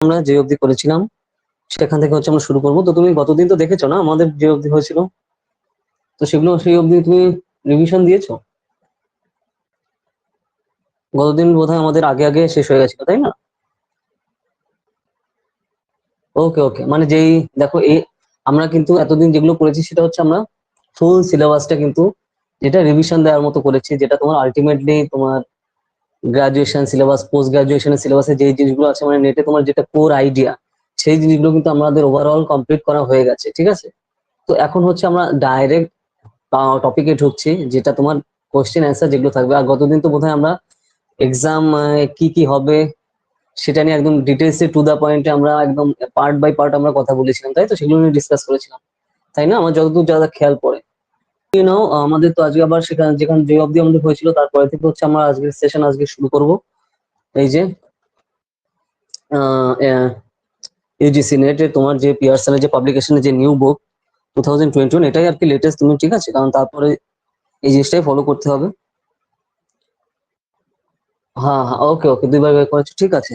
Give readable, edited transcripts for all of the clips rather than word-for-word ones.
আমরা যে অবধি করেছিলাম সেখান থেকে হচ্ছে আমরা শুরু করবো। তো তুমি গতদিন তো দেখেছো না আমাদের যে অবধি হয়েছিল, তো সেগুলো সেই অবধি তুমি রিভিশন দিয়েছো? গতদিন বোধহয় আমাদের আগে আগে শেষ হয়ে গেছিল, তাই না? ওকে ওকে, মানে যেই দেখো এই আমরা কিন্তু এতদিন যেগুলো করেছি সেটা হচ্ছে আমরা ফুল সিলেবাসটা কিন্তু যেটা রিভিশন দেওয়ার মতো করেছি, যেটা তোমার আলটিমেটলি তোমার গ্রাজুয়েশন সিলেবাস পোস্ট গ্রাজুয়েশনের সিলেবাসে যে জিনিসগুলো আছে, মানে নেটে তোমার যেটা কোর আইডিয়া, সেই জিনিসগুলো কিন্তু আমাদের ওভারঅল কমপ্লিট করা হয়ে গেছে, ঠিক আছে? তো এখন হচ্ছে আমরা ডাইরেক্ট টপিকে ঢুকছি, যেটা তোমার কোশ্চেন অ্যান্সার যেগুলো থাকবে। আর গতদিন তো বোধহয় আমরা এক্সাম কি কি হবে সেটা নিয়ে একদম ডিটেলসে টু দা পয়েন্টে আমরা একদম পার্ট বাই পার্ট আমরা কথা বলেছিলাম, তাই তো? সেগুলো নিয়ে ডিসকাস করেছিলাম, তাই না? আমার যতদূর যা যা খেয়াল পড়ে। আমাদের তো আজকে আবার সেখানে যেখানে যে অবধি আমাদের হয়েছিল তারপরে থেকে হচ্ছে আমরা আজকের সেশন আজকে শুরু করব। এই যে ইউজিসি নেট তোমার যে পিয়ারসেল যে পাবলিকেশনের যে নিউ বুক 2021, এটাই আর কি লেটেস্ট তুমি, ঠিক আছে? কারণ তারপরে এই জিনিসটাই ফলো করতে হবে। হ্যাঁ হ্যাঁ, ওকে ওকে, দুইবার বের করেছো, ঠিক আছে।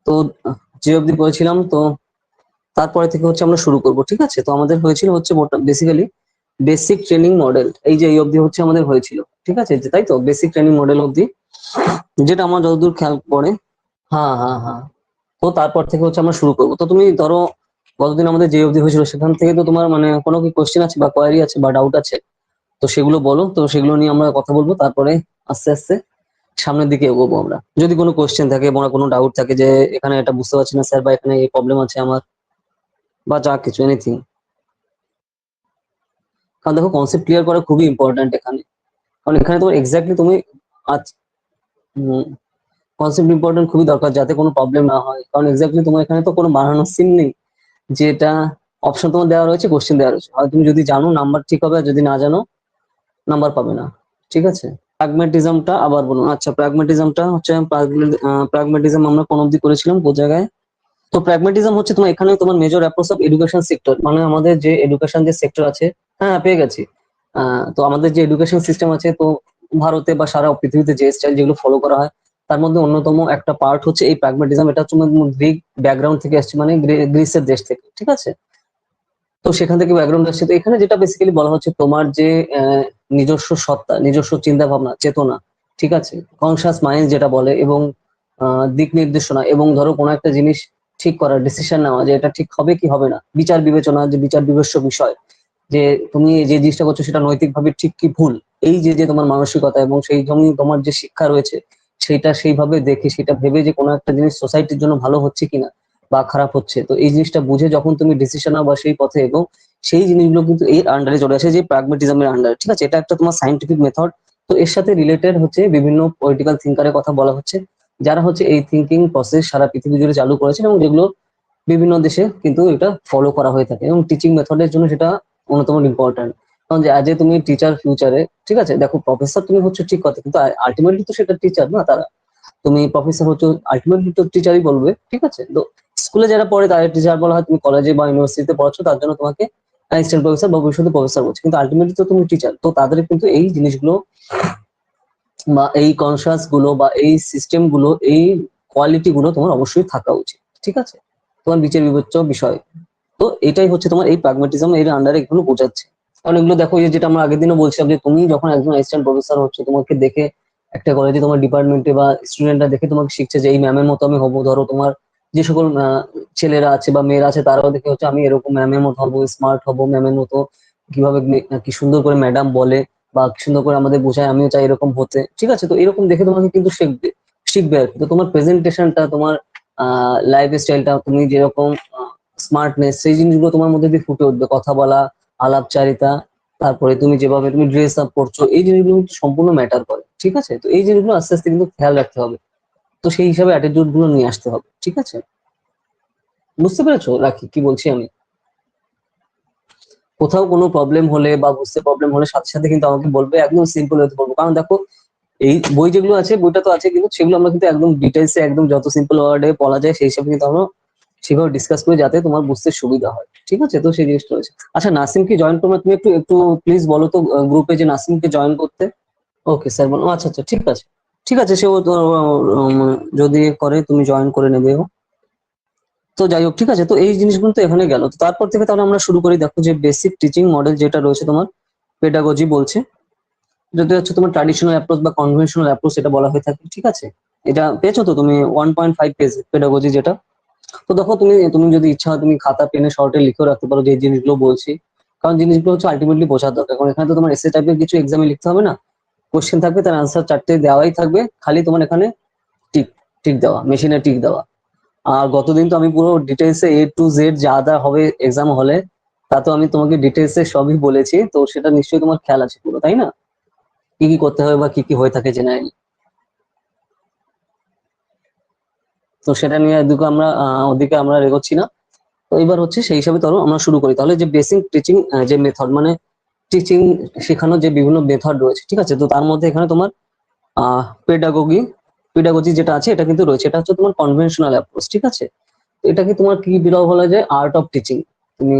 তো যে অবধি করেছিলাম, তো তারপরে থেকে হচ্ছে আমরা শুরু করব, ঠিক আছে? তো আমাদের হয়েছিল হচ্ছে বেসিক্যালি বেসিক ট্রেনিং মডেল, এই যে এই অবধি হচ্ছে আমাদের হয়েছিল, ঠিক আছে? তাই তো, বেসিক ট্রেনিং মডেল অবধি, যেটা আমার যতদূর খেয়াল পড়ে। হ্যাঁ হ্যাঁ হ্যাঁ, তো তারপর থেকে হচ্ছে আমরা শুরু করবো। তো তুমি ধরো গতদিন আমাদের যে অবধি হয়েছিল সেখান থেকে তো তোমার মানে কোনো কি কোশ্চেন আছে বা কোয়ারি আছে বা ডাউট আছে, তো সেগুলো বলো। তো সেগুলো নিয়ে আমরা কথা বলবো, তারপরে আস্তে আস্তে সামনের দিকে এগোবো আমরা। যদি কোনো কোশ্চেন থাকে বা কোনো ডাউট থাকে যে এখানে এটা বুঝতে পারছি না স্যার, বা এখানে এই প্রবলেম আছে আমার, বা যা কিছু এনিথিং। কারণ দেখো কনসেপ্ট ক্লিয়ার করা খুবই ইম্পর্ট্যান্ট এখানে। কারণ এখানে তোমার এক্স্যাক্টলি তুমি আজ কনসেপ্ট ইম্পর্টেন্ট খুবই দরকার, যাতে কোনো প্রবলেম না হয়। কারণ এক্স্যাক্টলি তোমার এখানে তো কোনো বানানোর সিন নেই, যেটা অপশন তোমার দেওয়া রয়েছে, কোশ্চেন দেওয়া রয়েছে। হয় তুমি যদি জানো নাম্বার ঠিক হবে, আর যদি না জানো নাম্বার পাবে না, ঠিক আছে? প্র্যাগম্যাটিজমটা আবার বলুন। আচ্ছা, প্র্যাগম্যাটিজমটা হচ্ছে প্র্যাগম্যাটিজম আমরা কোন অবধি করেছিলাম, কোন জায়গায়? তো প্র্যাগম্যাটিজম হচ্ছে তোমার এখানে তোমার major approach of education sector, মানে আমাদের যে এডুকেশন যে সেক্টর আছে। হ্যাঁ পেয়ে গেছি। তো আমাদের যে এডুকেশন সিস্টেম আছে, তো ভারতে বা সারা পৃথিবীতে যে স্টাইল যেগুলো ফলো করা হয়, তার মধ্যে অন্যতম একটা পার্ট হচ্ছে এই প্র্যাগম্যাটিজম। এটা হচ্ছে গ্রিক ব্যাকগ্রাউন্ড থেকে আসছে, মানে গ্রিসের দেশ থেকে, ঠিক আছে? তো সেখান থেকে ব্যাকগ্রাউন্ড আসছে। তো এখানে যেটা বেসিক্যালি বলা হচ্ছে, তোমার যে নিজস্ব সত্তা, নিজস্ব চিন্তা ভাবনা, চেতনা, ঠিক আছে, কনসাস মাইন্ড যেটা বলে, এবং দিক নির্দেশনা, এবং ধরো কোনো একটা জিনিস ঠিক করার ডিসিশন নেওয়া, যে এটা ঠিক হবে কি হবে না, বিচার বিবেচনা, যে বিচার বিবেচ্য বিষয়, যে তুমি যে জিনিসটা করছো সেটা নৈতিকভাবে ঠিক কি ভুল, এই যে যে তোমার মানসিকতা, এবং সেই জন্য তোমার যে শিক্ষা রয়েছে সেটা সেইভাবে দেখে, সেটা ভেবে যে কোনো একটা জিনিস সোসাইটির জন্য ভালো হচ্ছে কিনা বা খারাপ হচ্ছে, তো এই জিনিসটা বুঝে যখন তুমি ডিসিশন নাও বা সেই পথে, এবং সেই জিনিসগুলো কিন্তু এর আন্ডারে চলে আসে, যে প্র্যাগমেটিজমের আন্ডারে, ঠিক আছে? এটা একটা তোমার সাইন্টিফিক মেথড। তো এর সাথে রিলেটেড হচ্ছে বিভিন্ন পলিটিক্যাল থিঙ্কারের কথা বলা হচ্ছে, যারা হচ্ছে এই থিঙ্কিং প্রসেস সারা পৃথিবী জুড়ে চালু করেছেন, এবং যেগুলো বিভিন্ন দেশে কিন্তু এটা ফলো করা হয়ে থাকে, এবং টিচিং মেথডের জন্য সেটা অন্যতম ইম্পর্টেন্ট। কারণ যে আজ তুমি টিচার ফিউচারে, ঠিক আছে, দেখো প্রফেসর তুমি হচ্ছে ঠিক কথা, কিন্তু আলটিমেটলি তো সেটা টিচার না তারা। তুমি প্রফেসর হচ্ছে আলটিমেটলি তো টিচারই বলবে, ঠিক আছে? তো স্কুলে যারা পড়ে তাদের টিচার বলা হয়, তুমি কলেজে বা ইউনিভার্সিটিতে পড়াচ্ছ তার জন্য তোমাকে অ্যাসিস্ট্যান্ট প্রফেসর বা ভবিষ্যতে প্রফেসর বলছে, কিন্তু আলটিমেটলি তো তুমি টিচার। তো তাদের কিন্তু এই জিনিসগুলো বা এই কনসাস গুলো বা এই সিস্টেম গুলো, এই কোয়ালিটি গুলো তোমার অবশ্যই থাকা উচিত, ঠিক আছে? তোমার বিচার বিবেচ্য বিষয়। তো এটাই হচ্ছে তোমার এই প্র্যাগম্যাটিজম এর আন্ডারে এগুলো বোঝাচ্ছে। কারণ এগুলো দেখো, এই যে যেটা আমরা আগের দিনও বলছিলাম, যে তুমি যখন একজন অ্যাসিস্ট্যান্ট প্রফেসর হচ্ছে, তোমাকে দেখে একটা কলেজে তোমার ডিপার্টমেন্টে বা স্টুডেন্টরা দেখে তোমাকে শিখছে যে এই ম্যামের মতো আমি হবো। ধরো তোমার যে সকল ছেলেরা আছে বা মেয়েরা আছে, তারাও দেখে হচ্ছে আমি এরকম ম্যামের মতো হবো, স্মার্ট হবো ম্যামের মতো, কিভাবে কি সুন্দর করে ম্যাডাম বলে বা কি সুন্দর করে আমাদের বোঝায়, আমিও চাই এরকম হতে, ঠিক আছে? তো এরকম দেখে তোমাকে কিন্তু শিখবে, শিখবে আর কি। তো তোমার প্রেজেন্টেশনটা, তোমার লাইফ স্টাইলটা, তুমি যেরকম স্মার্টনেস, সেই জিনিসগুলো তোমার মধ্যে দিয়ে ফুটে উঠবে। কথা বলা, আলাপচারিতা, তারপরে তুমি যেভাবে তুমি ড্রেস আপ করছো, এই জিনিসগুলো কিন্তু সম্পূর্ণ ম্যাটার করে, ঠিক আছে? তো এই জিনিসগুলো আস্তে আস্তে কিন্তু খেয়াল রাখতে হবে। তো সেই হিসাবে অ্যাটিটিউড গুলো নিয়ে আসতে হবে, ঠিক আছে? বুঝতে পেরেছো রাখি কি বলছি আমি? কোথাও কোনো প্রবলেম হলে বা বুঝতে প্রবলেম হলে সাথে সাথে কিন্তু আমাকে বলবে, একদম সিম্পল হতে বলবো। কারণ দেখো এই বই যেগুলো আছে, বইটা তো আছে, কিন্তু সেগুলো আমরা কিন্তু একদম ডিটেলসে, একদম যত সিম্পল ওয়ার্ডে বলা যায় সেই হিসাবে কিন্তু আমরা সেভাবে ডিসকাস করি, যাতে তোমার বুঝতে সুবিধা হয়, ঠিক আছে? তো সেই জিনিসটা রয়েছে। আচ্ছা, নাসিম কি জয়েন করবে? তুমি একটু একটু প্লিজ বলো তো গ্রুপে যে নাসিমকে জয়েন করতে। ওকে স্যার বলো। আচ্ছা আচ্ছা, ঠিক আছে। ঠিক আছে, সেও তো যদি করে তুমি জয়েন করে নেবে। তো যাই হোক, ঠিক আছে, তো এই জিনিসগুলো তো এখানে গেল। তো তারপর থেকে তাহলে আমরা শুরু করি। দেখো যে বেসিক টিচিং মডেল যেটা রয়েছে তোমার, পেডাগজি বলছে, যেটা হচ্ছে তোমার ট্র্যাডিশনাল অ্যাপ্রোচ বা কনভেনশনাল অ্যাপ্রোচ এটা বলা হয়ে থাকে। ঠিক আছে, এটা পেয়েছো তো তুমি 1.5 পেজ পেডাগজি যেটা। তো দেখো তুমি তুমি যদি ইচ্ছা হয় তুমি খাতা পেনে শর্টে লিখেও রাখতে পারো যে এই জিনিসগুলো বলছি, কারণ জিনিসগুলো হচ্ছে আলটিমেটলি বোঝার দরকার। কারণ এখানে তো তোমার এসে টাইপের কিছু এক্সামে লিখতে হবে না, কোশ্চেন থাকবে, তার আনসার চারটে দেওয়াই থাকবে, খালি তোমার এখানে টিক টিক দেওয়া, মেশিনে টিক দেওয়া। আর গতদিন তো আমি পুরো ডিটেলসে A to Z যা যা হবে এক্সাম হলে, তা তো আমি তোমাকে ডিটেলসে সবই বলেছি, তো সেটা নিশ্চয়ই তোমার খেয়াল আছে পুরো, তাই না? কি কি করতে হবে বা কি কি হয়ে থাকে জেনারেলি। তো সেটা নিয়ে এদিকে আমরা ওদিকে আমরা এগোচ্ছি না। তো এবার হচ্ছে সেই হিসাবে ধরো আমরা শুরু করি তাহলে, যে বেসিক টিচিং যে মেথড, মানে টিচিং শেখানোর যে বিভিন্ন মেথড রয়েছে। ঠিক আছে, তো তার মধ্যে এখানে তোমার পেডাগোগি পেডাগজি যেটা আছে এটা কিন্তু রয়েছে, এটা হচ্ছে তোমার কনভেনশনাল অ্যাপ্রোচ। ঠিক আছে, তো এটাকে তোমার কি বিরল বলা যায়, আর্ট অফ টিচিং। তুমি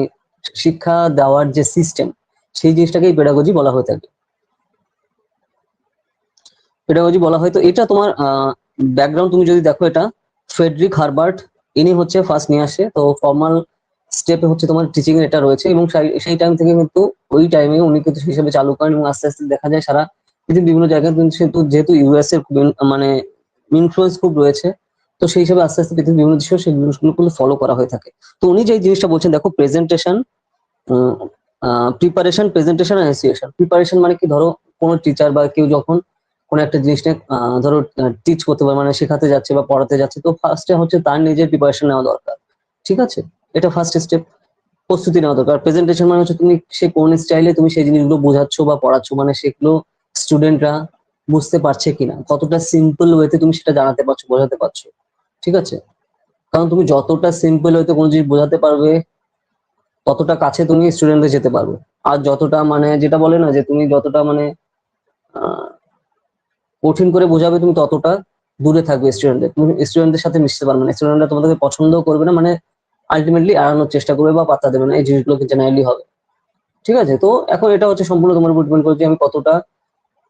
শিক্ষা দেওয়ার যে সিস্টেম, সেই জিনিসটাকেই পেডাগজি বলা হয়ে থাকে, পেডাগজি বলা হয়। তো এটা তোমার ব্যাকগ্রাউন্ড তুমি যদি দেখো, এটা ফ্রেডরিক হারবার্ট, ইনি হচ্ছে ফার্স্ট নিয়ে আসে। তো ফর্মাল স্টেপে হচ্ছে তোমার টিচিং এর এটা রয়েছে, এবং সেই টাইম থেকে কিন্তু ওই টাইমে উনি কিন্তু সেই হিসেবে চালু করেন, এবং আস্তে আস্তে দেখা যায় সারা পৃথিবীর বিভিন্ন জায়গায় কিন্তু যেহেতু ইউএস এর মানে ইনফ্লুয়েন্স খুব রয়েছে, তো সেই হিসাবে আস্তে আস্তে পৃথিবীর বিভিন্ন দেশেও সেই জিনিসগুলো ফলো করা হয়ে থাকে। তো উনি যে জিনিসটা বলছেন, দেখো presentation, preparation, presentation, association. Preparation মানে কি, ধরো কোনো টিচার বা কেউ যখন কোনো একটা জিনিস নিয়ে ধরো টিচ করতে পারে, মানে শেখাতে যাচ্ছে বা পড়াতে যাচ্ছে, তো ফার্স্টে হচ্ছে তার নিজের প্রিপারেশন নেওয়া দরকার। ঠিক আছে, এটা ফার্স্ট স্টেপ, প্রস্তুতি নেওয়া দরকার। প্রেজেন্টেশন মানে হচ্ছে তুমি সে কোন স্টাইলে তুমি সেই জিনিসগুলো বোঝাচ্ছ বা পড়াচ্ছ, মানে সেগুলো স্টুডেন্টরা বুঝতে পারছে কিনা, কতটা সিম্পল ওয়েতে তুমি সেটা জানাতে পারছো, বোঝাতে পারছো। ঠিক আছে, কারণ তুমি যতটা সিম্পল ওয়েতে কোনো জিনিস বোঝাতে পারবে, ততটা কাছে তুমি স্টুডেন্টদের যেতে পারবে। আর যতটা মানে যেটা বলে না, যে তুমি যতটা মানে আহ, কঠিন করে বোঝাবে, তুমি ততটা দূরে থাকবে স্টুডেন্টদের, তুমি স্টুডেন্টদের সাথে মিশতে পারবে না, স্টুডেন্টরা তোমাদেরকে পছন্দ করবে না, মানে আলটিমেটলি এড়ানোর চেষ্টা করবে বা পাত্তা দেবে না, এই জিনিসগুলো জেনারেলি হবে। ঠিক আছে, তো এখন এটা হচ্ছে সম্পূর্ণ তোমার উপর ডিপেন্ড করে যে আমি কতটা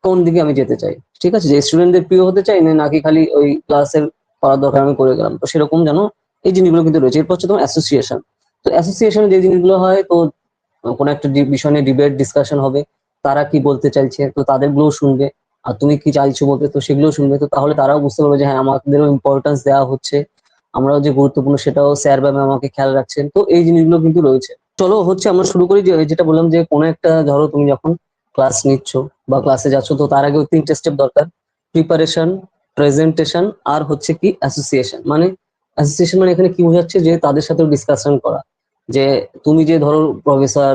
কোন দিকে আমি যেতে চাই। ঠিক আছে, যে স্টুডেন্টদের প্রিয় হতে চাই না, নাকি খালি ওই ক্লাসের করার দরকার আমি করে গেলাম, তো সেরকম যেন এই জিনিসগুলো কিন্তু রয়েছে। এরপর হচ্ছে তোমার অ্যাসোসিয়েশন। তো অ্যাসোসিয়েশনে যে জিনিসগুলো হয়, তো কোনো একটা বিষয় নিয়ে ডিবেট ডিসকাশন হবে, তারা কি বলতে চাইছে তো তাদের গুলোও শুনবে, আর তুমি কি চাইছো বলতে তো সেগুলো শুনবে। তো তাহলে তারাও বুঝতে পারবে যে হ্যাঁ, আমাদেরও ইম্পর্টেন্স দেওয়া হচ্ছে, আমরাও যে গুরুত্বপূর্ণ সেটাও স্যার বা ম্যাম আমাকে খেয়াল রাখছেন। তো এই জিনিসগুলো কিন্তু রয়েছে। চলো হচ্ছে আমরা শুরু করি, যে যেটা বললাম, যে কোনো একটা ধরো তুমি যখন ক্লাস নিচ্ছ বা ক্লাসে যাচ্ছ, তো তার আগে তিনটে স্টেপ দরকার: প্রিপারেশন, প্রেজেন্টেশন, আর হচ্ছে কি অ্যাসোসিয়েশন। মানে অ্যাসোসিয়েশন মানে এখানে কি বোঝাচ্ছে, যে তাদের সাথে ডিসকাশন করা। যে তুমি যে ধরো প্রফেসর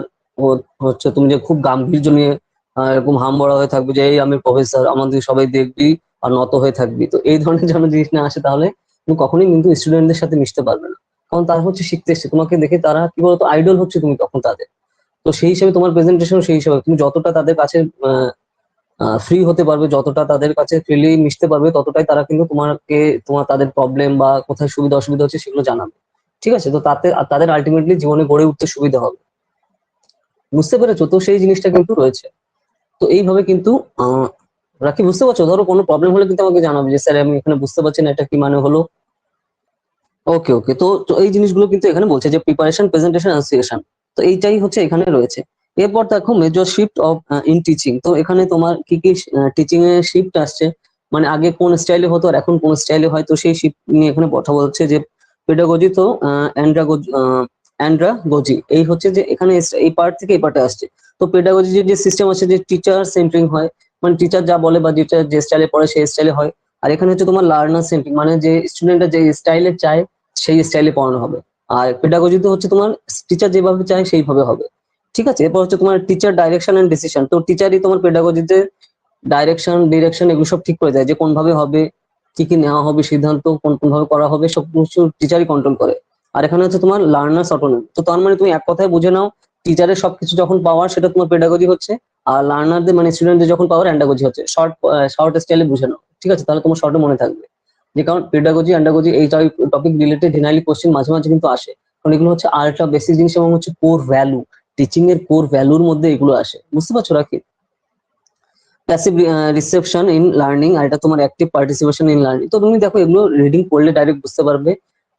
হচ্ছে, তুমি যে খুব গাম্ভীর্য নিয়ে এরকম হামবড়া হয়ে থাকবে যে এই আমি প্রফেসর, আমাদের সবাই দেখবি আর নত হয়ে থাকবি, তো এই ধরনের যেন জিনিস না আসে, তাহলে তুমি কখনোই কিন্তু স্টুডেন্টদের সাথে মিশতে পারবে না। কারণ তারা হচ্ছে শিখতে এসছে, তোমাকে দেখে তারা কি বলতো আইডল হচ্ছে তুমি তখন তাদের। তো সেই হিসেবে তোমার প্রেজেন্টেশন সেই হিসেবে, তুমি যতটা তাদের কাছে ফ্রি হতে পারবে, যতটা তাদের কাছে ফ্রিলি মিশতে পারবে, ততটাই তারা কিন্তু তোমাকে তোমার তাদের প্রবলেম বা কোথায় সুবিধা অসুবিধা হচ্ছে সেগুলো জানাবে। ঠিক আছে, তো তাতে তাদের আলটিমেটলি জীবনে গড়ে উঠতে সুবিধা হবে। বুঝতে পেরেছো? তো সেই জিনিসটা কিন্তু রয়েছে। তো এইভাবে কিন্তু আহ রাখি, বুঝতে পারছো? ধরো কোনো প্রবলেম হলে কিন্তু আমাকে জানাবে যে স্যার আমি এখানে বুঝতে পারছি না, এটা কি মানে হলো। ওকে ওকে, তো তো এই জিনিসগুলো কিন্তু এখানে বলছে যে প্রিপারেশন, প্রেজেন্টেশন, অ্যাসোসিয়েশন। তো এইটাই হচ্ছে এখানে রয়েছে। এরপর দেখো major shift of in teaching. তো এখানে তোমার কি কি টিচিং এর শিফট আসছে, মানে আগে কোন স্টাইলে হতো আর এখন কোন স্টাইলে হয়, তো সেই শিফট নিয়ে এখানে কথা বলছে। যে পেডাগজি, তো অ্যান্ড্রাগজি এই হচ্ছে যে এখানে এই পার্ট থেকে এই পার্টে আসছে। তো পেডাগজি যে সিস্টেম আছে, যে টিচার সেন্টারিং হয়, মানে টিচার যা বলে বা টিচার যে স্টাইলে পড়ে সেই স্টাইলে হয়। আর এখানে হচ্ছে তোমার লার্নার সেন্ট্রিক, মানে যে স্টুডেন্টরা যে স্টাইলে চায় সেই স্টাইলে পড়ানো হবে। আর পেডাগজিতে হচ্ছে তোমার টিচার যেভাবে চায় সেইভাবে হবে। ঠিক আছে, এরপর হচ্ছে তোমার টিচার ডাইরেকশন এন্ড ডিসিশন। তো টিচারই তোমার পেডাগজিতে ডিরেকশন এগুলো সব ঠিক করে দেয়, যে কোন ভাবে হবে, কি কি নেওয়া হবে সিদ্ধান্ত, কোন কোন ভাবে করা হবে, সব কিছু টিচারই কন্ট্রোল করে। আর এখানে হচ্ছে তোমার লার্নার্স অটোনমি। তো তার মানে তুমি এক কথায় বুঝে নাও, টিচারের সবকিছু যখন পাওয়ার সেটা তোমার পেডাগজি হচ্ছে, আর লার্নারদের মানে স্টুডেন্টদের যখন পাওয়ার অ্যান্ডাগজি হচ্ছে। শর্ট স্টাইলে বুঝে নাও। ঠিক আছে, তাহলে তোমার শর্টে মনে থাকবে। যে কারণ পেডাগজি অ্যান্ডাগজি এই টপিক রিলেটেড জেনারেলি কোশ্চেন মাঝে মাঝে কিন্তু আসে, কারণ এগুলো হচ্ছে আল্ট্রা বেসিক জিনিস এবং হচ্ছে কোর ভ্যালু, টিচিং এর কোর ভ্যালুর মধ্যে এগুলো আসে। বুঝতে পারছো রাখি? প্যাসিভ রিসেপশন ইন লার্নিং, আর এটা তোমার অ্যাক্টিভ পার্টিসিপেশন ইন লার্নিং। তো তুমি দেখো এগুলো রিডিং পড়লে ডাইরেক্ট বুঝতে পারবে।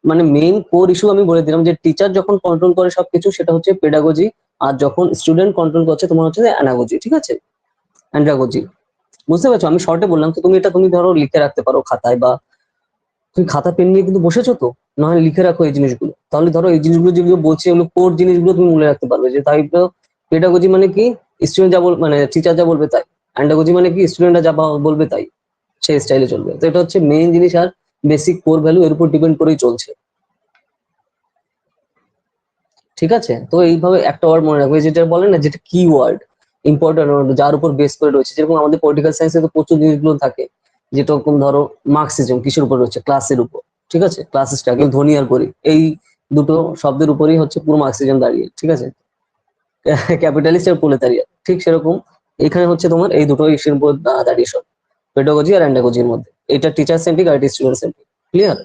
মানে মেইন কোর ইস্যু আমি বলে দিলাম যে টিচার যখন কন্ট্রোল করে সবকিছু সেটা হচ্ছে পেডাগজি, আর যখন স্টুডেন্ট কন্ট্রোল করছে তোমার হচ্ছে অ্যানাগজি, ঠিক আছে, অ্যান্ড্রাগজি। বুঝতে পারছো? আমি শর্টে বললাম। তো তুমি এটা তুমি ধরো লিখে রাখতে পারো খাতায়, বা তুমি খাতা পেন নিয়ে কিন্তু বসেছো, তো না হয় লিখে রাখো এই জিনিসগুলো। তাহলে ধরো এই জিনিসগুলো যেগুলো বলছি এগুলো কোর জিনিসগুলো তুমি মনে রাখতে পারবে। যে তাই পেডাগজি মানে কি, স্টুডেন্ট যা মানে টিচার যা বলবে তাই। অ্যান্ডাগজি মানে কি, স্টুডেন্টরা যা বলবে তাই, সেই স্টাইলে চলবে। তো এটা হচ্ছে মেইন জিনিস, আর বেসিক কোর ভ্যালু এর উপর ডিপেন্ড করেই চলছে, ঠিক আছে। তো এইভাবে একটা ওয়ার্ড মনে রাখবে, যেটা বলে না যেটা কি ওয়ার্ড, ইম্পর্টেন্ট ওয়ার্ড, যার উপর বেস করে রয়েছে। যেরকম আমাদের পলিটিক্যাল সায়েন্সে তো প্রচুর জিনিসগুলো থাকে, যেরকম ধরো মার্কসিজম কিসের উপর রয়েছে, ক্লাসের উপর, ঠিক আছে, ক্লাস স্ট্রাগল, ধনী আর গরিব, এই দুটো শব্দের উপরেই হচ্ছে পুরো মার্কসিজম দাঁড়িয়ে, ঠিক আছে, ক্যাপিটালিস্ট আর প্রোলেতারিয়া। ঠিক সেরকম এখানে হচ্ছে তোমার এই দুটো ইস্যুর উপর দাঁড়িয়ে সব, পেডাগজি আর অ্যান্ডাগজির মধ্যে। এটা টিচার সেন্ট্রিক আর এটা স্টুডেন্ট সেন্ট্রিক। ক্লিয়ার?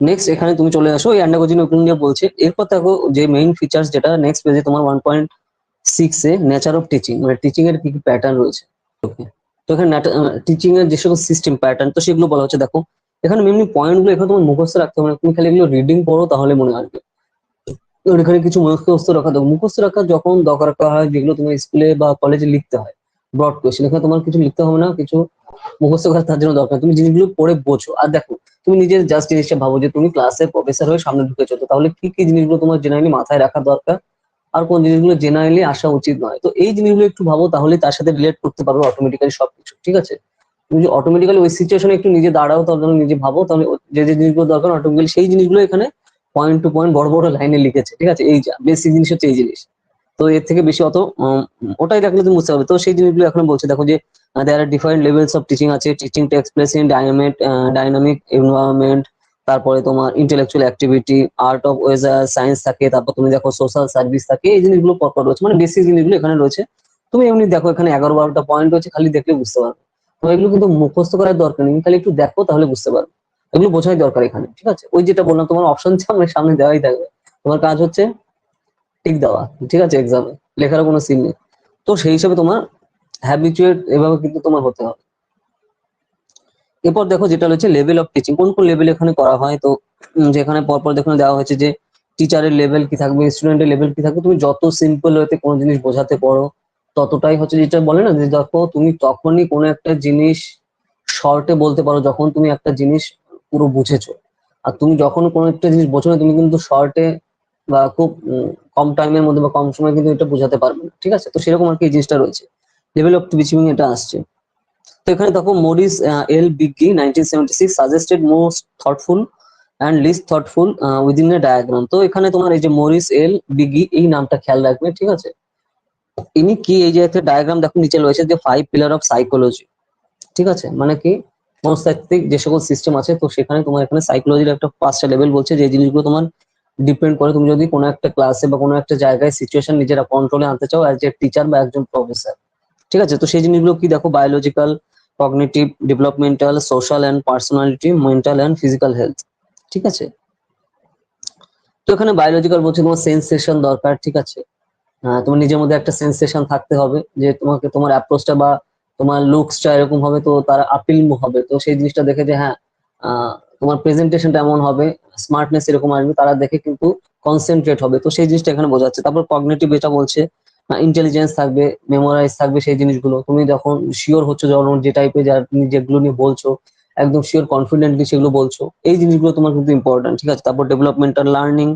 নেক্সট এখানে তুমি চলে আসো, এই অ্যান্ডাগোজি নতুন যে বলছে। এরপর দেখো যে মেইন ফিচার্স, যেটা নেক্সট পেজে তোমার 1.6 এ নেচার অফ টিচিং, মানে টিচিং এর কি কি প্যাটার্ন রয়েছে। ওকে, তো এখানে টিচিং এর যে সকল সিস্টেম প্যাটার্ন, তো সেগুলো বলা হচ্ছে। দেখো এখানে মেনলি পয়েন্ট গুলো এখানে তোমার মুখস্থ রাখতে হবে না, তুমি খালি এগুলো রিডিং পড়ো তাহলে মনে আসবে। আর এখানে কিছু মুখস্থ রাখা দাও, মুখস্থ রাখা যখন দরকার হয়, যেগুলো তোমার স্কুলে বা কলেজে লিখতে হয়, ব্রড কোয়েশ্চেন, এখানে তোমার কিছু লিখতে হবে না, কিছু মুখস্থ করা তার জন্য দরকার। তুমি জিনিসগুলো পড়ে বোঝো। আর দেখো তুমি নিজের জাস্ট জিনিসটা ভাবো যে তুমি ক্লাসে প্রফেসর হয়ে সামনে ঢুকেছো, তো তাহলে কি কি জিনিসগুলো তোমার জেনারেলি মাথায় রাখা দরকার, আর কোন জিনিসগুলো জেনারেলি আসা উচিত নয়। তো এই জিনিসগুলো একটু ভাবো, তাহলে তার সাথে রিলেট করতে পারবে অটোমেটিক্যালি সবকিছু, ঠিক আছে। তুমি যদি অটোমেটিক্যালি ওই সিচুয়েশনে একটু নিজে দাঁড়াও, তাহলে নিজে ভাবো, তাহলে যে যে জিনিসগুলো দরকার অটোমেটিক্যালি সেই জিনিসগুলো এখানে পয়েন্ট টু পয়েন্ট বড় বড় লাইনে লিখেছে, ঠিক আছে। এই যা বেসিক জিনিস হচ্ছে এই জিনিস। তো এর থেকে বেশি অত ওটাই রাখলে তুমি বুঝতে পারবে। তো সেই জিনিসগুলো এখন বলছে, দেখো যে there are different levels of teaching আছে। Teaching takes place in dynamic environment, তারপরে তোমার intellectual activity, art of wager, science থাকে, তারপর তুমি দেখো সোশ্যাল সার্ভিস থাকে। এই জিনিসগুলো পরপর রয়েছে, মানে বেসিক জিনিসগুলো এখানে রয়েছে। তুমি এমনি দেখো এখানে 11-12টা পয়েন্ট রয়েছে, খালি দেখলে বুঝতে পারবে। তো এগুলো কিন্তু মুখস্থ করার দরকার নেই, খালি একটু দেখো তাহলে বুঝতে পারবে। এগুলো বোঝাই দরকার এখানে, ঠিক আছে। ওই যেটা বললাম, তোমার অপশন সামনে সামনে দেওয়াই থাকবে, তোমার কাজ হচ্ছে টিক দেওয়া, ঠিক আছে, এক্সামে লেখারও কোনো সিন নেই। তো সেই হিসাবে তোমার হ্যাবিচুয়েট এভাবে কিন্তু তোমার হতে হবে। এরপর দেখো যেটা হচ্ছে লেভেল অফ টিচিং, কোন কোন লেভেল এখানে করা হয়। তো যেখানে পরপর দেখো দেওয়া হয়েছে যে টিচারের লেভেল কি থাকবে, স্টুডেন্টের লেভেল কি থাকবে। তুমি যত সিম্পল হতে কোনো জিনিস বোঝাতে পারো ততটাই হচ্ছে, যেটা বলে না যে দেখো তুমি তখনই কোনো একটা জিনিস শর্টে বলতে পারো যখন তুমি একটা জিনিস পুরো বুঝেছো। আর তুমি যখন কোনো একটা জিনিস বোঝো না, তুমি কিন্তু শর্টে বা খুব কম টাইমের মধ্যে বা কম সময় কিন্তু এটা বোঝাতে পারবে না, ঠিক আছে। তো সেরকম আর কি এই জিনিসটা রয়েছে, লেভেল অফ টিচিং এটা আসছে। তো এখানে দেখো Morris L Bigge 1976 suggested most thoughtful and least thoughtful within a diagram. তো এখানে তোমার এই যে মরিস এল বিগি, এই নামটা খেয়াল রাখবে, ঠিক আছে। ইনি কি, এই যে একটা ডায়াগ্রাম দেখো নিচে রয়েছে যে 5 পিলার অফ সাইকোলজি, ঠিক আছে, মানে কি মনস্তাত্ত্বিক যে সকল সিস্টেম আছে। তো সেখানে তোমার এখানে সাইকোলজির একটা 5টা লেভেল বলছে, যে জিনিসগুলো তোমার ডিপেন্ড করে তুমি যদি কোনো একটা ক্লাসে বা কোনো একটা জায়গায় সিচুয়েশন নিজেরা কন্ট্রোলে আনতে চাও অ্যাজ এ টিচার বা একজন প্রফেসর, ঠিক আছে। তো সেই জিনিসগুলো কি দেখো, biological, cognitive, developmental, social and personality, mental and physical health, ঠিক আছে। তো এখানে বায়োলজিক্যাল বলছে তোমার সেন্সেশন দরকার, ঠিক আছে। তোমার নিজের মধ্যে একটা সেন্সেশন থাকতে হবে, যে তোমাকে তোমার অ্যাপ্রোচটা বা তোমার লুকসটা এরকম হবে, তো তারা আপিল হবে। তো সেই জিনিসটা দেখে যে হ্যাঁ, তোমার প্রেজেন্টেশনটা এমন হবে, স্মার্টনেস এরকম আসবে, তারা দেখে কিন্তু কনসেন্ট্রেট হবে। তো সেই জিনিসটা এখানে বোঝা যাচ্ছে। তারপর কগনিটিভ যেটা বলছে, ইন্টেলিজেন্স থাকবে, মেমোরাইজ থাকবে সেই জিনিসগুলো। তুমি যখন শিওর হচ্ছে, যখন যে টাইপের যা তুমি যেগুলো নিয়ে বলছো একদম শিওর কনফিডেন্টলি সেগুলো বলছো, এই জিনিসগুলো তোমার কিন্তু ইম্পর্টেন্ট, ঠিক আছে। তারপর developmental learning,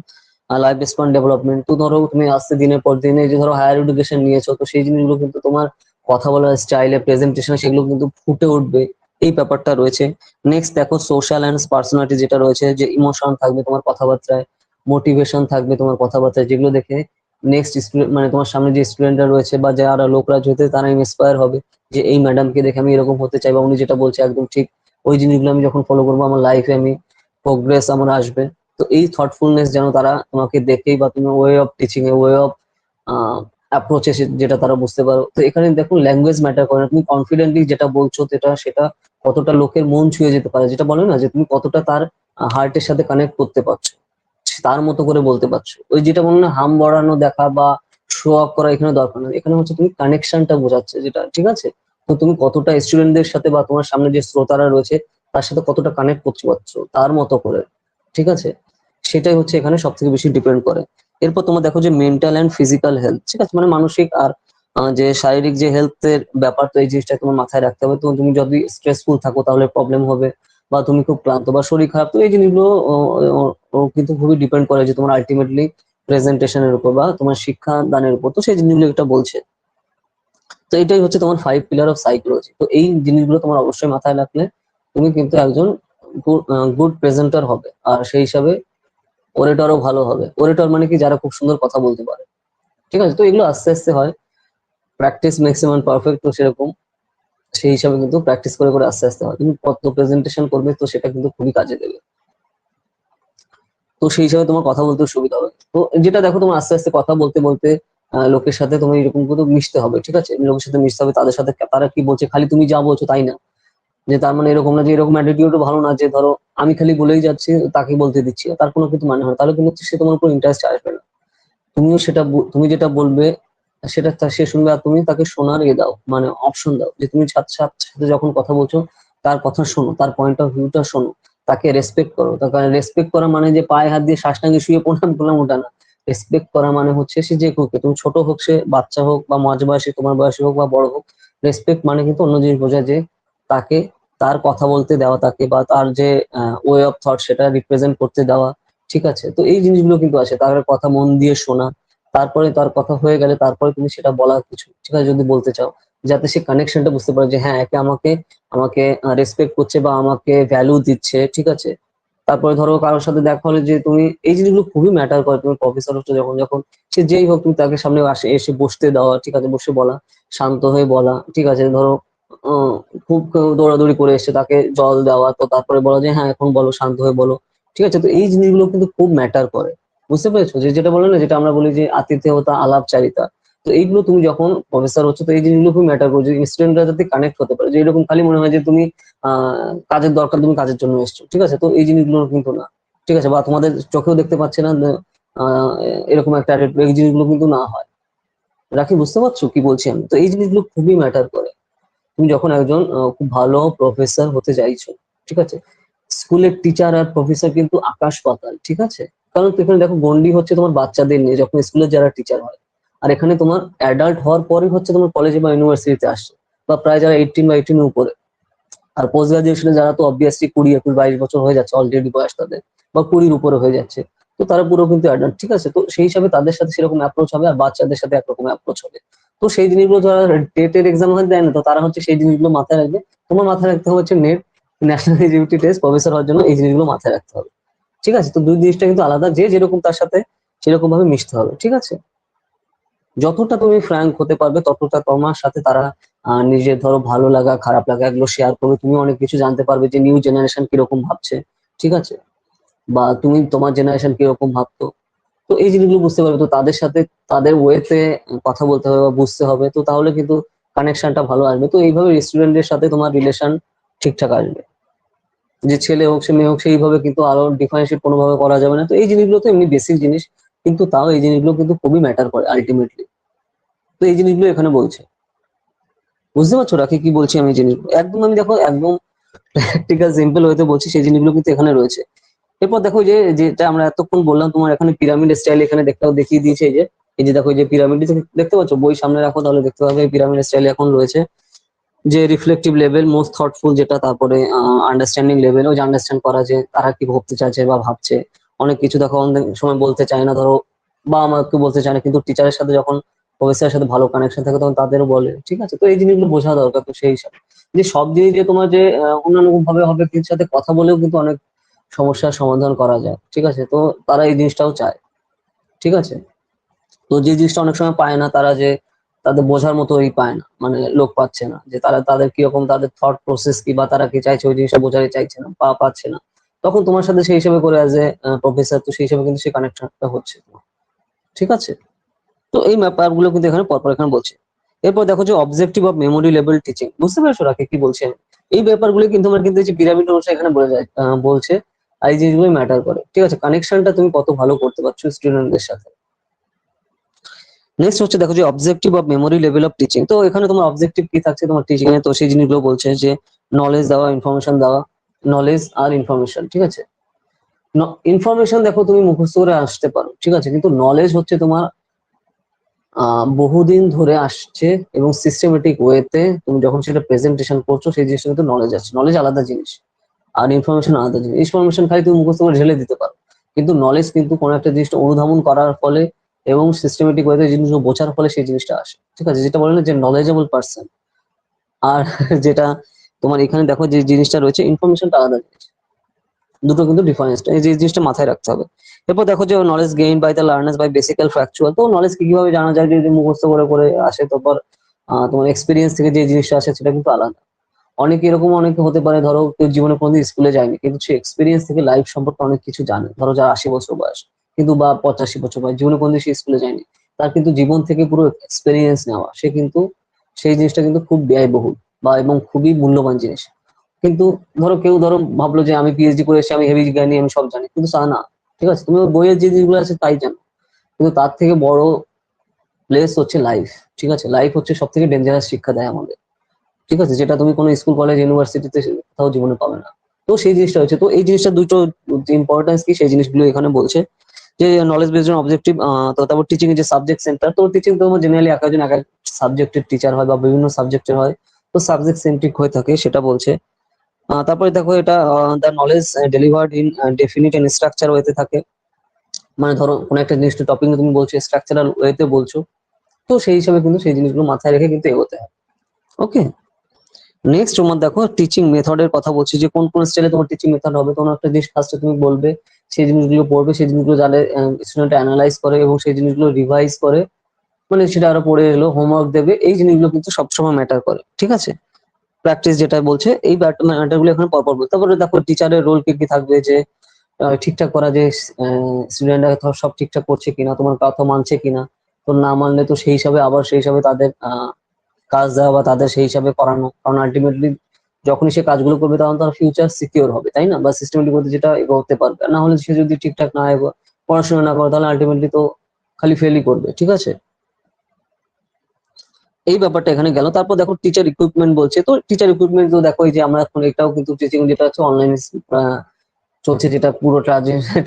life span development. তো ধরো তুমি আস্তে দিনের পর দিনে যে ধরো হায়ার এডুকেশন নিয়েছো, তো সেই জিনিসগুলো কিন্তু তোমার কথা বলার স্টাইলে, প্রেজেন্টেশনে সেগুলো কিন্তু ফুটে উঠবে, এই ব্যাপারটা রয়েছে। নেক্সট দেখো সোশ্যাল অ্যান্ড পার্সোনালিটি, যেটা রয়েছে যে ইমোশন থাকবে তোমার কথাবার্তায়, মোটিভেশন থাকবে তোমার কথাবার্তায়, যেগুলো দেখে নেক্সট স্টুডেন্ট মানে তোমার সামনে যে স্টুডেন্টরা রয়েছে বা যারা লোকরা হতে তারা ইন্সপায়ার হবে, যে এই ম্যাডামকে দেখে আমি এরকম হতে চাই, বা উনি যেটা বলছে একদম ঠিক, ওই জিনিসগুলো আমি যখন ফলো করবো আমার লাইফে আমি প্রোগ্রেস আমার আসবে। তো এই থটফুলনেস যেন তারা তোমাকে দেখেই, বা তুমি ওয়ে অফ টিচিং এ, ওয়ে অফ অ্যাপ্রোচে যেটা তারা বুঝতে পারো। তো এখানে দেখো ল্যাঙ্গুয়েজ ম্যাটার করে না, তুমি কনফিডেন্টলি যেটা বলছো সেটা কতটা লোকের মন ছুঁয়ে যেতে পারে, যেটা বলে না যে তুমি কতটা তার হার্টের সাথে কানেক্ট করতে পারছো, তার মতো করে বলতে পারছো। ওই যেটা বলো না, হাম বাড়ানো দেখা বা শো অফ করা এখানে দরকার নেই, এখানে হচ্ছে তুমি কানেকশনটা বোঝাচ্ছে যেটা, ঠিক আছে? তো তুমি কতটা স্টুডেন্টদের সাথে বা তোমার সামনে যে শ্রোতারা রয়েছে তার সাথে কতটা কানেক্ট করতে পারছো তার মতো করে, ঠিক আছে? সেটাই হচ্ছে এখানে সব থেকে বেশি ডিপেন্ড করে। এরপর তোমার দেখো যে মেন্টাল অ্যান্ড ফিজিক্যাল হেলথ, ঠিক আছে, মানে মানসিক আর যে শারীরিক যে হেলথের ব্যাপার, তো এই জিনিসটা তোমার মাথায় রাখতে হবে। তো তুমি যদি স্ট্রেসফুল থাকো তাহলে প্রবলেম হবে, বা তুমি খুব ক্লান্ত বা শরীর খারাপ, তো এই জিনিসগুলো কিন্তু খুবই ডিপেন্ড করে যে তোমার আলটিমেটলি প্রেজেন্টেশনের উপর বা তোমার শিক্ষা দানের উপর। তো সেই জিনিসগুলো এটা বলছে। তো এটাই হচ্ছে তোমার 5 পিলার অফ সাইকোলজি। তো এই জিনিসগুলো তোমার অবশ্যই মাথায় রাখলে তুমি কিন্তু একজন গুড প্রেজেন্টার হবে, আর সেই হিসাবে ওরেটরও ভালো হবে। ওরেটর মানে কি, যারা খুব সুন্দর কথা বলতে পারে, ঠিক আছে? তো এগুলো আস্তে আস্তে হয়, প্র্যাকটিস ম্যাক্সিমাম পারফেক্ট, তো সেরকম সেই হিসাবে কিন্তু প্র্যাকটিস করে করে আস্তে আস্তে হয়। তুমি কত প্রেজেন্টেশন করবে তো সেটা কিন্তু খুবই কাজে দেবে। তো সেই হিসাবে তোমার কথা বলতে সুবিধা হবে। তো যেটা দেখো, তোমার আস্তে আস্তে কথা বলতে বলতে লোকের সাথে তোমার এরকম করে মিশতে হবে, ঠিক আছে? লোকের সাথে মিশতে হবে, তাদের সাথে তারা কি বলছে খালি তুমি যা বলছো তাই না, যে তার মানে এরকম না যে এরকম অ্যাটিটিউডও ভালো না, যে ধরো আমি খালি বলেই যাচ্ছি তাকে বলতে দিচ্ছি, তার কোনো কিন্তু মানে হয় না। তাহলে কিন্তু সে তোমার উপর ইন্টারেস্ট আসবে না। তুমিও সেটা তুমি যেটা বলবে সেটা সে শুনবে, আর তুমি তাকে শোনার দাও, মানে অপশন দাও, যে তুমি সাথে যখন কথা বলছো তার কথা শোনো, তার পয়েন্ট অফ ভিউটা শোনো, তাকে রেসপেক্ট করো। তার কারণে রেসপেক্ট করা মানে যে পায়ে হাত দিয়ে সাষ্টাঙ্গে শুয়ে প্রণাম করলাম ওটা না। রেসপেক্ট করা মানে হচ্ছে সে যে কাউকে, তুমি ছোট হোক, সে বাচ্চা হোক বা মাঝ বয়সী, তোমার বয়সী হোক বা বড় হোক, রেসপেক্ট মানে কিন্তু অন্য জিনিস বোঝায় যে তাকে তার কথা বলতে দেওয়া, তাকে বা তার যে ওয়ে অফ থট সেটা রিপ্রেজেন্ট করতে দেওয়া, ঠিক আছে? তো এই জিনিসগুলো কিন্তু আছে, তার কথা মন দিয়ে শোনা, তারপরে তার কথা হয়ে গেলে তারপরে তুমি সেটা বলার কিছু, ঠিক আছে, যদি বলতে চাও, যাতে সে কানেকশনটা বুঝতে পারে যে হ্যাঁ, একে আমাকে আমাকে রেসপেক্ট করছে বা আমাকে ভ্যালু দিচ্ছে, ঠিক আছে? তারপরে ধরো কারোর সাথে দেখা হলে যে তুমি, এই জিনিসগুলো খুবই ম্যাটার করে। তুমি প্রফেসর হচ্ছে যখন, যখন সে যেই হোক, তুমি তাকে সামনে এসে বসতে দেওয়া, ঠিক আছে, বসে বলা, শান্ত হয়ে বলা, ঠিক আছে? ধরো আহ, খুব কেউ দৌড়াদৌড়ি করে এসে তাকে জল দেওয়া, তো তারপরে বলা যে হ্যাঁ এখন বলো, শান্ত হয়ে বলো, ঠিক আছে? তো এই জিনিসগুলো কিন্তু খুব ম্যাটার করে। বুঝতে পেরেছো? যে যেটা বলে না, যেটা আমরা বলি যে আতিথেয়তা, আলাপচারিতা, তো এইগুলো তুমি যখন প্রফেসর হচ্ছে তো এই জিনিসগুলো খুব ম্যাটার করে, যে স্টুডেন্টরা যাতে কানেক্ট হতে পারে, যে এরকম খালি মনে হয় যে তুমি কাজের দরকার, তুমি কাজের জন্য এসছো, ঠিক আছে? তো এই জিনিসগুলো কিন্তু না, ঠিক আছে? বা তোমাদের চোখেও দেখতে পাচ্ছে না আহ, এরকম একটা attitude, এই জিনিসগুলো কিন্তু না হয়। রাখি, বুঝতে পারছো কি বলছি আমি? তো এই জিনিসগুলো খুবই ম্যাটার করে। তুমি যখন একজন খুব ভালো প্রফেসর হতে চাইছো, ঠিক আছে? স্কুলের টিচার আর প্রফেসর কিন্তু আকাশ পাতাল, ঠিক আছে? কারণ তো এখানে দেখো গন্ডি হচ্ছে তোমার বাচ্চাদের নিয়ে, যখন স্কুলের যারা টিচার হয়, আর এখানে তোমার অ্যাডাল্ট হওয়ার পরে হচ্ছে তোমার কলেজে বা ইউনিভার্সিটিতে আসছে, বা প্রায় যারা 18 বা 18 উপরে। আর পোস্ট গ্রাজুয়েশনে যারা, তো অবভিয়াসলি 20, 21, 22 বছর হয়ে যাচ্ছে অলরেডি বয়স তাদের, বা 20-র উপরে হয়ে যাচ্ছে, তো তারা পুরো কিন্তু অ্যাডাল্ট, ঠিক আছে? তো সেই হিসাবে তাদের সাথে সেরকম অ্যাপ্রোচ হবে, আর বাচ্চাদের সাথে একরকম অ্যাপ্রোচ হবে। তো সেই জিনিসগুলো যারা টেটের এক্সাম হয় দেয় না, তো তারা হচ্ছে সেই জিনিসগুলো মাথায় রাখবে। তোমার মাথায় রাখতে হবে হচ্ছে net, national eligibility test, professor হওয়ার জন্য এই জিনিসগুলো মাথায় রাখতে হবে, ঠিক আছে? তো দুই জিনিসটা কিন্তু আলাদা, যে যেরকম তার সাথে সেরকম ভাবে মিশতে হবে, ঠিক আছে? যতটা তুমি ফ্র্যাঙ্ক হতে পারবে ততটা তোমার সাথে তারা নিজের ধরো ভালো লাগা, খারাপ লাগা এগুলো শেয়ার করবে। তুমি অনেক কিছু জানতে পারবে যে নিউ জেনারেশন কিরকম ভাবছে, ঠিক আছে? বা তুমি তোমার জেনারেশন কিরকম ভাবতো, তো এই জিনিসগুলো বুঝতে পারবে। তো তাদের সাথে তাদের ওয়েতে কথা বলতে হবে বা বুঝতে হবে, তো তাহলে কিন্তু কানেকশনটা ভালো আসবে। তো এইভাবে রেস্টুরেন্টের সাথে তোমার রিলেশন ঠিকঠাক আসবে। যে ছেলে হোক সে মেয়ে হোক, সেইভাবে কিন্তু আরো ডিফারেন্সিয়েট কোনোভাবে করা যাবে না। তো এই জিনিসগুলো তো এমনি বেসিক জিনিস, কিন্তু তাও এই জিনিসগুলো কিন্তু খুবই ম্যাটার করে আলটিমেটলি। তো এই জিনিসগুলো এখানে বলছে। বুঝতে পারছো রাখি কি বলছি আমি? জিনিসগুলো একদম আমি দেখো একদম প্র্যাকটিক্যাল সিম্পল হইতে বলছি, সেই জিনিসগুলো কিন্তু এখানে রয়েছে। এরপর দেখো যে যেটা আমরা এতক্ষণ বললাম, তোমার এখানে পিরামিড স্টাইল এখানে দেখিয়ে দিয়েছে। এই যে দেখো, এই যে পিরামিড দেখতে পাচ্ছ, বই সামনে রাখো তাহলে দেখতে পাবে পিরামিড স্টাইল এখন রয়েছে। যে রিফ্লেক্টিভ লেভেল, মোস্ট থটফুল যেটা, তারপরে আন্ডারস্ট্যান্ডিং লেভেল, ওই যে আন্ডারস্ট্যান্ড করা যে তারা কি ভাবতে চাইছে বা ভাবছে। অনেক কিছু দেখো অনেক সময় বলতে চায় না, ধরো বা আমাকে বলতে চায় না, কিন্তু টিচারের সাথে যখন প্রফেসরের সাথে ভালো কানেকশন থাকে তখন তাদেরও বলে, ঠিক আছে? তো এই জিনিসগুলো বোঝা দরকার। তো সেই হিসাবে যে সব জিনিস যে তোমার যে অন্যান্য ভাবে হবে, কিছুর সাথে কথা বলেও কিন্তু অনেক সমস্যার সমাধান করা যায়, ঠিক আছে? তো তারা এই জিনিসটাও চায়, ঠিক আছে? তো যে জিনিসটা অনেক সময় পায় না তারা, যে তাদের বোঝার মতোই পায় না, মানে লোক পাচ্ছে না, যে তারা তাদের কিরকম, তাদের থট প্রসেস কি, বা তারা কি চাইছে ওই জিনিসটা বোঝাতে চাইছে না, পাচ্ছে না, তখন তোমার সাথে সেই হিসেবে করে অ্যাজ এ প্রফেসর, তো সেই হিসেবে কিন্তু সেই কানেকশনটা হচ্ছে তোমার, ঠিক আছে? তো এই ব্যাপারগুলো কিন্তু এখানে পরপর এখানে বলছে। এরপর দেখো যে objective of memory level teaching, বুঝতে পেরেছো রাখে কি বলছে আমি? এই ব্যাপারগুলো কিন্তু আমার কিন্তু এই যে পিরামিড অনুসারে এখানে বলে যায়, বলছে। আর এই জিনিসগুলো ম্যাটার করে, ঠিক আছে? কানেকশনটা তুমি কত ভালো করতে পারছো স্টুডেন্টদের সাথে। নেক্সট হচ্ছে দেখো যে objective of memory level of teaching. তো এখানে তোমার অবজেক্টিভ কি থাকছে তোমার টিচিং এ, তো সেই জিনিসগুলো বলছে যে নলেজ দেওয়া, ইনফরমেশন দেওয়া, নলেজ আর ইনফরমেশন, ঠিক আছে। ইনফরমেশন দেখো তুমি মুখস্থ করে আসতে পারো, ঠিক আছে, কিন্তু নলেজ হচ্ছে তোমার বহুদিন ধরে আসছে এবং সিস্টেমেটিক ওয়েতে তুমি যখন সেটা প্রেজেন্টেশন করছো সেই জিনিসটা কিন্তু নলেজ আছে। নলেজ আলাদা জিনিস আর ইনফরমেশন আলাদা জিনিস। ইনফরমেশন খালি তুমি মুখস্থ করে ঢেলে দিতে পারো, কিন্তু নলেজ কিন্তু কোনো একটা জিনিসটা অনুধাবন করার ফলে এবং সিস্টেমেটিক ওয়েতে জিনিসগুলো বোঝার ফলে সেই জিনিসটা আসে, ঠিক আছে, যেটা বলে না যে নলেজেবল পার্সন। আর যেটা তোমার এখানে দেখো যে জিনিসটা রয়েছে ইনফরমেশনটা আলাদা জিনিস, দুটো কিন্তু ডিফারেন্স, এই যে জিনিসটা মাথায় রাখতে হবে। এরপর দেখো যে knowledge gain by the learners by basically factual. তো নলেজ কিভাবে জানা যায়, যদি মুখস্থ করে করে আসে, তারপর তোমার এক্সপিরিয়েন্স থেকে যে জিনিসটা আসে সেটা কিন্তু আলাদা। অনেকে এরকম অনেকে হতে পারে, ধরো কেউ জীবনে কোনোদিন স্কুলে যায়নি কিন্তু সে এক্সপিরিয়েন্স থেকে লাইফ সম্পর্কে অনেক কিছু জানে, ধরো যার 80 বছর বয়স কিন্তু বা 85 বছর বয়স, জীবনে কোনোদিন সে স্কুলে যায়নি, তার কিন্তু জীবন থেকে পুরো এক্সপিরিয়েন্স নেওয়া, সে কিন্তু সেই জিনিসটা কিন্তু খুব ব্যয়বহুল বা এবং খুবই মূল্যবান জিনিস। কিন্তু ধরো কেউ ধরো ভাবলো যে আমি পিএইচডি করে এসে আমি হেভি জ্ঞানী, আমি সব জানি, কিন্তু তা না, ঠিক আছে, তুমি ওই বইয়ের যে জিনিসগুলো আছে তাই জানো, কিন্তু তার থেকে বড় প্লেস হচ্ছে লাইফ, ঠিক আছে। লাইফ হচ্ছে সব থেকে ডেঞ্জারাস শিক্ষা দেয় আমাদের, ঠিক আছে, যেটা তুমি কোনো স্কুল কলেজ ইউনিভার্সিটিতে কোথাও জীবনে পাবে না। তো সেই জিনিসটা হচ্ছে, তো এই জিনিসটা দুটো ইম্পর্টেন্স কি সেই জিনিসগুলো এখানে বলছে যে নলেজ বেসড অন অবজেক্টিভ। তো তারপর টিচিং এর যে সাবজেক্ট সেন্টার, তো টিচিং তো জেনারেলি এক একজন এক এক সাবজেক্টের টিচার হয় বা বিভিন্ন সাবজেক্টের হয়, তো সাবজেক্ট সেন্ট্রিক হয়ে থাকে সেটা বলছে। তারপরে দেখো এটা the knowledge delivered in definite and structure ওয়েতে থাকে, মানে ধরো কোনো একটা জিনিস টপিক তুমি বলছো স্ট্রাকচারাল ওয়েতে বলছো, তো সেই হিসাবে কিন্তু সেই জিনিসগুলো মাথায় রেখে কিন্তু এগোতে হয়। ওকে, নেক্সট তোমার দেখো টিচিং মেথডের কথা বলছি, যে কোন কোন স্টাইলে তোমার টিচিং মেথড হবে। তোমার একটা জিনিস ফার্স্টে তুমি বলবে, সেই জিনিসগুলো পড়বে, সেই জিনিসগুলো যাদের স্টুডেন্ট অ্যানালাইজ করে এবং সেই জিনিসগুলো রিভাইজ করে, মানে সেটা আরো পড়ে এলো, হোমওয়ার্ক দেবে, এই জিনিসগুলো কিন্তু সবসময় ম্যাটার করে, ঠিক আছে। প্র্যাকটিস যেটা বলছে এই ম্যাটার গুলো এখানে পরপর বলতে। তারপরে দেখো টিচারের রোল কি কি থাকবে, যে ঠিকঠাক করা, যে স্টুডেন্টরা সব ঠিকঠাক করছে কিনা, তোমার কথা মানছে কিনা, তো না মানলে তো সেই হিসাবে আবার সেই হিসাবে তাদের কাজ দেওয়া বা তাদের সেই হিসাবে করানো, কারণ আলটিমেটলি যখনই সে কাজগুলো করবে তখন তার ফিউচার সিকিউর হবে, তাই না, বা সিস্টেমেটিক মধ্যে যেটা এগোতে পারবে। না হলে সে যদি ঠিকঠাক না পড়াশোনা না করে তাহলে আলটিমেটলি তো খালি ফেলই করবে, ঠিক আছে। এই ব্যাপারটা এখানে গেল। তারপর দেখো টিচার ইকুইপমেন্ট বলছে, তো টিচার ইকুইপমেন্ট তো দেখো এই যে আমরা এখন এটাও কিন্তু টিচিং যেটা হচ্ছে অনলাইন চলছে, যেটা পুরো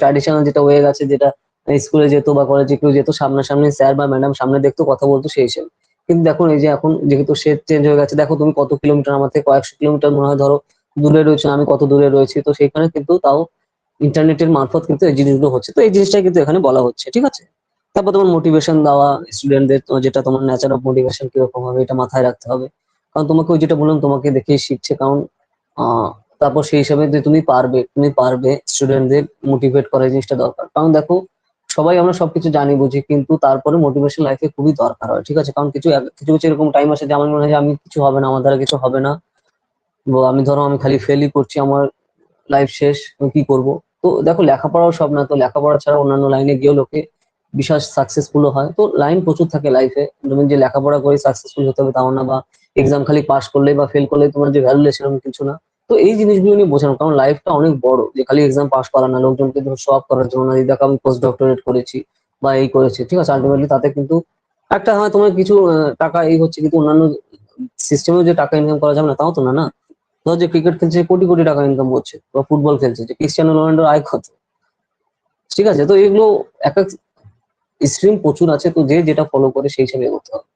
ট্রাডিশনাল যেটা হয়ে গেছে, যেটা স্কুলে যেত বা কলেজে কেউ যেত, সামনাসামনি স্যার বা ম্যাডাম সামনে দেখতো, কথা বলতো সেই হিসেবে। কিন্তু দেখো এই যে এখন যেহেতু সে চেঞ্জ হয়ে গেছে, দেখো তুমি কত কিলোমিটার, আমার থেকে কয়েকশো কিলোমিটার মনে হয় ধরো দূরে রয়েছে, আমি কত দূরে রয়েছি, তো সেখানে কিন্তু তাও ইন্টারনেটের মারফত কিন্তু এই জিনিসগুলো হচ্ছে, তো এই জিনিসটা কিন্তু এখানে বলা হচ্ছে, ঠিক আছে। তারপর তোমার মোটিভেশন দেওয়া স্টুডেন্টদের, যেটা তোমার নেচার অফ মোটিভেশন কিরকম হবে এটা মাথায় রাখতে হবে, কারণ তোমাকে ওই যেটা বললাম তোমাকে দেখেই শিখছে, কারণ আহ তারপর সেই হিসাবে যে তুমি পারবে স্টুডেন্টদের মোটিভেট করার জিনিসটা দরকার, কারণ দেখো সবাই আমরা সবকিছু জানি বুঝি, কিন্তু তারপরে মোটিভেশন লাইফে খুবই দরকার হয়, ঠিক আছে, কারণ কিছু কিছু কিছু এরকম টাইম আসে যে আমার মনে হয় যে আমি কিছু হবে না, আমার দ্বারা কিছু হবে না, বা আমি ধরো আমি খালি ফেলই করছি, আমার লাইফ শেষ, আমি কি করব। তো দেখো লেখাপড়াও সব না, তো লেখাপড়া ছাড়া অন্যান্য লাইনে গিয়েও লোকে বিশাল সাকসেসফুল হয়, তো লাইন প্রচুর থাকে লাইফে, তুমি যে লেখাপড়া করে সাকসেসফুল হতে হবে তাও না, বা এক্সাম খালি পাস করলে বা ফেল করলে তোমার যে ভ্যালু সেরকম কিছু না। তো এই জিনিসগুলো নিয়ে বোঝানো, কারণ লাইফটা অনেক বড়, যে খালি এক্সাম পাস করা না, লোকজনকে শো অফ করার জন্য না, এই দেখো আমি পোস্ট ডক্টরেট করেছি বা এই করেছি, ঠিক আছে, আলটিমেটলি তাতে কিন্তু একটা হয় তোমার কিছু টাকা এই হচ্ছে, কিন্তু অন্যান্য সিস্টেমেও যে টাকা ইনকাম করা যাবে না তাও তো না, না। ধর যে ক্রিকেট খেলছে কোটি কোটি টাকা ইনকাম করছে, বা ফুটবল খেলছে, যে ক্রিস্টিয়ানো রোনাল্ডোর আয় কত, ঠিক আছে, তো এগুলো এক এক স্ট্রিম প্রচুর আছে, তো যে যেটা ফলো করে সেই হিসাবে এগোতে হবে,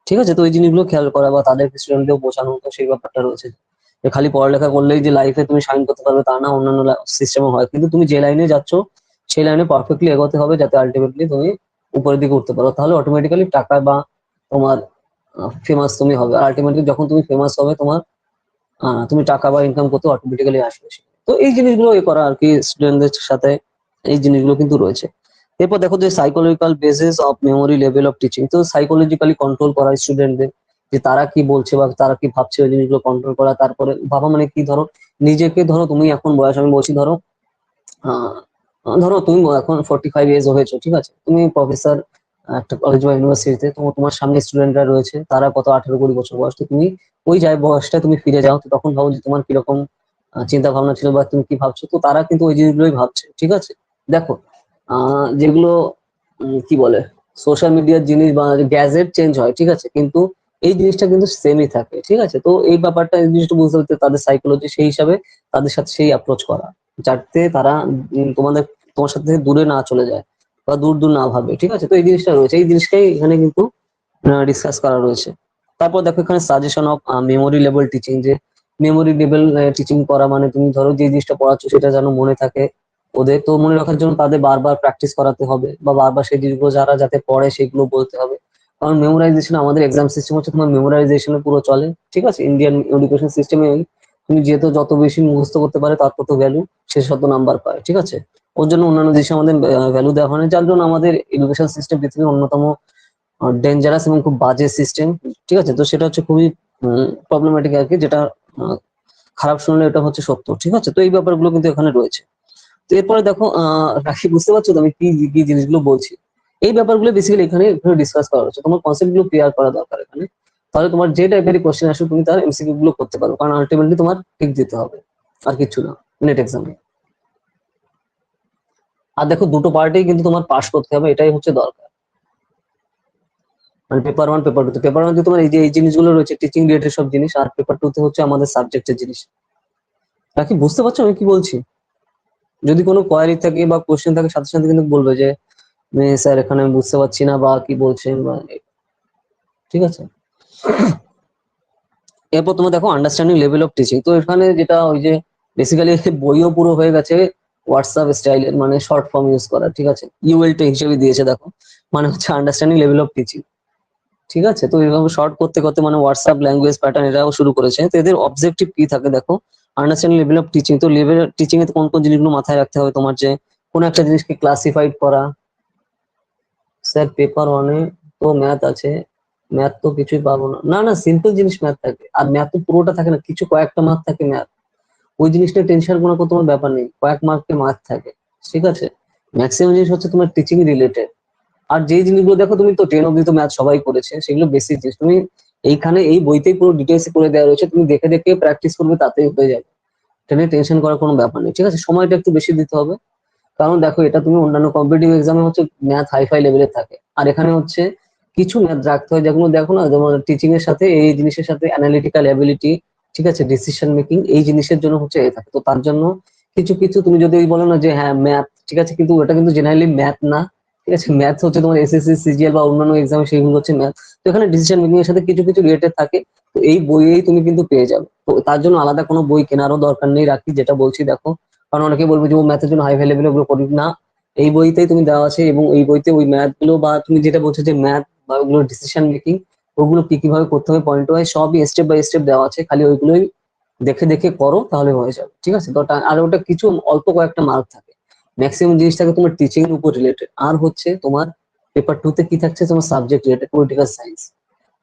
ঠিক আছে। তো এই জিনিসগুলো খেয়াল করা বা তাদের স্টুডেন্টদের বোঝানো, তো সেই ব্যাপারটা রয়েছে, যে খালি পড়ালেখা করলেই যে লাইফে তুমি সাইন করতে পারবে তা না, অন্যান্য সিস্টেমও হয়, কিন্তু তুমি যে লাইনে যাচ্ছ সেই লাইনে পারফেক্টলি এগোতে হবে, যাতে আলটিমেটলি তুমি উপরের দিকে উঠতে পারো, তাহলে অটোমেটিক্যালি টাকা বা তোমার ফেমাস তুমি হবে, আর আলটিমেটলি যখন তুমি ফেমাস হবে তোমার তুমি টাকা বা ইনকাম করতে অটোমেটিক্যালি আসবে। তো এই জিনিসগুলো করা আর কি স্টুডেন্টদের সাথে, এই জিনিসগুলো কিন্তু রয়েছে। এরপর দেখো যে psychological basis of memory level of teaching, তো সাইকোলজিক্যালি কন্ট্রোল করা স্টুডেন্টদের, যে তারা কি বলছে বা তারা কি ভাবছে ওই জিনিসগুলো কন্ট্রোল করা। তারপরে ভাবা মানে কি, ধরো নিজেকে, ধরো তুমি এখন বয়স, আমি বলছি ধরো আহ ধরো তুমি এখন 45 ইয়ার্স হয়েছো, ঠিক আছে, তুমি প্রফেসর একটা কলেজ বা ইউনিভার্সিটিতে, তো তোমার সামনে স্টুডেন্টরা রয়েছে, তারা কত 18-20 বছর বয়স, তো তুমি ওই যাই বয়সটা তুমি ফিরে যাও, তো তখন ভাবো যে তোমার কিরকম চিন্তা ভাবনা ছিল বা তুমি কি ভাবছো, তো তারা কিন্তু ওই জিনিসগুলোই ভাবছে, ঠিক আছে। দেখো যেগুলো কি বলে সোশ্যাল মিডিয়ার জিনিস বা গ্যাজেট চেঞ্জ হয়, ঠিক আছে, কিন্তু এই জিনিসটা কিন্তু সেমই থাকে, ঠিক আছে। তো এই ব্যাপারটা, এই জিনিসটা বুঝতে হচ্ছে তাদের সাইকোলজি, সেই হিসাবে তাদের সাথে সেই অ্যাপ্রোচ করা, যাতে তারা তোমার সাথে থেকে দূরে না চলে যায় বা দূর দূর না ভাবে, ঠিক আছে। তো এই জিনিসটা রয়েছে, এই জিনিসটাই এখানে কিন্তু ডিসকাস করা রয়েছে। তারপর দেখো এখানে suggestion of memory level teaching, যে মেমোরি লেভেল টিচিং করা মানে তুমি ধরো যে জিনিসটা পড়াচ্ছ সেটা যেন মনে থাকে ওদের, তো মনে রাখার জন্য তাদের বারবার প্র্যাকটিস করাতে হবে বা বারবার সেই জিনিসগুলো যারা যাতে পড়ে সেগুলো বলতে হবে। কারণ মেমোরাইজেশন, আমাদের এক্সাম সিস্টেম হচ্ছে তোমার মেমোরাইজেশনে পুরো চলে, ঠিক আছে। ইন্ডিয়ান এডুকেশন সিস্টেমে তুমি যেহেতু যত বেশি মুখস্থ করতে পারে তার তত ভ্যালু, সে তত নাম্বার পায়, ঠিক আছে। ওর জন্য অন্যান্য দেশে আমাদের ভ্যালু দেওয়া হয় না, যার জন্য আমাদের এডুকেশন সিস্টেম পৃথিবীর অন্যতম ডেঞ্জারাস এবং খুব বাজে সিস্টেম, ঠিক আছে। তো সেটা হচ্ছে খুবই প্রবলেমেটিক আর কি, যেটা খারাপ শুনলে এটা হচ্ছে সত্য, ঠিক আছে। তো এই ব্যাপারগুলো কিন্তু এখানে রয়েছে। তো এরপরে দেখো রাখি, বুঝতে পারছো তো আমি কি কি জিনিসগুলো বলছি? এই ব্যাপারগুলো বেসিক্যালি এখানে ডিসকাস করা হচ্ছে, তোমার কনসেপ্ট গুলো ক্লিয়ার করা দরকার এখানে। তাহলে তোমার যে টাইপের কোশ্চেন আসবে তুমি তার এমসিকিউ গুলো করতে পারো, কারণ আলটিমেটলি তোমার ঠিক দিতে হবে, আর কিছু না, নেট এক্সামে। আর দেখো দুটো পার্টেই কিন্তু তোমার পাস করতে হবে, এটাই হচ্ছে দরকার। মানে পেপার ওয়ান, পেপার টু তে, পেপার ওয়ান তে তোমার এই জিনিসগুলো রয়েছে টিচিং রিলেটেড সব জিনিস, আর পেপার টু তে হচ্ছে আমাদের সাবজেক্টের জিনিস। রাখি, বুঝতে পারছো আমি কি বলছি? যদি কোনো কোয়ারি থাকে বা কোশ্চেন থাকে সাথে সাথে কিন্তু বলবে যে স্যার এখানে আমি বুঝতে পারছি না বা কি বলছেন বা, ঠিক আছে। এরপর তোমার দেখো আন্ডারস্ট্যান্ডিং লেভেল অফ টিচিং, তো এখানে যেটা ওই যে বেসিক্যালি বইও পুরো হয়ে গেছে হোয়াটসঅ্যাপ স্টাইলের, মানে শর্ট ফর্ম ইউজ করা, ঠিক আছে। ইউএলটা হিসেবে দিয়েছে দেখো, মানে হচ্ছে আন্ডারস্ট্যান্ডিং লেভেল অফ টিচিং, ঠিক আছে। তো এইভাবে শর্ট করতে করতে মানে হোয়াটসঅ্যাপ ল্যাঙ্গুয়েজ প্যাটার্ন এরাও শুরু করেছে। তো এদের অবজেক্টিভ কি থাকে দেখো, আন্ডারস্ট্যান্ডিং লেভেল অফ টিচিং, তো লেভেল টিচিং এ কোন কোন জিনিসগুলো মাথায় রাখতে হবে তোমার, যে কোন একটা জিনিসকে ক্লাসিফাইড করা। স্যার পেপার ওয়ানে তো ম্যাথ আছে, ম্যাথ তো কিছুই পাবো না, না না, সিম্পল জিনিস ম্যাথ থাকে, আর ম্যাথ তো পুরোটা থাকে না, কিছু কয়েকটা মার্ক থাকে ম্যাথ। ওই জিনিসটা টেনশন কোনো তোমার ব্যাপার নেই, কয়েক মার্কের মার্ক থাকে, ঠিক আছে। ম্যাক্সিমাম জিনিস হচ্ছে তোমার টিচিং রিলেটেড। আর যেই জিনিসগুলো দেখো, তুমি তো 10 অব্দি তো ম্যাথ সবাই করেছে, সেগুলো বেসিক জিনিস তুমি এইখানে এই বইতেই পুরো ডিটেলস করে দেওয়া রয়েছে, তুমি দেখে দেখে প্র্যাকটিস করবে তাতেই হয়ে যাবে, এটা নিয়ে টেনশন করার কোনো ব্যাপার নেই, ঠিক আছে। সময়টা একটু বেশি দিতে হবে, কারণ দেখো এটা তুমি অন্যান্য কম্পিটিটিভ এক্সামে হচ্ছে ম্যাথ হাইফাই লেভেলের থাকে, আর এখানে হচ্ছে কিছু ম্যাথ রাখতে হয়, যেগুলো দেখো না, যেমন টিচিং এর সাথে এই জিনিসের সাথে অ্যানালিটিক্যাল এবিলিটি, ঠিক আছে, ডিসিশন মেকিং, এই জিনিসের জন্য হচ্ছে এ থাকে। তো তার জন্য কিছু কিছু তুমি যদি বলো না যে হ্যাঁ ম্যাথ, ঠিক আছে, কিন্তু ওটা কিন্তু জেনারেলি ম্যাথ না, ঠিক আছে। ম্যাথ হচ্ছে তোমার এসএসসি সিজিএল বা অন্যান্য এক্সামে সেগুলো হচ্ছে ম্যাথ। তো এখানে ডিসিশন মেকিং এর সাথে কিছু কিছু রিলেটেড থাকে, তো এই বইয়েই তুমি কিন্তু পেয়ে যাবে। তো তার জন্য আলাদা কোনো বই কেনারও দরকার নেই রাখি, যেটা বলছি দেখো, কারণ অনেকে বলবে যে ও ম্যাথের জন্য হাই লেভেল ওগুলো করি না, এই বইতেই তুমি দেওয়া আছে, এবং এই বইতে ওই ম্যাথ গুলো বা তুমি যেটা বলছো যে ম্যাথ বা ওগুলো ডিসিশন মেকিং, ওগুলো কি কিভাবে করতে হবে পয়েন্ট ওয়াইজ সবই স্টেপ বাই স্টেপ দেওয়া আছে, খালি ওইগুলোই দেখে দেখে করো তাহলে হয়ে যাবে, ঠিক আছে। তো আর ওটা কিছু অল্প কয়েকটা মার্ক থাকে, ম্যাক্সিমাম জিনিস থাকে তোমার টিচিং এর উপর রিলেটেড, আর হচ্ছে তোমার পেপার টু তে কি থাকছে তোমার সাবজেক্ট রিলেটেড, পলিটিক্যাল সায়েন্স।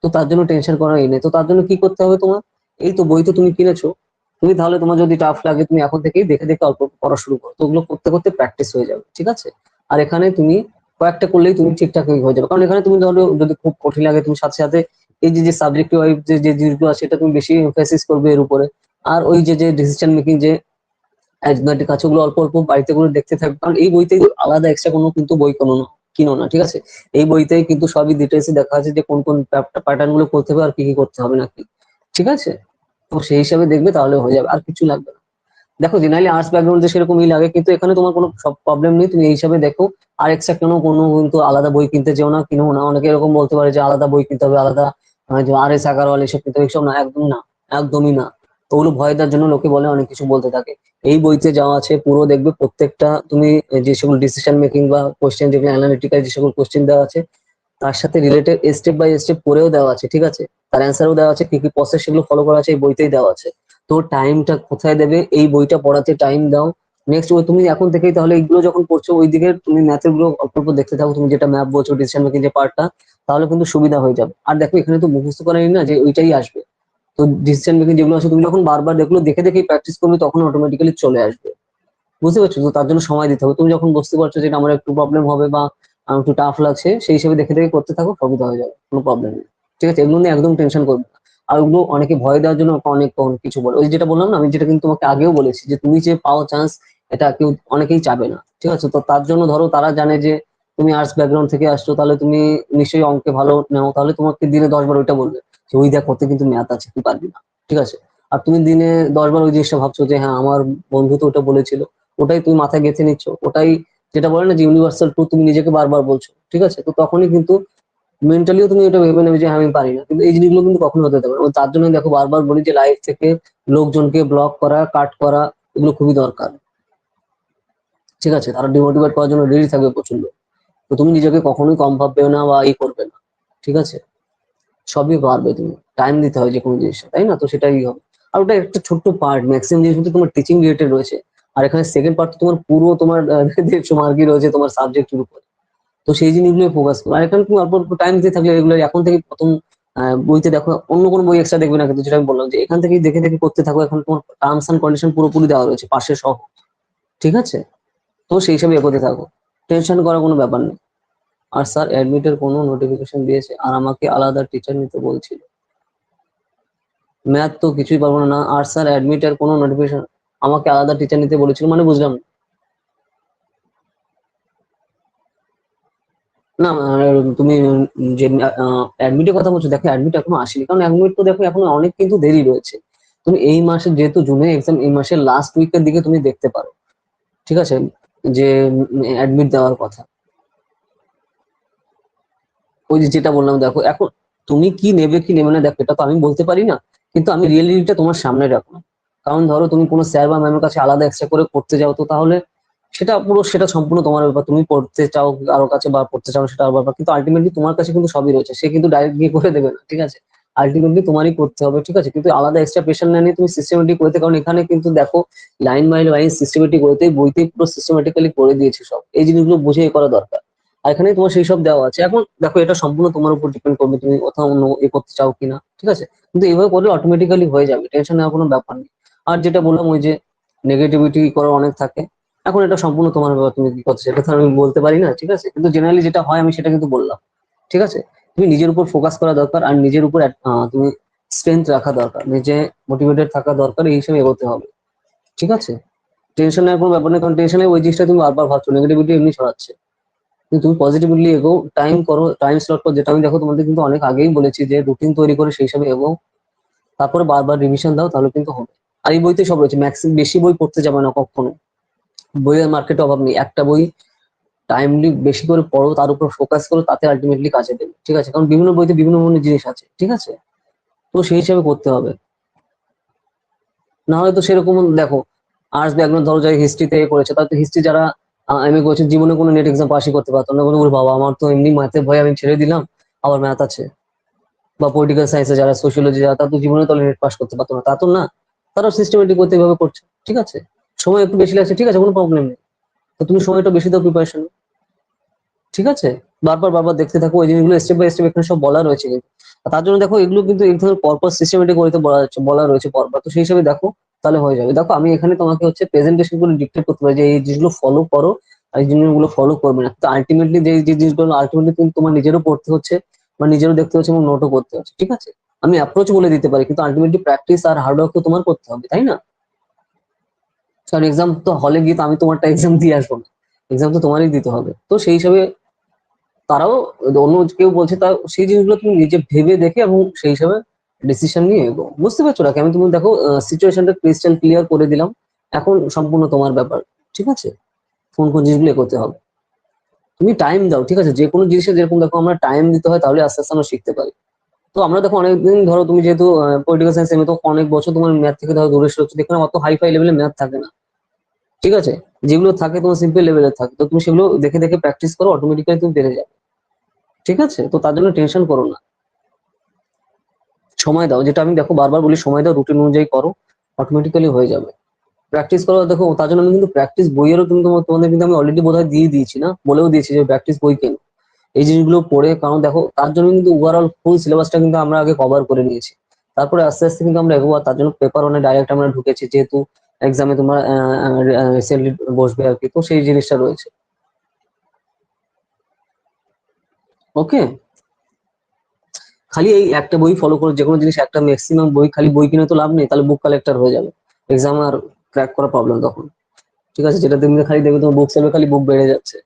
তো তার জন্য টেনশন করার নেই। তো তার জন্য কি করতে হবে তোমার, এই তো বই তো তুমি কিনেছো, তুমি তাহলে তোমার যদি টাফ লাগে তুমি এখন থেকেই দেখে দেখে অল্প অল্প পড়া শুরু করো, তো ওগুলো করতে করতে প্র্যাকটিস হয়ে যাবে, ঠিক আছে। আর এখানে তুমি কয়েকটা করলেই তুমি ঠিকঠাক হয়ে যাবে, কারণ এখানে তুমি ধরো যদি খুব কঠিন লাগে তুমি সাথে সাথে এই যে যে সাবজেক্টিভ ওয়াইজ যে যে জিনিসগুলো আছে সেটা তুমি বেশি এমফাসিস করবে এর উপরে। আর ওই যে যে ডিসিশন মেকিং যে অ্যারিথমেটিক আছে ওগুলো অল্প অল্প বাড়িতে করে দেখতে থাকবে, কারণ এই বইতে আলাদা এক্সট্রা কোনো কিন্তু বই কোনো না, কিনো না, ঠিক আছে। এই বইতেই কিন্তু সবই ডিটেলস দেখা আছে যে কোন কোন প্যাটার্ন গুলো করতে হবে আর কি কি করতে হবে নাকি, ঠিক আছে। তো সেই হিসাবে দেখবে তাহলে হয়ে যাবে, আর কিছু লাগবে না। দেখো জেনারেলি আর্টস ব্যাকগ্রাউন্ডে সেরকমই লাগে, কিন্তু এখানে তোমার কোনো সব প্রবলেম নেই, তুমি এই হিসাবে দেখো। আর এক্সট্রা কোনো কিন্তু আলাদা বই কিনতে যেও না, কিনো না। অনেকে এরকম বলতে পারে যে আলাদা বই কিনতে হবে, আলাদা যে আর এস আগারওয়াল এসব কিনতে হবে, এসব না, একদম না, একদমই না। তো ওগুলো ভয় দেওয়ার জন্য লোকে বলে, অনেক কিছু বলতে থাকে। এই বইতে যাওয়া আছে পুরো দেখবে প্রত্যেকটা তুমি যে সকল ডিসিশন মেকিং বা কোশ্চেন যেগুলো অ্যানালিটিক্যাল যে সকল কোশ্চেন দেওয়া আছে তার সাথে রিলেটেড স্টেপ বাই স্টেপ করেও দেওয়া আছে, ঠিক আছে। তার অ্যান্সারও দেওয়া আছে, কি কি প্রসেস সেগুলো ফলো করা আছে এই বইতেই দেওয়া আছে। তো টাইমটা কোথায় দেবে, এই বইটা পড়াতে টাইম দাও। নেক্সট ওই তুমি এখন থেকেই তাহলে এইগুলো যখন পড়ছো ওই দিকে তুমি ম্যাথের গুলো অল্প অল্প দেখতে থাকো, তুমি যেটা ম্যাথ বলছো ডিসিশন মেকিং যে পার্টটা, তাহলে কিন্তু সুবিধা হয়ে যাবে। আর দেখো এখানে তো মুখস্থ করাই না যে ওইটাই আসবে, তো ডিসিশন মেকিং যেগুলো আছে তুমি যখন বারবার দেখলো দেখে দেখেই প্র্যাকটিস করবে তখন অটোমেটিক্যালি চলে আসবে, বুঝতে পারছো। তো তার জন্য সময় দিতে হবে, তুমি যখন বুঝতে পারছো যে এটা আমার একটু প্রবলেম হবে বা আমার একটু টাফ লাগছে, সেই হিসেবে দেখে দেখে করতে থাকো, সবই তো হয়ে যাবে, কোনো প্রবলেম নেই, ঠিক আছে। এগুলো নিয়ে একদম টেনশন করবে না। আর ওগুলো অনেকে ভয় দেওয়ার জন্য অনেক অনেক কিছু বলে, ওই যেটা বললাম না আমি, যেটা কিন্তু তোমাকে আগেও বলেছি যে তুমি যে পাও চান্স এটা কেউ অনেকেই চাবে না, ঠিক আছে। তো তার জন্য ধরো তারা জানে যে তুমি আর্টস ব্যাকগ্রাউন্ড থেকে আসছো, তাহলে তুমি নিশ্চয়ই অঙ্কে ভালো নাও, তাহলে তোমাকে দিনে 10 বার ওইটা বলবে যে ওই দেখ করতে কিন্তু ম্যাথ আছে, তুই পারবি না। ঠিক আছে, আর তুমি দিনে 10 বার ওই জিনিসটা ভাবছো যে হ্যাঁ আমার বন্ধু তো ওটা বলেছিল, ওটাই তুমি মাথায় গেঁথে নিচ্ছ, ওটাই যেটা বলে না যে ইউনিভার্সাল ট্রুথ, তুমি নিজেকে বারবার বলছো। ঠিক আছে, তো তখনই কিন্তু মেন্টালিও তুমি এটা ভেবে নেবে যে হ্যাঁ আমি পারি না, কিন্তু এই জিনিসগুলো কিন্তু কখনো হতে দেবে না। তার জন্য দেখো বারবার বলি যে লাইফ থেকে লোকজনকে ব্লক করা, কাট করা, এগুলো খুবই দরকার। ঠিক আছে, তারা ডিমোটিভেট করার জন্য রেডি থাকবে প্রচন্ড। তো তুমি নিজেকে কখনোই কম ভাববে না বা করবে না। ঠিক আছে, সবই পারবে তুমি, টাইম দিতে হয় যে কোনো জিনিসটা, তাই না? তো সেটাই হবে। আর ওটা একটা ছোট্ট পার্ট, ম্যাক্সিমাম জিনিস কিন্তু তোমার টিচিং রিলেটেড রয়েছে। আর এখানে সেকেন্ড পার্ট তোমার পুরো তোমার 150 মার্কই রয়েছে তোমার সাবজেক্টের উপর। তো সেই জিনিসগুলো ফোকাস করো। আর এখানে তুমি অল্প অল্প টাইম দিতে থাকলে রেগুলার, এখন থেকে প্রথম বইতে দেখো, অন্য কোনো বই এক্সট্রা দেখবে না, কিন্তু যেটা আমি বললাম যে এখান থেকেই দেখে দেখে করতে থাকো। এখন তোমার টার্মস এন্ড কন্ডিশন পুরোপুরি দেওয়া রয়েছে পাশে সহ। ঠিক আছে, তো সেই হিসাবে এগোতে থাকো, টেনশন করার কোনো ব্যাপার নেই। আর স্যার অ্যাডমিটের কোনো নোটিফিকেশন দিয়েছে আর আমাকে আলাদা টিচার নিতে বলছিল, ম্যাথ তো কিছুই পারবো না। আর স্যার অ্যাডমিটের কোনো নোটিফিকেশন, আমাকে আলাদা টিচার নিতে বলেছিল মানে বুঝলাম না। না তুমি যে অ্যাডমিটের কথা বলছো, দেখো অ্যাডমিট এখনো আসেনি, কারণ অ্যাডমিট তো দেখো এখন অনেক কিন্তু দেরি রয়েছে। তুমি এই মাসে যেহেতু জুনে এক্সাম, এই মাসের লাস্ট উইকের দিকে তুমি দেখতে পারো। ঠিক আছে, যে অ্যাডমিট দেওয়ার কথা, ওই যে যেটা বললাম দেখো এখন তুমি কি নেবে কি নেবে না দেখো এটা তো আমি বলতে পারি না, কিন্তু আমি রিয়েলিটিটা তোমার সামনে রাখবো। কারণ ধরো তুমি কোনো স্যার বা ম্যামের কাছে আলাদা এক্সট্রা করে পড়তে যাও, তো তাহলে সেটা পুরো, সেটা সম্পূর্ণ তোমার ব্যাপার। তুমি পড়তে চাও কারোর কাছে বা পড়তে চাও সেটা আলাদা ব্যাপার, কিন্তু আলটিমেটলি তোমার কাছে কিন্তু সবই রয়েছে, সে কিন্তু ডাইরেক্ট গিয়ে করে দেবে না। ঠিক আছে, আলটিমেটলি তোমারই করতে হবে। ঠিক আছে, কিন্তু আলাদা এক্সট্রা প্রেশার না নিয়ে তুমি সিস্টেমেটিক করতে, কারণ এখানে কিন্তু দেখো লাইন বাই লাইন সিস্টেমেটিক করতে, বইতেই পুরো সিস্টেমেটিক্যালি করে দিয়েছে সব, এই জিনিসগুলো বুঝে করা দরকার। আর এখানে তোমার সেই সব দেওয়া আছে। এখন দেখো এটা সম্পূর্ণ তোমার উপর ডিপেন্ড করবে, তুমি কোথাও অন্য করতে চাও কিনা। ঠিক আছে, কিন্তু এইভাবে করলে অটোমেটিক্যালি হয়ে যাবে, টেনশন নেওয়ার কোনো ব্যাপার নেই। আর যেটা বললাম ওই যে নেগেটিভিটি করার অনেক থাকে, এখন এটা সম্পূর্ণ তোমার ব্যাপার, তুমি কি করছো সেটা তো আমি বলতে পারি না। ঠিক আছে, কিন্তু জেনারেলি যেটা হয় আমি সেটা কিন্তু বললাম। ঠিক আছে, তুমি নিজের উপর ফোকাস করা দরকার, আর নিজের উপর তুমি স্ট্রেংথ রাখা দরকার, নিজে মোটিভেটেড থাকা দরকার, এই হিসেবে এগোতে হবে। ঠিক আছে, টেনশন নেওয়ার কোনো ব্যাপার নেই, কারণ টেনশনে ওই জিনিসটা তুমি বারবার ভাবছো, নেগেটিভিটি এমনি ছড়াচ্ছে। কিন্তু তুমি পজিটিভলি এগো, টাইম করো, টাইম স্লট করো, যেটা আমি দেখো তোমাদের কিন্তু অনেক আগেই বলেছি যে রুটিন তৈরি করে সেই হিসাবে এগো, তারপরে বারবার রিভিশন দাও, তাহলে কিন্তু হবে। আর এই বইতে সব রয়েছে, ম্যাক্সিমাম বেশি বই পড়তে যাবে না কখনো, বইয়ের মার্কেটে অভাব নেই। একটা বই টাইমলি বেশি করে পড়ো, তার উপর ফোকাস করো, তাতে আলটিমেটলি কাজে দেবে। ঠিক আছে, কারণ বিভিন্ন বইতে বিভিন্ন ধরনের জিনিস আছে। ঠিক আছে, তো সেই হিসাবে করতে হবে। না হলে তো সেরকম দেখো, আর্টস ব্যাকগ্রাউন্ড ধরো যারা হিস্ট্রি থেকে করেছে, তার তো হিস্ট্রি যারা এমএ করেছে, জীবনে কোনো নেট এক্সাম পাসই করতে পারতো না, বলে ওর বাবা আমার তো এমনি ম্যাথে ভয় আমি ছেড়ে দিলাম, আবার ম্যাথ আছে। বা পলিটিক্যাল সায়েন্সে যারা, সোশিয়োলজি যারা, তারা তো জীবনে তো নেট পাস করতে পারতো না, তা তো না। তারা সিস্টেমেটিক করতে এভাবে করছে। ঠিক আছে, সময় একটু বেশি লাগছে, ঠিক আছে, কোনো প্রবলেম নেই। তো তুমি সময়টা বেশি দাও প্রিপারেশন। ঠিক আছে, বারবার বারবার দেখতে থাকো ওই জিনিসগুলো, স্টেপ বাই স্টেপ এখানে সব বলা রয়েছে কিন্তু। আর তার জন্য দেখো এগুলো কিন্তু এক ধরনের পরপর সিস্টেমেটিক করতে বলা রয়েছে পরপর, তো সেই হিসেবে দেখো, তাহলে হয়ে যাবে। দেখো আমি এখানে তোমাকে হচ্ছে প্রেজেন্টেশন গুলো ডিক্টেট করতে পারি যে এই জিনিসগুলো ফলো করো, আর এই জিনিসগুলো ফলো করবে না, তো আলটিমেটলি যে জিনিসগুলো আলটিমেটলি কিন্তু তোমার নিজেরও পড়তে হচ্ছে বা নিজেরও দেখতে হচ্ছে এবং নোটও করতে হচ্ছে। ঠিক আছে, আমি অ্যাপ্রোচ বলে দিতে পারি, কিন্তু আলটিমেটলি প্র্যাকটিস আর হার্ডওয়ার্ক তো তোমার করতে হবে, তাই না? কারণ এক্সাম তো হলে গিয়ে তো আমি তোমারটা এক্সাম দিয়ে আসবো না, এক্সাম তো তোমারই দিতে হবে। তো সেই হিসাবে তারাও, অন্য কেউ বলছে, তা সেই জিনিসগুলো তুমি নিজে ভেবে দেখে এবং সেই হিসাবে ডিসিশন নিয়ে এগো। বুঝতে পারছো নাকি? আমি তুমি দেখো সিচুয়েশনটা ক্রিস্টাল ক্লিয়ার করে দিলাম, এখন সম্পূর্ণ তোমার ব্যাপার। ঠিক আছে, কোন কোন জিনিসগুলো এগোতে হবে, তুমি টাইম দাও। ঠিক আছে, যে কোনো জিনিসে যেরকম দেখো আমরা টাইম দিতে হয়, তাহলে আস্তে আস্তে আমরা শিখতে পারি। তো আমরা দেখো অনেকদিন ধরো, তুমি যেহেতু পলিটিক্যাল সায়েন্স এমনি তো অনেক বছর তোমার ম্যাথ থেকে ধরো দূরে সরছো, যেখানে অত হাই ফাই লেভেলে ম্যাথ থাকে না। ঠিক আছে, যেগুলো থাকে তোমার সিম্পল লেভেলের থাকে, তো তুমি সেগুলো দেখে দেখে প্র্যাকটিস করো, অটোমেটিক্যালি তুমি পেরে যাবে। ঠিক আছে, তো তার জন্য টেনশন করো না, সময় দাও, যেটা আমি দেখো বারবার বলি, সময় দাও, রুটিন অনুযায়ী করো, অটোমেটিক্যালি হয়ে যাবে। প্র্যাকটিস করো, দেখো তার জন্য আমি কিন্তু প্র্যাকটিস বইয়েরও কিন্তু তোমাদের কিন্তু আমি অলরেডি বোধহয় দিয়ে দিয়েছি, না বলেও দিয়েছি যে প্র্যাকটিস বই কেন, এই জিনিসগুলো পড়ে। কারণ দেখো তার জন্য কিন্তু ওভারঅল ফুল সিলেবাসটা কিন্তু আমরা আগে কভার করে নিয়েছি, তারপরে আস্তে আস্তে কিন্তু আমরা এগোবো। আর তার জন্য পেপার ওয়ানে ডাইরেক্ট আমরা ঢুকেছি, যেহেতু এক্সামে তোমরা রিসেন্টলি বসবে আর কি, তো সেই জিনিসটা রয়েছে। ওকে, খালি এই একটা বই ফলো করে যে কোনো জিনিস, একটা ম্যাক্সিমাম বই, খালি বই কিনে তো লাভ নেই, তাহলে বুক কালেক্টর হয়ে যাবে, এক্সাম আর ক্র্যাক করা প্রবলেম তখন। ঠিক আছে, যেটা তুমি খালি দেখবে তোমার বুক সেলফে খালি বুক বেড়ে যাচ্ছে,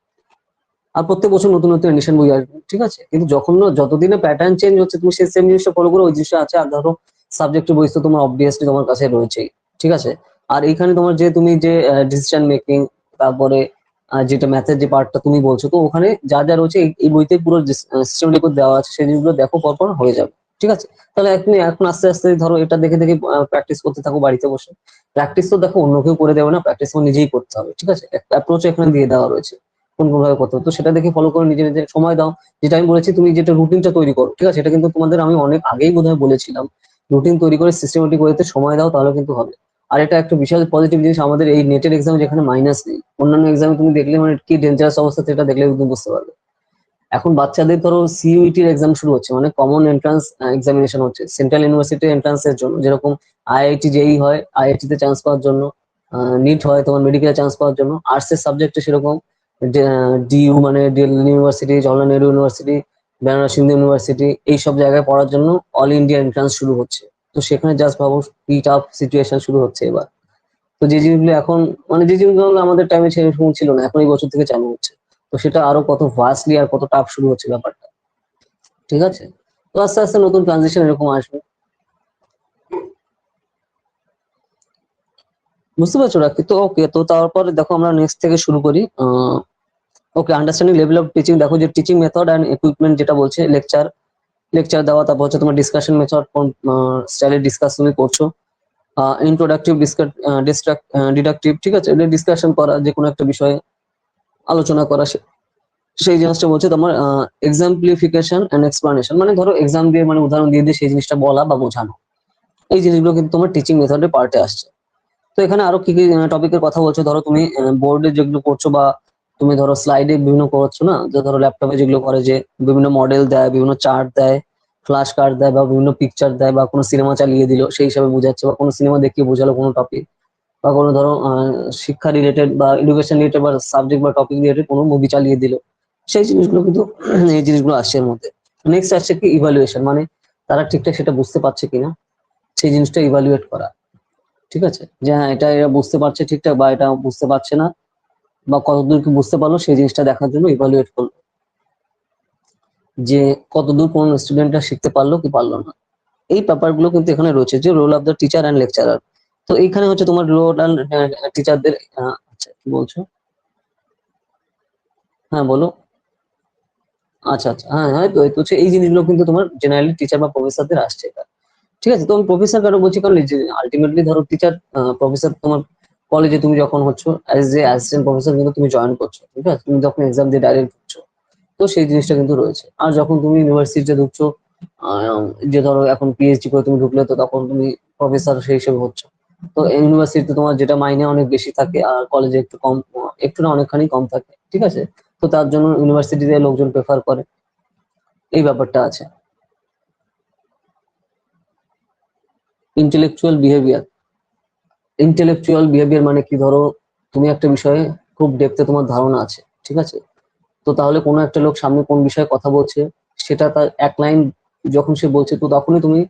আর প্রত্যেক বছর নতুন নতুন এডিশন বই আসবে, ঠিক আছে। কিন্তু যখন না যতদিনে প্যাটার্ন চেঞ্জ হচ্ছে তুমি সেই সেম জিনিসটা ফলো করে ওই জিনিসটা আছে। আর ধরো সাবজেক্টের বই তো তোমার অবভিয়াসলি তোমার কাছে রয়েছেই, ঠিক আছে। আর এইখানে তোমার যে তুমি যে ডিসিশন মেকিং, তারপরে যেটা ম্যাথের যে পার্টটা তুমি বলছো, তো ওখানে যা যা রয়েছে এই বইতে পুরো সিস্টেমেটিক করে দেওয়া আছে, সেই জিনিসগুলো দেখো পরপর হয়ে যাবে, ঠিক আছে। তাহলে তুমি এখন আস্তে আস্তে ধরো এটা দেখে দেখে প্র্যাকটিস করতে থাকো বাড়িতে বসে। প্র্যাকটিস তো দেখো অন্য কেউ করে দেবে না, প্র্যাকটিস তোমার নিজেই করতে হবে, ঠিক আছে। একটা অ্যাপ্রোচ এখানে দিয়ে দেওয়া রয়েছে কোন কোন ভাবে করতে হবে, তো সেটা দেখে ফলো করে নিজে নিজে সময় দাও। যেটা আমি বলেছি তুমি যেটা রুটিনটা তৈরি করো, ঠিক আছে। এটা কিন্তু তোমাদের আমি অনেক আগেই বোধহয় বলেছিলাম, রুটিন তৈরি করে সিস্টেমেটিক ওয়েতে সময় দাও, তাহলে কিন্তু হবে। আর এটা একটা বিশাল পজিটিভ জিনিস আমাদের এই নেটের এক্সাম, যেখানে মাইনাস নেই। অন্যান্য এক্সামে তুমি দেখলে মানে কি ডেঞ্জারাস অবস্থা, সেটা দেখলে তুমি বুঝতে পারবে। এখন বাচ্চাদের ধরো সিইউইটির এক্সাম শুরু হচ্ছে, মানে কমন এন্ট্রান্স এক্সামিনেশন হচ্ছে সেন্ট্রাল ইউনিভার্সিটি এন্ট্রান্সের জন্য। যেরকম আইআইটি জেই হয় আইআইটি তে চান্স পাওয়ার জন্য, নিট হয় তোমার মেডিকেলে চান্স পাওয়ার জন্য, আর্টস এর সাবজেক্টে সেরকম ডিইউ মানে Delhi university, Jawaharlal Nehru university, Benaras Hindu university, এইসব জায়গায় পড়ার জন্য অল ইন্ডিয়া এন্ট্রান্স শুরু হচ্ছে। তো সেখানে জাস্ট ভাবো কি টাফ সিচুয়েশন শুরু হচ্ছে এবার। তো যে জিনিসগুলো এখন মানে যে জিনিসগুলো আমাদের টাইমে সেরকম ছিল না, এখন এই বছর থেকে চালু হচ্ছে। তো সেটা আরো কত ভাস্টলি আর কত টাফ শুরু হচ্ছে ব্যাপারটা, ঠিক আছে। তো আস্তে আস্তে নতুন ট্রানজিশন এরকম আসবে, বুঝতে পারছো রাখি? তো ওকে, তো তারপরে দেখো আমরা নেক্সট থেকে শুরু করি। ওকে, আন্ডারস্ট্যান্ডিং লেভেল অফ টিচিং। দেখো যে টিচিং মেথড অ্যান্ড ইকুইপমেন্ট যেটা বলছে, লেকচার লেকচার দেওয়া, তারপর হচ্ছে তোমার ডিসকাশন মেথড, কোন স্টাইলে ডিসকাস তুমি করছো, ইন্ট্রোডাক্টিভ ডিডাকটিভ, ঠিক আছে। এটা ডিসকাশন করা, যে কোনো একটা বিষয়ে আলোচনা করা, সেই জিনিসটা বলছে তোমার এক্সাম্পলিফিকেশন এন্ড এক্সপ্লানেশন। মানে ধরো এক্সাম দিয়ে মানে উদাহরণ দিয়ে দিয়ে সেই জিনিসটা বলা বা বোঝানো, এই জিনিসগুলো কিন্তু তোমার টিচিং মেথডের পার্টে আসছে। তো এখানে আরো কি কি টপিকের কথা বলছো, ধরো তুমি বোর্ডে যেগুলো করছো, বা তুমি ধরো স্লাইডে বিভিন্ন করছো না, যে ধরো ল্যাপটপে যেগুলো করে, যে বিভিন্ন মডেল দেয়, বিভিন্ন চার্ট দেয়, ফ্ল্যাশ কার্ড দেয়, বা বিভিন্ন পিকচার দেয়, বা কোনো সিনেমা চালিয়ে দিল সেই হিসাবে বোঝাচ্ছে, বা কোনো সিনেমা দেখিয়ে বোঝালো কোনো টপিক, বা কোনো ধরো শিক্ষা রিলেটেড বা এডুকেশন রিলেটেড বা সাবজেক্ট বা টপিক রিলেটেড কোনো মুভি চালিয়ে দিল, সেই জিনিসগুলো কিন্তু এই জিনিসগুলো আসছে এর মধ্যে। নেক্সট আসছে কি ইভালুয়েশন, মানে তারা ঠিকঠাক সেটা বুঝতে পারছে কিনা, সেই জিনিসটা ইভালুয়েট করা, ঠিক আছে। যে হ্যাঁ এটা এরা বুঝতে পারছে ঠিকঠাক, বা এটা বুঝতে পারছে না, বা কতদূর কি বুঝতে পারলো, সেই জিনিসটা দেখার জন্য ইভালুয়েট করলো, যে কতদূর কোন স্টুডেন্টরা শিখতে পারলো কি পারলো না। এই ব্যাপারগুলো কিন্তু এখানে রয়েছে, যে role of the teacher and lecturer. তো এইখানে হচ্ছে তোমার রোল অ্যান্ড টিচারদের। আচ্ছা, কি বলছো? হ্যাঁ বলো। আচ্ছা আচ্ছা, হ্যাঁ হ্যাঁ, তো এই তো হচ্ছে এই জিনিসগুলো কিন্তু তোমার জেনারেলি টিচার বা প্রফেসরদের আসছে এটা, ঠিক আছে। তো আমি প্রফেসর কারো বলছি, কারণ আলটিমেটলি ধরো টিচার প্রফেসর তোমার কলেজে তুমি যখন হচ্ছে অ্যাজ এ অ্যাসিস্ট্যান্ট প্রফেসর কিন্তু তুমি জয়েন করছো, ঠিক আছে। তুমি যখন এক্সাম দিয়ে ডাইরেক্ট ঢুকছো, তো সেই জিনিসটা কিন্তু রয়েছে। আর যখন তুমি ইউনিভার্সিটিতে ঢুকছো, আহ, যে ধরো এখন পিএইচডি করে তুমি ঢুকলে, তো তখন তুমি প্রফেসর সেই হিসেবে হচ্ছে। তো ইউনিভার্সিটিতে তোমার যেটা মাইনে অনেক বেশি থাকে, আর কলেজে একটু কম, একটু না অনেকখানি কম থাকে, ঠিক আছে। তো তার জন্য ইউনিভার্সিটিতে লোকজন প্রেফার করে, এই ব্যাপারটা আছে। ইন্টেলেকচুয়াল বিহেভিয়ার, ইন্টেলেকচুয়াল বিহেভিয়ার মানে কি, ধরো তুমি একটা বিষয়ে খুব ডেপথে তোমার ধারণা আছে, ঠিক আছে। তো তাহলে কোনো একটা লোক সামনে কোন বিষয়ে কথা বলছে, সেটা তার এক লাইন যখন সে বলছে, তো তখনই তুমি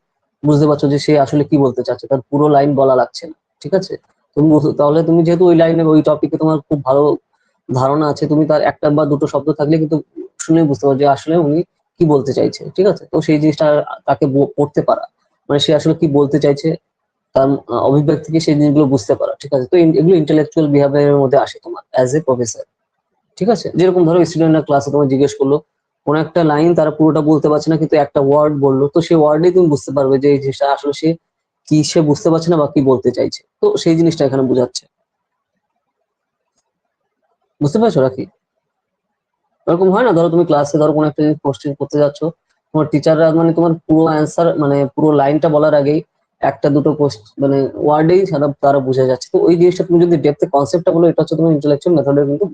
বুঝতে পারছো যে সে আসলে কি বলতে চাচ্ছে, তার পুরো লাইন বলা লাগছে না, ঠিক আছে। তাহলে তুমি যেহেতু ওই লাইনে ওই টপিকে তোমার খুব ভালো ধারণা আছে, তুমি তার একটা বা দুটো শব্দ থাকলে কিন্তু শুনে বুঝতে পারো যে আসলে উনি কি বলতে চাইছে, ঠিক আছে। তো সেই জিনিসটা তাকে পড়তে পারা, মানে সে আসলে কি বলতে চাইছে, তার অভিব্যক্তি থেকে সেই জিনিসগুলো বুঝতে পারা, ঠিক আছে। তো এগুলো ইন্টেলেকচুয়াল বিহেভিয়ারের মধ্যে আসে তোমার অ্যাজ এ প্রফেসর, ঠিক আছে। যেরকম ধরো স্টুডেন্টরা ক্লাসে তোমার জিজ্ঞেস করলো কোন একটা লাইন, তারা পুরোটা বলতে পারছে না, কিন্তু একটা ওয়ার্ড বললো, তো সেই ওয়ার্ডেই তুমি বুঝতে পারবে যে এই জিনিসটা আসলে সে কি, সে বুঝতে পারছে না বা কি বলতে চাইছে। তো সেই জিনিসটা এখানে বোঝাচ্ছে, বুঝতে পারছো নাকি? এরকম হয় না, ধরো তুমি ক্লাসে ধরো কোনো একটা জিনিস কোশ্চেন করতে যাচ্ছ, তোমার টিচাররা মানে তোমার পুরো অ্যান্সার মানে পুরো লাইনটা বলার আগেই একটা দুটো মানে ওয়ার্ডেই সারা তারা বুঝে যাচ্ছে। তো ওই জিনিসটা তুমি যদি ডেপথে কনসেপ্টটা বলো, এটা হচ্ছে তোমার ইন্টেলেকচুয়াল মেথডের কিন্তু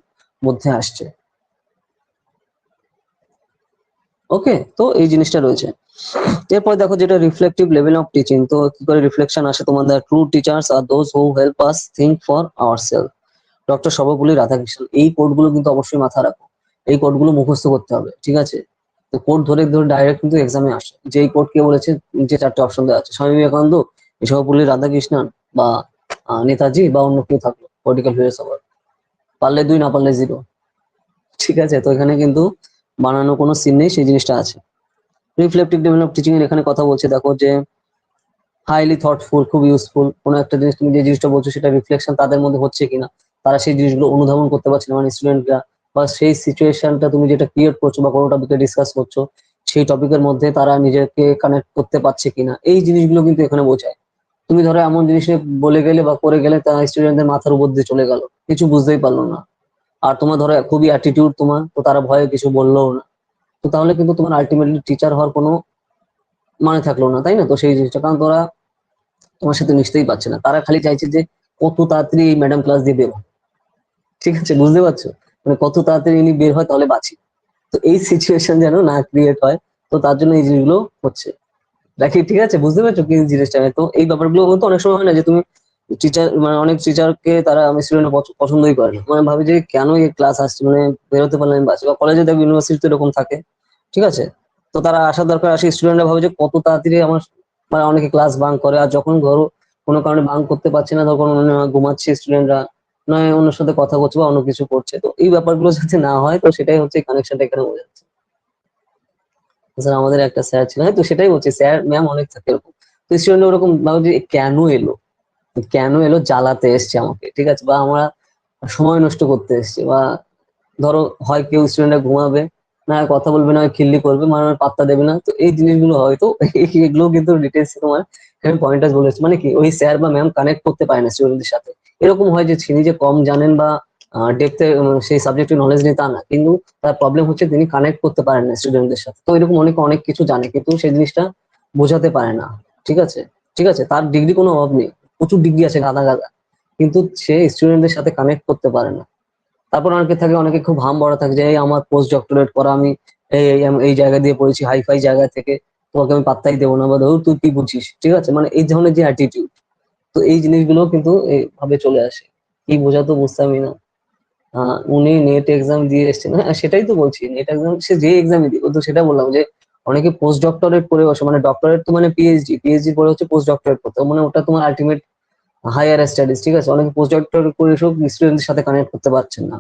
মধ্যে আসছে। ওকে, তো এই জিনিসটা রয়েছে। এরপর দেখো যেটা রিফ্লেক্টিভ লেভেল অফ টিচিং, তো কি করে রিফ্লেকশন আসে তোমাদের? True teachers are those who help us think for ourselves. Doctor Sarvepalli Radhakrishnan. এই কোডগুলো কিন্তু অবশ্যই মাথায় রাখো, এই কোডগুলো মুখস্থ করতে হবে, ঠিক আছে। তো কোড ধরে ধরে ডাইরেক্ট কিন্তু এক্সামে আসে, যে এই কোড কে বলেছে, নিচে চারটে অপশন দেওয়া আছে, স্বামী বিবেকানন্দ, সর্বপল্লী রাধাকৃষ্ণন, বা নেতাজি, বা অন্য কেউ থাকলো পলিটিক্যাল ফিলোসফার। পারলে 2, না পারলে 0, ঠিক আছে, তো এখানে কিন্তু বানানো কোনো সিন নেই, সেই জিনিসটা আছে। রিফ্লেক্টিভ ডেভেলপ টিচিং এর এখানে কথা বলছে, দেখো যে হাইলি থটফুল, খুব ইউজফুল। কোনো একটা জিনিস তুমি যে জিনিসটা বলছো সেটা রিফ্লেকশন তাদের মধ্যে হচ্ছে কিনা, তারা সেই জিনিসগুলো অনুধাবন করতে পারছে না, মানে স্টুডেন্টরা, বা সেই সিচুয়েশনটা তুমি যেটা ক্রিয়েট করছো বা কোনো টপিকে ডিসকাস করছো সেই টপিকের মধ্যে তারা নিজেকে কানেক্ট করতে পারছে কিনা, এই জিনিসগুলো কিন্তু এখানে বোঝায়। তুমি ধরো এমন জিনিস বলে গেলে বা করে গেলে তা স্টুডেন্টদের মাথার উপর দিয়ে চলে গেল, কিছু বুঝতেই পারলো না। আর তোমার ধরো খুবই অ্যাটিটিউড তোমার, তো তারা ভয়ে কিছু বললো না, তো তাহলে কিন্তু তোমার আলটিমেটলি টিচার হওয়ার কোনো মানে থাকলো না, তাই না? তো সেই জিনিসটা, কারণ তোরা তোমার সাথে মিশতেই পারছে না, তারা খালি চাইছে যে কত তাড়াতাড়ি এই ম্যাডাম ক্লাস দিয়ে বের হয়। ঠিক আছে, বুঝতে পারছো? মানে কত তাড়াতাড়ি ইনি বের হয় তাহলে বাঁচি। তো এই সিচুয়েশন যেন না ক্রিয়েট হয়, তো তার জন্য এই জিনিসগুলো হচ্ছে দেখি। ঠিক আছে, বুঝতে পারছো কি জিনিসটা? তো এই ব্যাপারগুলো তো অনেক সময় হয় না যে তুমি টিচার, মানে অনেক টিচারকে তারা স্টুডেন্ট পছন্দই করে না, মানে ভাবে যে কেন এই ক্লাস আসছে, মানে বেরোতে পারলে আমি বাঁচি। বা কলেজে দেখবে, ইউনিভার্সিটিতে এরকম থাকে। ঠিক আছে, তো তারা আসার দরকার আসে, স্টুডেন্টরা ভাবে যে কত তাড়াতাড়ি আমার, মানে অনেকে ক্লাস বাঙ্ক করে, আর যখন ধরো কোনো কারণে বাঙ্ক করতে পারছে না, তখন ঘুমাচ্ছে স্টুডেন্টরা, নয় অন্যের সাথে কথা বলছে বা অন্য কিছু করছে। তো এই ব্যাপারগুলো যাতে না হয়, তো সেটাই হচ্ছে কানেকশনটা এখানে বোঝাচ্ছে। স্যার আমাদের একটা স্যার ছিল, হ্যাঁ, তো সেটাই বলছি, স্যার ম্যাম অনেক থাকে এরকম। তো স্টুডেন্ট ওরকম ভাবে যে কেন এলো, কেন এলো, জ্বালাতে এসছে আমাকে, ঠিক আছে, বা আমরা সময় নষ্ট করতে এসছে, বা ধরো হয় কেউ স্টুডেন্টরা ঘুমাবে না, কথা বলবে না, খিল্লি করবে, মানে পাত্তা দেবে না, তো এই জিনিসগুলো হয়তো এগুলো কিন্তু ডিটেলস তোমার এখানে পয়েন্টার্স বলেছে, মানে কি ওই স্যার বা ম্যাম কানেক্ট করতে পারে না স্টুডেন্টদের সাথে। এরকম হয় যে তিনি যে কম জানেন বা ডেপথে সেই সাবজেক্টের নলেজ নেই তা না, কিন্তু তার প্রবলেম হচ্ছে তিনি কানেক্ট করতে পারেন না স্টুডেন্টদের সাথে। তো এরকম অনেক অনেক কিছু জানে কিন্তু সেই জিনিসটা বোঝাতে পারে না। ঠিক আছে, ঠিক আছে, তার ডিগ্রি কোনো অভাব নেই, প্রচুর ডিগ্রি আছে গাদা গাদা, কিন্তু সে স্টুডেন্টদের সাথে কানেক্ট করতে পারে না। তারপর অনেকে থাকে, অনেকে খুব হাম বড়া থাকে যে এই আমার পোস্ট ডক্টরেট করা, আমি এই জায়গা দিয়ে পড়েছি, হাই ফাই জায়গা থেকে, তোমাকে আমি পাত্তাই দেবো না, বা ধরো তুই কি বুঝিস। ঠিক আছে, মানে এই ধরনের যে অ্যাটিটিউড, তো এই জিনিসগুলো কিন্তু এইভাবে চলে আসে। কি বোঝাতো বুঝতামই না। উনি নেট এক্সাম দিয়ে এসেছেন, হ্যাঁ সেটাই তো বলছি, নেট এক্সাম সে যে এক্সামই দিক, ও তো সেটা বললাম যে অনেকে পোস্ট ডক্টরেট করে বসে, মানে ডক্টরেট তো মানে পিএইচডি, পিএইচডি পরে হচ্ছে পোস্ট ডক্টরেট করতে, মানে ওটা তোমার আলটিমেট হায়ার স্টাডিজ। ঠিক আছে, অনেকে পোস্ট ডক্টরেট করে সব স্টুডেন্টদের সাথে কানেক্ট করতে পারছেন না।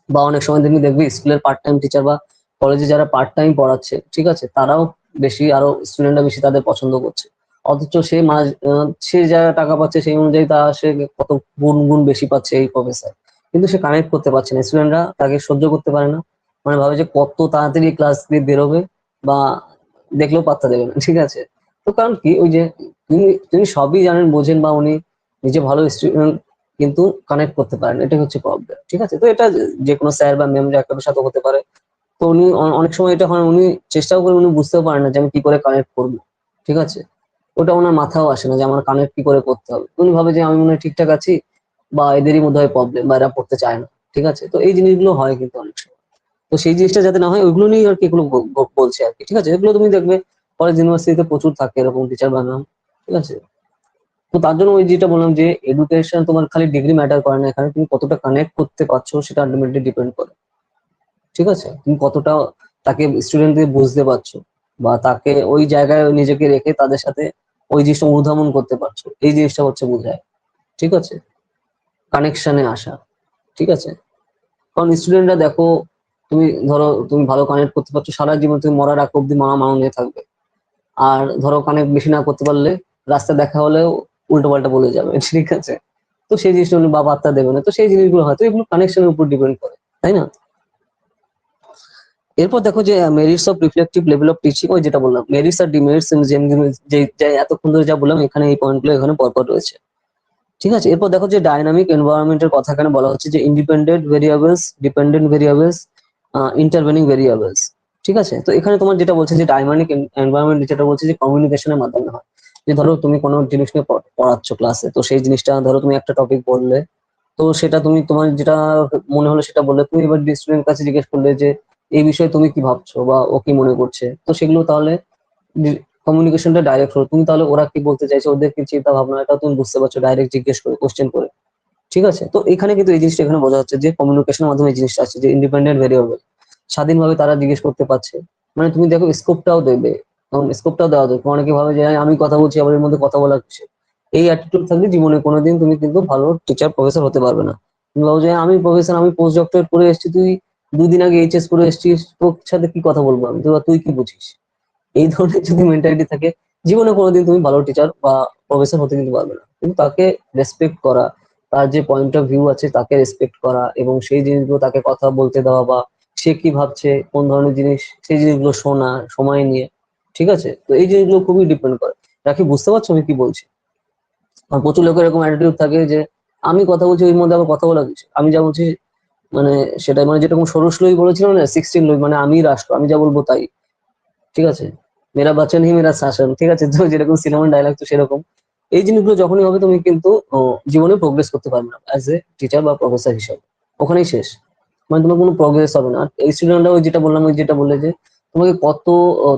বা অনেক সময় তুমি দেখবে স্কুলের পার্ট টাইম টিচার বা কলেজে যারা পার্ট টাইম পড়াচ্ছে, ঠিক আছে, তারাও বেশি, আরো স্টুডেন্টরা বেশি তাদের পছন্দ করছে, অথচ সে যা টাকা পাচ্ছে সেই অনুযায়ী সে কত গুণ গুণ বেশি পাচ্ছে এই প্রফেসর, কিন্তু সে কানেক্ট করতে পারছে না, স্টুডেন্টরা তাকে সহ্য করতে পারে না, মানে ভাবে যে কত তাড়াতাড়ি ক্লাস দিয়ে বেরোবে, বা দেখলেও পাত্তা দেবে না। ঠিক আছে, তো কারণ কি ওই যে তিনি তিনি সবই জানেন, বোঝেন, বা উনি নিজে ভালো স্টুডেন্ট, কিন্তু কানেক্ট করতে পারেন, এটাই হচ্ছে প্রবলেম। ঠিক আছে, তো এটা যে কোনো স্যার বা ম্যাম যে একটা সাথে হতে পারে। তো উনি অনেক সময় এটা হয়, উনি চেষ্টাও করে, উনি বুঝতেও পারেন না যে আমি কি করে কানেক্ট করবো। ঠিক আছে, ওটা ওনার মাথাও আসে না যে আমার কানেক্ট কি করে করতে হবে, উনি ভাবে যে আমি মনে হয় ঠিকঠাক আছি, বা এদেরই মধ্যে হয় প্রবলেম, বা এরা পড়তে চায় না। ঠিক আছে, তো এই জিনিসগুলো হয় কিন্তু অনেক সময়। তো সেই জিনিসটা যাতে না হয় ওইগুলো নিয়ে আর কি এগুলো বলছে আর কি। ঠিক আছে, এগুলো তুমি দেখবে কলেজ ইউনিভার্সিটিতে প্রচুর থাকে এরকম টিচার বা ম্যাম। ঠিক আছে, তো তার জন্য ওই যেটা বললাম যে এডুকেশন তোমার খালি ডিগ্রি ম্যাটার করে না, এখানে তুমি কতটা কানেক্ট করতে পারছো সেটা আলটিমেটলি ডিপেন্ড করে। ঠিক আছে, তুমি কতটা তাকে স্টুডেন্টদের বুঝতে পারছো, বা তাকে ওই জায়গায় নিজেকে রেখে তাদের সাথে ওই জিনিসটা অনুধাবন করতে পারছো, এই জিনিসটা হচ্ছে বোঝায়। ঠিক আছে, কানেকশনে আসা। ঠিক আছে, কারণ স্টুডেন্টরা দেখো, তুমি ধরো তুমি ভালো কানেক্ট করতে পারছো, সারা জীবন তুমি মরার আগ অব্দি মারা মানো নিয়ে থাকবে। আর ধরো কানেক্ট বেশি না করতে পারলে রাস্তায় দেখা হলেও উল্টো পাল্টা বলে যাবে। ঠিক আছে, তো সেই জিনিসটা উনি বা পাত্তা দেবে না, তো সেই জিনিসগুলো হয়তো এগুলো কানেকশনের উপর ডিপেন্ড করে, তাই না? এরপর দেখো যে merits of reflective level of teaching, ওই যেটা বললাম মেরিটস আর ডিমেরিটস, যে যে এতক্ষণ ধরে যা বললাম এখানে এই পয়েন্টগুলো এখানে পরপর রয়েছে। ঠিক আছে, এরপর দেখো যে ডাইনামিক এনভায়রনমেন্টের কথা এখানে বলা হচ্ছে, যে independent variables, dependent variables, intervening variables. ঠিক আছে, তো এখানে তোমার যেটা বলছে যে ডাইনামিক এনভায়রনমেন্ট, যেটা বলছে যে কমিউনিকেশনের মাধ্যমে হয়। যে ধরো তুমি কোনো জিনিস নিয়ে পড়াচ্ছ ক্লাসে, তো সেই জিনিসটা ধরো তুমি একটা টপিক বললে, তো সেটা তুমি তোমার যেটা মনে হলো সেটা বললে, তুমি এবার স্টুডেন্টের কাছে জিজ্ঞেস করলে যে এই বিষয়ে তুমি কি ভাবছো বা ও কি মনে করছে, তো সেগুলো তাহলে কমিউনিকেশনটা ডাইরেক্ট হলো, তুমি তাহলে ওরা কি বলতে চাইছে, ওদের কি চিন্তা ভাবনা, এটা তুমি বুঝতে পারছো ডাইরেক্ট জিজ্ঞেস করে, কোশ্চেন করে। ঠিক আছে, তো এখানে কিন্তু এই জিনিসটা এখানে বোঝা যাচ্ছে যে কমিউনিকেশনের মাধ্যমে এই জিনিসটা আছে, যে ইন্ডিপেন্ডেন্ট ভেরিয়েবল, স্বাধীনভাবে তারা জিজ্ঞেস করতে পারছে। মানে তুমি দেখো স্কোপটাও দেবে, স্কোপটাও দেওয়া দরকার। অনেকে ভাবে যে আমি কথা বলছি, আবার এর মধ্যে কথা বলা কিছু, এই অ্যাটিটিউড থাকলে জীবনে কোনোদিন তুমি কিন্তু ভালো টিচার প্রফেসর হতে পারবে না। তুমি ভাবো যে আমি প্রফেসর, আমি পোস্ট ডক্টরেট করে এসেছি, তুই 2 দিন আগে এইচএস করে এসেছিস, তোর সাথে কি কথা বলবো আমি, তুই কি বুঝিস? এই ধরনের যদি মেন্টালিটি থাকে, জীবনে কোনোদিন তুমি ভালো টিচার বা প্রফেসর হতে কিন্তু পারবে না। কিন্তু তাকে রেসপেক্ট করা, তার যে পয়েন্ট অফ ভিউ আছে তাকে রেসপেক্ট করা, এবং সেই জিনিসগুলো তাকে কথা বলতে দেওয়া, বা সে কি ভাবছে, কোন ধরনের জিনিস, সেই জিনিসগুলো শোনা সময় নিয়ে। ঠিক আছে, তো এই জিনিসগুলো খুবই ডিপেন্ড করে। রাখি, বুঝতে পারছো আমি কি বলছি? আর প্রচুর লোকের এরকম অ্যাটিটিউড থাকে যে আমি কথা বলছি ওই মধ্যে আবার কথা বলা কিছু, আমি যা বলছি মানে সেটা, মানে যেরকম সরস লোই বলেছিল না, 16 লোই, মানে আমি রাষ্ট্র, আমি যা বলবো তাই। ঠিক আছে, মেরা বাচন হি মেরা শাসন। ঠিক আছে, তো যেরকম সিনেমার ডায়লগ, তো সেরকম এই জিনিসগুলো যখনই হবে তুমি কিন্তু জীবনে প্রোগ্রেস করতে পারবে না অ্যাজ এ টিচার বা প্রফেসর হিসাবে, ওখানেই শেষ। মানে তোমার কোনো প্রোগ্রেস হবে না। আর এই স্টুডেন্টরা ওই যেটা বললাম, ওই যেটা বললে যে তোমাকে কত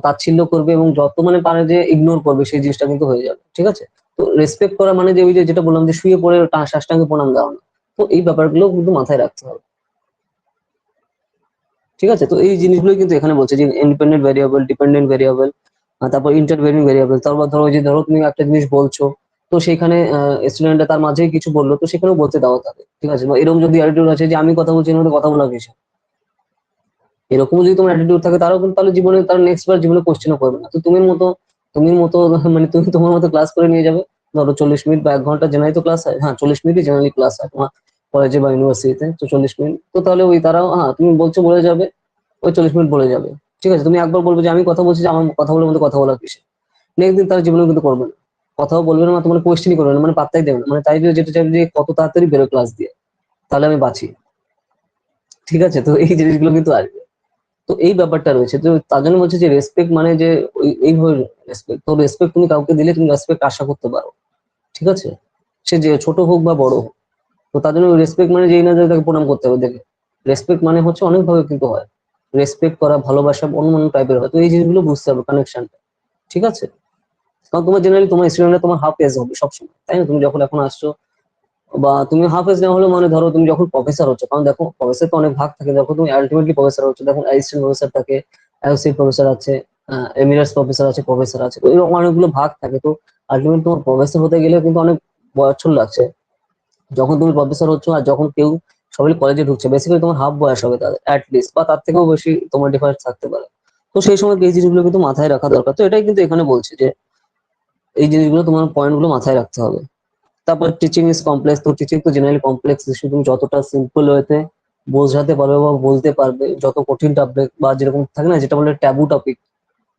তাচ্ছিল্য করবে এবং যত মানে পারে যে ইগনোর করবে, সেই জিনিসটা কিন্তু হয়ে যাবে। ঠিক আছে, তো রেসপেক্ট করা মানে যে ওই যে যেটা বললাম যে শুয়ে পড়ে সাষ্টাঙ্গে প্রণাম দেওয়া না। তো এই ব্যাপারগুলো কিন্তু মাথায় রাখতে হবে। ঠিক আছে, তো এই জিনিসগুলোই কিন্তু এখানে বলছে যে ইন্ডিপেন্ডেন্ট ভেরিয়েবল, ডিপেন্ডেন্ট ভেরিয়েবল, তারপর ইন্টারভেনিং ভেরিয়েবল। তারপর ধরো ওই যে ধরো তুমি একটা জিনিস বলছো, তো সেখানে স্টুডেন্টরা তার মাঝেই কিছু বললো, তো সেখানেও বলতে দাও তাকে। ঠিক আছে, বা এরকম যদি অ্যাটিটিউড আছে যে আমি কথা বলছি এর মধ্যে কথা বলা কিছু, এরকম যদি তোমার অ্যাটিটিউড থাকে, তারাও কিন্তু তাহলে জীবনে তার নেক্সট বার জীবনে কোশ্চেনও করবে না। তো তুমি মতো মানে তুমি তোমার মতো ক্লাস করে নিয়ে যাবে। ধরো 40 মিনিট বা 1 ঘন্টা জেনারেলি তো ক্লাস হয়, হ্যাঁ 40 মিনিটই জেনারেলি ক্লাস হয় তোমার কলেজে বা ইউনিভার্সিটিতে, তো 40 মিনিট। তো তাহলে ওই তারাও, হ্যাঁ তুমি বলছো বলে যাবে, ওই 40 মিনিট বলে যাবে। ঠিক আছে, তুমি একবার বলবে যে আমি কথা বলছি, যে আমার কথা বলার মধ্যে কথা বলা কিসে, নেক্সট দিন তার জীবনে কিন্তু করবে না, কথাও বলবে না, তোমার কোয়েশ্চেনই করবে না, মানে পাত্তাই দেবে না, মানে তাই যে যেটা চাইবে যে কত তাড়াতাড়ি বেরো ক্লাস দিয়ে, তাহলে আমি বাঁচি। ঠিক আছে, তো এই জিনিসগুলো কিন্তু আসবে। তো এই ব্যাপারটা রয়েছে, তো তার জন্য বলছে যে রেসপেক্ট মানে যে এইভাবে রেসপেক্ট, তো রেসপেক্ট তুমি কাউকে দিলে তুমি রেসপেক্ট আশা করতে পারো। ঠিক আছে, সে যে ছোট হোক বা বড় হোক। তো তার জন্য রেসপেক্ট মানে যেই না যে তাকে প্রণাম করতে হবে, দেখে রেসপেক্ট মানে হচ্ছে অনেক ভাবে কিন্তু হয়। রেসপেক্ট করা, ভালোবাসা অন্য অন্য টাইপের হয়। তো এই জিনিসগুলো বুঝতে হবে, কানেকশনটা। ঠিক আছে, কারণ তোমার জেনারেলি তোমার স্টুডেন্টরা তোমার হাফ এজ হবে সবসময়, তাই না? তুমি যখন এখন আসছো, বা তুমি হাফ এজ না হলে মানে ধরো তুমি যখন প্রফেসর হচ্ছে, কারণ দেখো প্রফেসর তো অনেক ভাগ থাকে, দেখো তুমি আলটিমেটলি প্রফেসর হচ্ছে, দেখো অ্যাসিস্ট্যান্ট প্রফেসর থাকে, অ্যাসোসিয়েট প্রফেসর আছে, এমিরাস প্রফেসর আছে, প্রফেসর আছে, তো এরকম অনেকগুলো ভাগ থাকে। তো আলটিমেটলি তোমার প্রফেসর হতে গেলে কিন্তু অনেক বছর লাগছে যখন তুমি প্রফেসর হচ্ছ। আর যখন কেউ সবাই কলেজে ঢুকছে, বেসিক্যালি তোমার হাফ বয়স হবে তাদের লিস্ট, বা তার থেকেও বেশি তোমার ডিফারেন্স থাকতে পারে। তো সেই সময় এই জিনিসগুলো কিন্তু মাথায় রাখা দরকার। তো এটাই কিন্তু এখানে বলছে যে এই জিনিসগুলো তোমার পয়েন্ট গুলো মাথায় রাখতে হবে। তারপর টিচিং ইজ কমপ্লেক্স, তো টিচিং তো জেনারেলি কমপ্লেক্স ইস্যু, তুমি যতটা সিম্পল ওয়েতে বোঝাতে পারবে বা বলতে পারবে, যত কঠিন টপিক বা যেরকম থাকে না যেটা বলে ট্যাবু টপিক,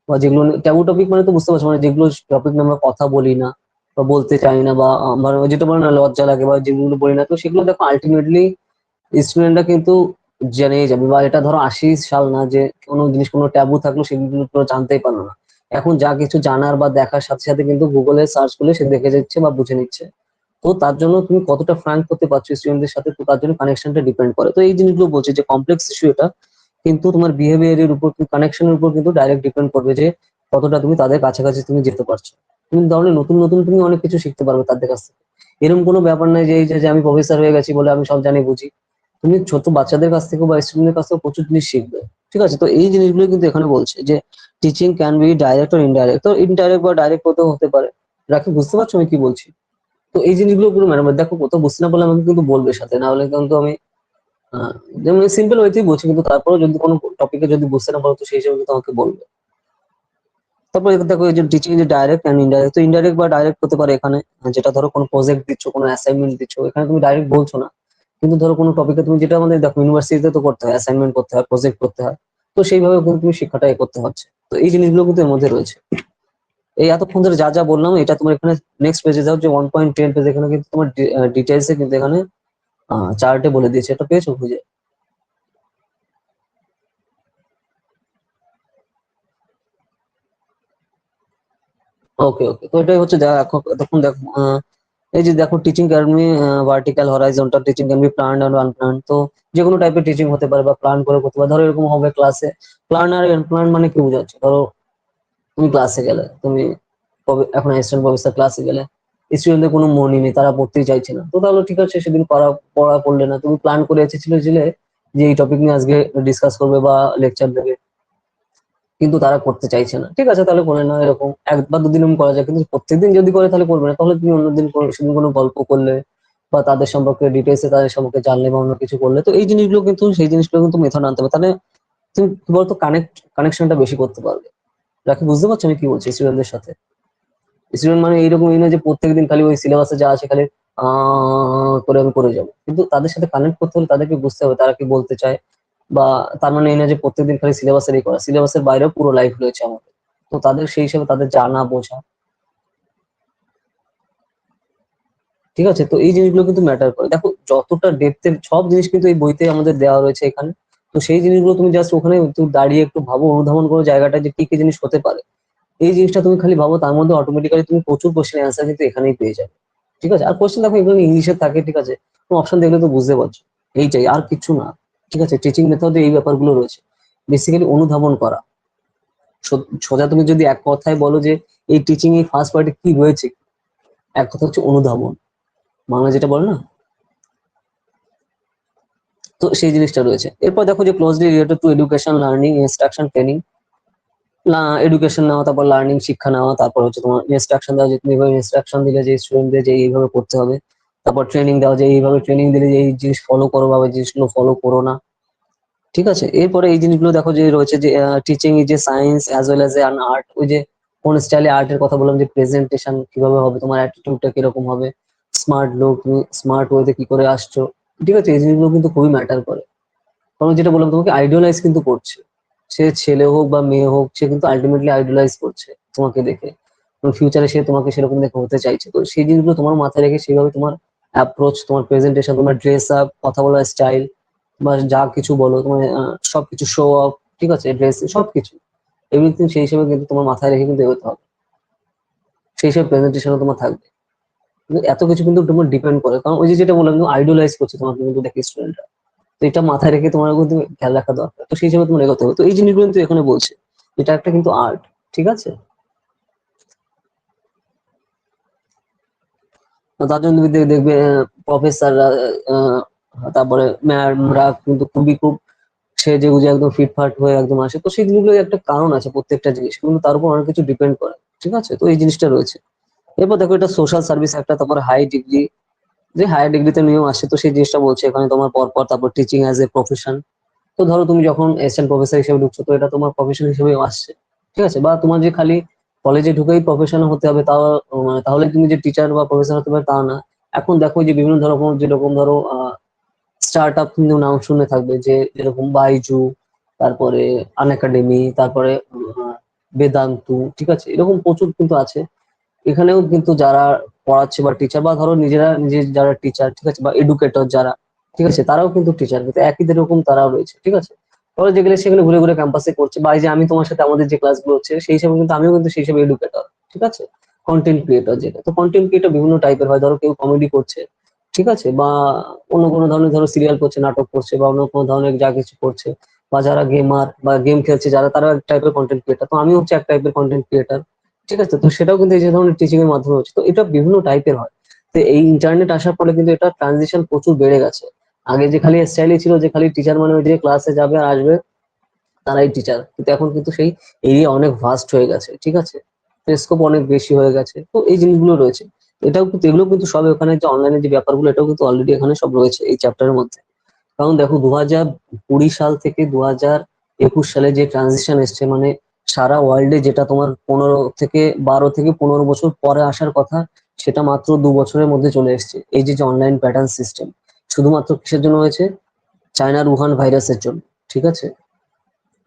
বা যেগুলো ট্যাবু টপিক মানে তো বুঝতে পারছো, মানে যেগুলো টপিক নিয়ে আমরা কথা বলি না বা বলতে চাই না, বা আমার যেটা বলে না লজ্জা লাগে, বা যেগুলো বলি না, তো সেগুলো দেখো আলটিমেটলি স্টুডেন্টরা কিন্তু জেনেই যাবে। বা এটা ধরো 80 সাল না যে কোনো জিনিস কোনো ট্যাবু থাকলো সেগুলো তো জানতেই পারলো না। এখন যা কিছু জানার বা দেখার সাথে সাথে কিন্তু গুগলে সার্চ করলে সে দেখে যাচ্ছে বা বুঝে নিচ্ছে। তো তার জন্য তুমি কতটা ফ্র্যাঙ্ক করতে পারছো স্টুডেন্টদের সাথে, তো তার জন্য কানেকশনটা ডিপেন্ড করে। তো এই জিনিসগুলো বলছে যে কমপ্লেক্স ইস্যু এটা, কিন্তু তোমার বিহেভিয়ারের উপর, কানেকশনের উপর কিন্তু ডাইরেক্ট ডিপেন্ড করবে যে কতটা তুমি তাদের কাছাকাছি তুমি যেতে পারছো। তুমি তাহলে নতুন নতুন তুমি অনেক কিছু শিখতে পারবে তাদের কাছ থেকে। এরকম কোনো ব্যাপার নাই যে এই যে আমি প্রফেসর হয়ে গেছি বলে আমি সব জানি বুঝি। তুমি ছোট বাচ্চাদের কাছ থেকে বা স্টুডেন্টের কাছ থেকে প্রচুর জিনিস শিখবে। ঠিক আছে, তো এই জিনিসগুলো কিন্তু এখানে বলছে যে teaching can B direct or indirect, তো ইনডাইরেক্ট বা ডাইরেক্ট হতেও হতে পারে। রাখি, বুঝতে পারছো আমি কি বলছি? তো এই জিনিসগুলো পুরো ম্যাডাম দেখো, কোথাও বুঝতে না পারলে আমাকে কিন্তু বলবে সাথে, না হলে কিন্তু আমি যেমন সিম্পল ওয়েতেই বলছি, কিন্তু তারপরেও যদি কোনো টপিকে যদি বুঝতে না পারো, তো সেই হিসেবে কিন্তু আমাকে বলবে। তারপর এবার দেখো এই যে টিচিং যে ডাইরেক্ট এন্ড ইনডাইরেক্ট, তো ইনডাইরেক্ট বা ডাইরেক্ট হতে পারে এখানে, যেটা ধরো কোনো প্রজেক্ট দিচ্ছ, কোনো অ্যাসাইনমেন্ট দিচ্ছ, এখানে তুমি ডাইরেক্ট বলছো না। কিন্তু ধরো কোনো টপিকে তুমি, যেটা আমাদের দেখো ইউনিভার্সিটিতে তো করতে হয়, অ্যাসাইনমেন্ট করতে হয়, প্রজেক্ট করতে হয়, তো সেইভাবে কিন্তু তুমি শিক্ষাটা করতে হচ্ছে। তো এই জিনিসগুলো কিন্তু এর মধ্যে রয়েছে। এই এতক্ষণ ধরে যা যা বললাম এটা তোমার এখানে নেক্সট পেজে যাও, যে 1.10 পেজ, এখানে কিন্তু তোমার ডিটেলসে কিন্তু এখানে চার্টে বলে দিয়েছে, এটা পেয়েছো খুঁজে? ওকে ওকে, তো এটাই হচ্ছে দেখো তখন দেখো এই যে দেখো teaching can be vertical, horizontal, teaching can be planned and unplanned. তো যে কোনো টাইপের টিচিং হতে পারে বা প্ল্যান করে করতে পারে। ধরো এরকম হবে ক্লাসে, প্ল্যান আর আনপ্ল্যান্ড মানে কি বোঝাচ্ছে? ধরো তুমি ক্লাসে গেলে, তুমি এখন অ্যাসিস্ট্যান্ট প্রফেসর ক্লাসে গেলে, স্টুডেন্টদের কোনো মনই নেই, তারা পড়তেই চাইছে না, তো তাহলে ঠিক আছে সেদিন পড়া পড়া পড়লে না, তুমি প্ল্যান করে এসেছিলে যে এই টপিক নিয়ে আজকে ডিসকাস করবে বা লেকচার দেবে, কিন্তু তারা করতে চাইছে না। ঠিক আছে, তাহলে করে না, এরকম 1 বা 2 দিন করা যায়, কিন্তু প্রত্যেকদিন যদি করে তাহলে করবে না। তাহলে তুমি অন্যদিন সেদিন কোনো গল্প করলে বা তাদের সম্পর্কে ডিটেলসে তাদের সম্পর্কে জানলে বা অন্য কিছু করলে, তো এই জিনিসগুলো কিন্তু সেই জিনিসগুলো কিন্তু মেথড আনতে হবে, তাহলে তুমি কি বলতো কানেকশনটা বেশি করতে পারবে। রাখি, বুঝতে পারছো আমি কি বলছি? স্টুডেন্টদের সাথে স্টুডেন্ট মানে এইরকম এই না যে প্রত্যেকদিন খালি ওই সিলেবাসে যা আছে খালি করে আমি করে যাবো, কিন্তু তাদের সাথে কানেক্ট করতে হলে তাদেরকে বুঝতে হবে তারা কি বলতে চায়। বা তার মানে এই না যে প্রত্যেকদিন খালি সিলেবাসেরই করা, সিলেবাসের বাইরেও পুরো লাইফ রয়েছে আমাদের। তো তাদের সেই হিসেবে তাদের জানা বোঝা, ঠিক আছে? তো এই জিনিসগুলো কিন্তু ম্যাটার করে। দেখো যতটা ডেপথের সব জিনিস কিন্তু এই বইতে আমাদের দেওয়া রয়েছে এখানে। তো সেই জিনিসগুলো তুমি জাস্ট ওখানে একটু দাঁড়িয়ে একটু ভাবো, অনুধাবন করো জায়গাটা যে কি কি জিনিস হতে পারে। এই জিনিসটা তুমি খালি ভাবো, তার মধ্যে অটোমেটিক্যালি তুমি প্রচুর কোশ্চেন অ্যান্সার কিন্তু এখানেই পেয়ে যাবে। ঠিক আছে? আর কোশ্চেন দেখো এগুলো ইংলিশে থাকে, ঠিক আছে? তুমি অপশন দেখলে তো বুঝতে পারছো, এইটাই আর কিছু না। ঠিক আছে? টিচিং মেথডে এই ব্যাপারগুলো রয়েছে, বেসিক্যালি অনুধাবন করা। সোজা তুমি যদি এক কথায় বলো যে এই টিচিং এই ফার্স্ট পার্টে কি রয়েছে, এক কথা হচ্ছে অনুধাবন, বাংলা যেটা বলে না, তো সেই জিনিসটা রয়েছে। এরপর দেখো যে closely related to education, learning, instruction, training. না, এডুকেশন নেওয়া, তারপর লার্নিং শিক্ষা নেওয়া, তারপর হচ্ছে তোমার ইনস্ট্রাকশন দেওয়া যে তুমি এইভাবে ইনস্ট্রাকশন দিলে যে স্টুডেন্টদের যে এইভাবে করতে হবে, তারপর ট্রেনিং দেওয়া যে এইভাবে ট্রেনিং দিলে যে এই জিনিস ফলো করো বা ওই জিনিসগুলো ফলো করো না। ঠিক আছে? এরপরে এই জিনিসগুলো দেখো যে রয়েছে যে teaching is a science as well as an art. ওই যে কোন স্টাইলে আর্টের কথা বললাম, যে প্রেজেন্টেশন কিভাবে হবে, তোমার অ্যাটিটিউডটা কিরকম হবে, স্মার্ট লোক তুমি স্মার্ট ওয়েতে কি করে আসছো। ঠিক আছে? এই জিনিসগুলো কিন্তু খুবই ম্যাটার করে। কারণ যেটা বললাম তোমাকে, আইডিয়ালাইজ কিন্তু করছে, সে ছেলে হোক বা মেয়ে হোক, সে কিন্তু আলটিমেটলি আইডিয়ালাইজ করছে তোমাকে দেখে। ফিউচারে সে তোমাকে সেরকম দেখে হতে চাইছে, তো সেই জিনিসগুলো তোমার মাথায় রেখে সেইভাবে তোমার অ্যাপ্রোচ, তোমার প্রেজেন্টেশন, তোমার ড্রেস আপ, কথা বলার স্টাইল, তোমার যা কিছু বলো, তোমার সবকিছু শো অফ, ঠিক আছে, ড্রেস সবকিছু, এভরিথিং সেই হিসেবে কিন্তু তোমার মাথায় রেখে কিন্তু এগোতে হবে, সেই হিসেবে প্রেজেন্টেশনও তোমার থাকবে। কিন্তু এত কিছু কিন্তু তোমার ডিপেন্ড করে, কারণ ওই যে যেটা বললাম, আইডিয়ালাইজ করছে তোমাকে কিন্তু দেখে স্টুডেন্টরা। তো এটা মাথায় রেখে তোমার কিন্তু খেয়াল রাখা দরকার, তো সেই হিসেবে তোমার এগোতে হবে। তো এই জিনিসগুলো কিন্তু এখানে বলছে, এটা একটা কিন্তু আর্ট। ঠিক আছে? তো তার জন্য তুমি দেখবে প্রফেসররা, তারপরে ম্যামরা কিন্তু খুব সেজে গুজে একদম ফিটফাট হয়ে একদম আসে, তো সেই জিনিসগুলো একটা কারণ আছে, প্রত্যেকটা জিনিস কিন্তু তার উপর অনেক কিছু ডিপেন্ড করে। ঠিক আছে? তো এই জিনিসটা রয়েছে। এরপর দেখো এটা সোশ্যাল সার্ভিস একটা, তারপর হাই ডিগ্রি, যে হায়ার ডিগ্রিতে নিয়েও আসে, তো সেই জিনিসটা বলছে এখানে তোমার পরপর। তারপর টিচিং অ্যাজ এ প্রফেশন, তো ধরো তুমি যখন অ্যাসিস্ট্যান্ট প্রফেসর হিসেবে ঢুকছো, তো এটা তোমার প্রফেশন হিসেবে আসছে। ঠিক আছে? বা তোমার যে খালি কলেজে ঢুকেই প্রফেশন হতে হবে তাও, মানে তাহলে তুমি যে টিচার বা প্রফেসর হতে পারবে তা না। এখন দেখো যে বিভিন্ন ধরনের, যেরকম ধরো স্টার্ট আপ কিন্তু নাম শুনে থাকবে, যে যেরকম বাইজু, তারপরে আনএকাডেমি, তারপরে বেদান্তু। ঠিক আছে? এরকম প্রচুর কিন্তু আছে। এখানেও কিন্তু যারা পড়াচ্ছে বা টিচার, বা ধরো নিজেরা নিজে যারা টিচার, ঠিক আছে, বা এডুকেটর যারা, ঠিক আছে, তারাও কিন্তু টিচার, কিন্তু একই রকম তারাও রয়েছে। ঠিক আছে? ওরা যেগুলো সেগুলো ঘুরে ঘুরে ক্যাম্পাসে করছে, বা এই যে আমি তোমার সাথে আমাদের যে ক্লাসগুলো হচ্ছে সেই হিসাবে কিন্তু আমিও কিন্তু সেই হিসাবে এডুকেটর। ঠিক আছে? কন্টেন্ট ক্রিয়েটর যেটা, তো কন্টেন্ট ক্রিয়েটর বিভিন্ন টাইপের হয়, ধরো কেউ কমেডি করছে, ঠিক আছে, বা অন্য কোনো ধরনের ধরো সিরিয়াল করছে, নাটক করছে, বা অন্য কোনো ধরনের যা কিছু করছে, বা যারা গেমার বা গেম খেলছে যারা, তারা এক টাইপের কন্টেন্ট ক্রিয়েটর, তো আমি হচ্ছে এক টাইপের কন্টেন্ট ক্রিয়েটর। ঠিক আছে? তো সেটাও কিন্তু এই যে ধরনের টিচিং এর মাধ্যমে হচ্ছে, তো এটা বিভিন্ন টাইপের হয়। তো এই ইন্টারনেট আসার ফলে কিন্তু এটা ট্রানজিশন প্রচুর বেড়ে গেছে। আগে যে খালি স্টাইলই ছিল যে খালি টিচার মানে ওই যে ক্লাসে যাবে আর আসবে, তারাই টিচার, কিন্তু এখন কিন্তু সেই এরিয়া অনেক ভাস্ট হয়ে গেছে। ঠিক আছে? স্কোপ অনেক বেশি হয়ে গেছে, তো এই জিনিসগুলো রয়েছে। এটাও কিন্তু, এগুলো কিন্তু সব ওখানে যে অনলাইনে যে ব্যাপারগুলো, এটাও কিন্তু অলরেডি এখানে সব রয়েছে এই চ্যাপ্টারের মধ্যে। কারণ দেখো 2020 সাল থেকে 2021 সালে যে ট্রানজিশন এসছে, মানে সারা ওয়ার্ল্ডে যেটা তোমার 12 থেকে 15 বছর পরে আসার কথা, সেটা মাত্র 2 বছরের মধ্যে চলে এসেছে। এই যে অনলাইন প্যাটার্ন সিস্টেম, শুধুমাত্র কিসের জন্য হয়েছে? চায়নার উহান ভাইরাসের জন্য। ঠিক আছে?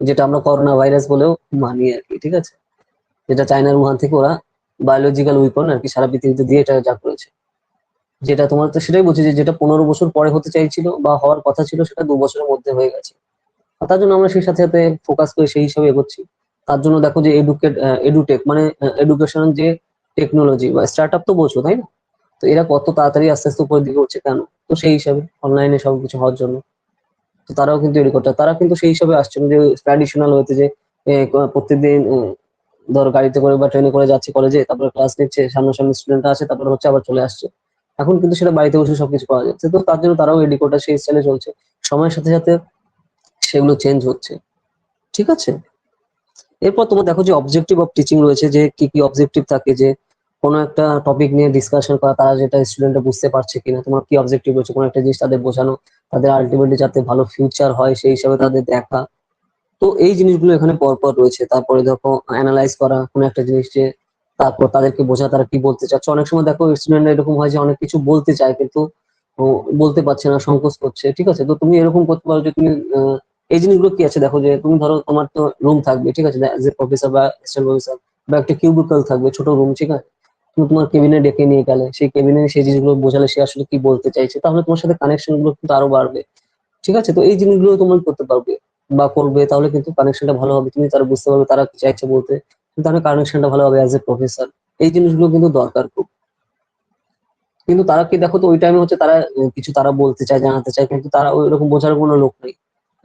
যেটা আমরা করোনা ভাইরাস বলেও মানি আর কি। ঠিক আছে? যেটা চায়নার উহান থেকে ওরা বায়োলজিক্যাল উইপন আর কি সারা পৃথিবীতে দিয়ে এটা যা করেছে, যেটা তোমার, তো সেটাই বলছি যে যেটা 15 বছর পরে হতে চাইছিল বা হওয়ার কথা ছিল, সেটা 2 বছরের মধ্যে হয়ে গেছে। আর তার জন্য আমরা সেই সাথে সাথে ফোকাস করে সেই হিসাবে এগোচ্ছি। তার জন্য দেখো যে এডুটেক মানে এডুকেশন যে টেকনোলজি বা স্টার্ট আপ তো বলছো, তাই না? তো এরা কত তাড়াতাড়ি আস্তে আস্তে উপরের দিকে হচ্ছে কেন? তো সেই হিসাবে অনলাইনে সবকিছু হওয়ার জন্য, তো তারাও কিন্তু এডুকেটর, তারা কিন্তু সেই হিসাবে আসছে না যে ট্র্যাডিশনাল হতে, যে প্রত্যেকদিন ধর গাড়িতে করে বা ট্রেনে করে যাচ্ছে কলেজে, তারপরে ক্লাস নিচ্ছে, সামনাসামনি স্টুডেন্ট আছে, তারপরে হচ্ছে আবার চলে আসছে। এখন কিন্তু সেটা বাড়িতে বসে সবকিছু পাওয়া যাচ্ছে, তো তার জন্য তারাও এডুকেটর সেই স্টাইলে চলছে। সময়ের সাথে সাথে সেগুলো চেঞ্জ হচ্ছে। ঠিক আছে? এরপর তোমার দেখো যে অবজেক্টিভ অফ টিচিং রয়েছে, যে কি কি অবজেক্টিভ থাকে, যে কোনো একটা টপিক নিয়ে ডিসকাশন করা, তারা যেটা স্টুডেন্টরা বুঝতে পারছে কিনা, তোমার কি অবজেক্টিভ রয়েছে, কোনো একটা জিনিস তাদের বোঝানো, তাদের আলটিমেটলি যাতে ভালো ফিউচার হয় সেই হিসাবে তাদের দেখা। তো এই জিনিসগুলো এখানে পরপর রয়েছে। তারপরে দেখো অ্যানালাইজ করা কোনো একটা জিনিস, যে তারপর তাদেরকে বোঝা তারা কি বলতে চাচ্ছে। অনেক সময় দেখো স্টুডেন্টরা এরকম হয় যে অনেক কিছু বলতে চায় কিন্তু ও বলতে পারছে না, সংকোচ করছে, ঠিক আছে। তো তুমি এরকম করতে পারো যে তুমি এই জিনিসগুলো কি আছে দেখো, যে তুমি ধরো তোমার তো রুম থাকবে, ঠিক আছে, যে প্রফেসর বা অ্যাসিস্ট্যান্ট প্রফেসর, বা একটা কিউবিকল থাকবে, ছোট রুম, ঠিক আছে। তুমি তোমার কেবিনে ডেকে নিয়ে গেলে, সেই কেবিনে সেই জিনিসগুলো বোঝালে সে আসলে কি বলতে চাইছে, তাহলে তোমার সাথে কানেকশন গুলো কিন্তু আরো বাড়বে, ঠিক আছে। তো এই জিনিসগুলো তুমি করতে পারবে বা করবে, তাহলে কিন্তু কানেকশনটা ভালো হবে, তুমি তারা বুঝতে পারবে তারা কি চাইছে বলতে, কিন্তু তাহলে কানেকশনটা ভালো হবে অ্যাজ এ প্রফেসর। এই জিনিসগুলো কিন্তু দরকার খুব। কিন্তু তারা কি দেখো, তো ওই টাইমে হচ্ছে তারা কিছু তারা বলতে চায়, জানাতে চায়, কিন্তু তারা ওই রকম বোঝার কোনো লোক নেই,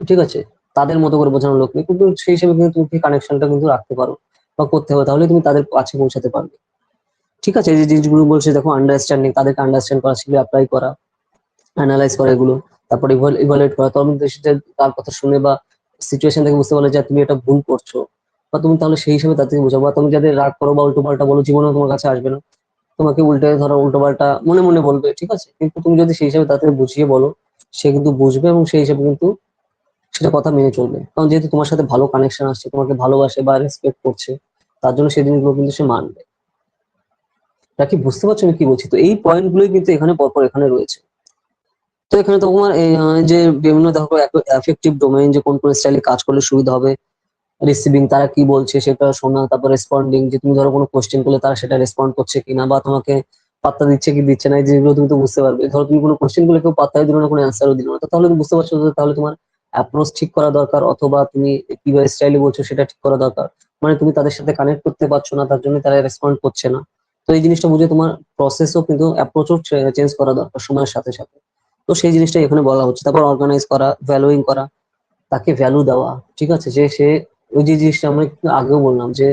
ঠিক আছে, তাদের মতো করে বোঝানোর লোক নেই। কিন্তু সেই হিসেবে কিন্তু তুমি কানেকশনটা কিন্তু রাখতে পারো বা করতে হবে, তাহলে তুমি তাদের কাছে পৌঁছাতে পারবে, ঠিক আছে। এই যে জিনিসগুলো বলছে দেখো, আন্ডারস্ট্যান্ডিং, তাদেরকে আন্ডারস্ট্যান্ড করা শিখবে, অ্যাপ্লাই করা, অ্যানালাইজ করা এগুলো, তারপরে ইভালুয়েট করা। তখন সে তার কথা শুনে বা সিচুয়েশন থেকে বুঝতে পারলে যে তুমি এটা ভুল করছো, বা তুমি তাহলে সেই হিসেবে তাদেরকে বোঝাবো। বা তুমি যাদের রাগ করো বা উল্টো পাল্টা বলো, জীবনেও তোমার কাছে আসবে না, তোমাকে উল্টে ধরো উল্টো পাল্টা মনে মনে বলবে, ঠিক আছে। কিন্তু তুমি যদি সেই হিসাবে তাদের বুঝিয়ে বলো, সে কিন্তু বুঝবে এবং সেই হিসাবে কিন্তু সেটা কথা মেনে চলবে, কারণ যেহেতু তোমার সাথে ভালো কানেকশন আসছে, তোমাকে ভালোবাসে বা রেসপেক্ট করছে, তার জন্য সেই জিনিসগুলো কিন্তু সে মানবে। তা কি বুঝতে পারছো আমি কি বলছি? তো এই পয়েন্ট গুলোই কিন্তু এখানে পরপর এখানে রয়েছে। তো এখানে তোমার এই যে বিভিন্ন দেখো এফেক্টিভ ডোমেইন, যে কোন কোন স্টাইলে কাজ করলে সুবিধা হবে, রিসিভিং, তারা কি বলছে সেটা শোনা, তারপর রেসপন্ডিং, যে তুমি ধরো কোনো কোশ্চেন করলে তারা সেটা রেসপন্ড করছে কিনা বা তোমাকে পাত্তা দিচ্ছে কি দিচ্ছে না, এই জিনিসগুলো তুমি তো বুঝতে পারবে। ধরো তুমি কোনো কোশ্চেন করলে কেউ পাত্তাই দিল না, কোনো অ্যান্সারও দিল না, তো তাহলে তুমি বুঝতে পারছো যে তাহলে তোমার অ্যাপ্রোচ ঠিক করা দরকার, অথবা তুমি কিভাবে স্টাইলে বলছো সেটা ঠিক করা দরকার। মানে তুমি তাদের সাথে কানেক্ট করতে পারছো না, তার জন্য তারা রেসপন্ড করছে না। তো এই জিনিসটা বুঝে তোমার প্রসেসও কিন্তু অ্যাপ্রোচও চেঞ্জ করা দরকার সময়ের সাথে সাথে। তো সেই জিনিসটা এখানে বলা হচ্ছে। তারপর অর্গানাইজ করা, ভ্যালুইং করা, তাকে ভ্যালু দেওয়া, ঠিক আছে, যে সে ওই যে জিনিসটা আমরা একটু আগেও বললাম, যে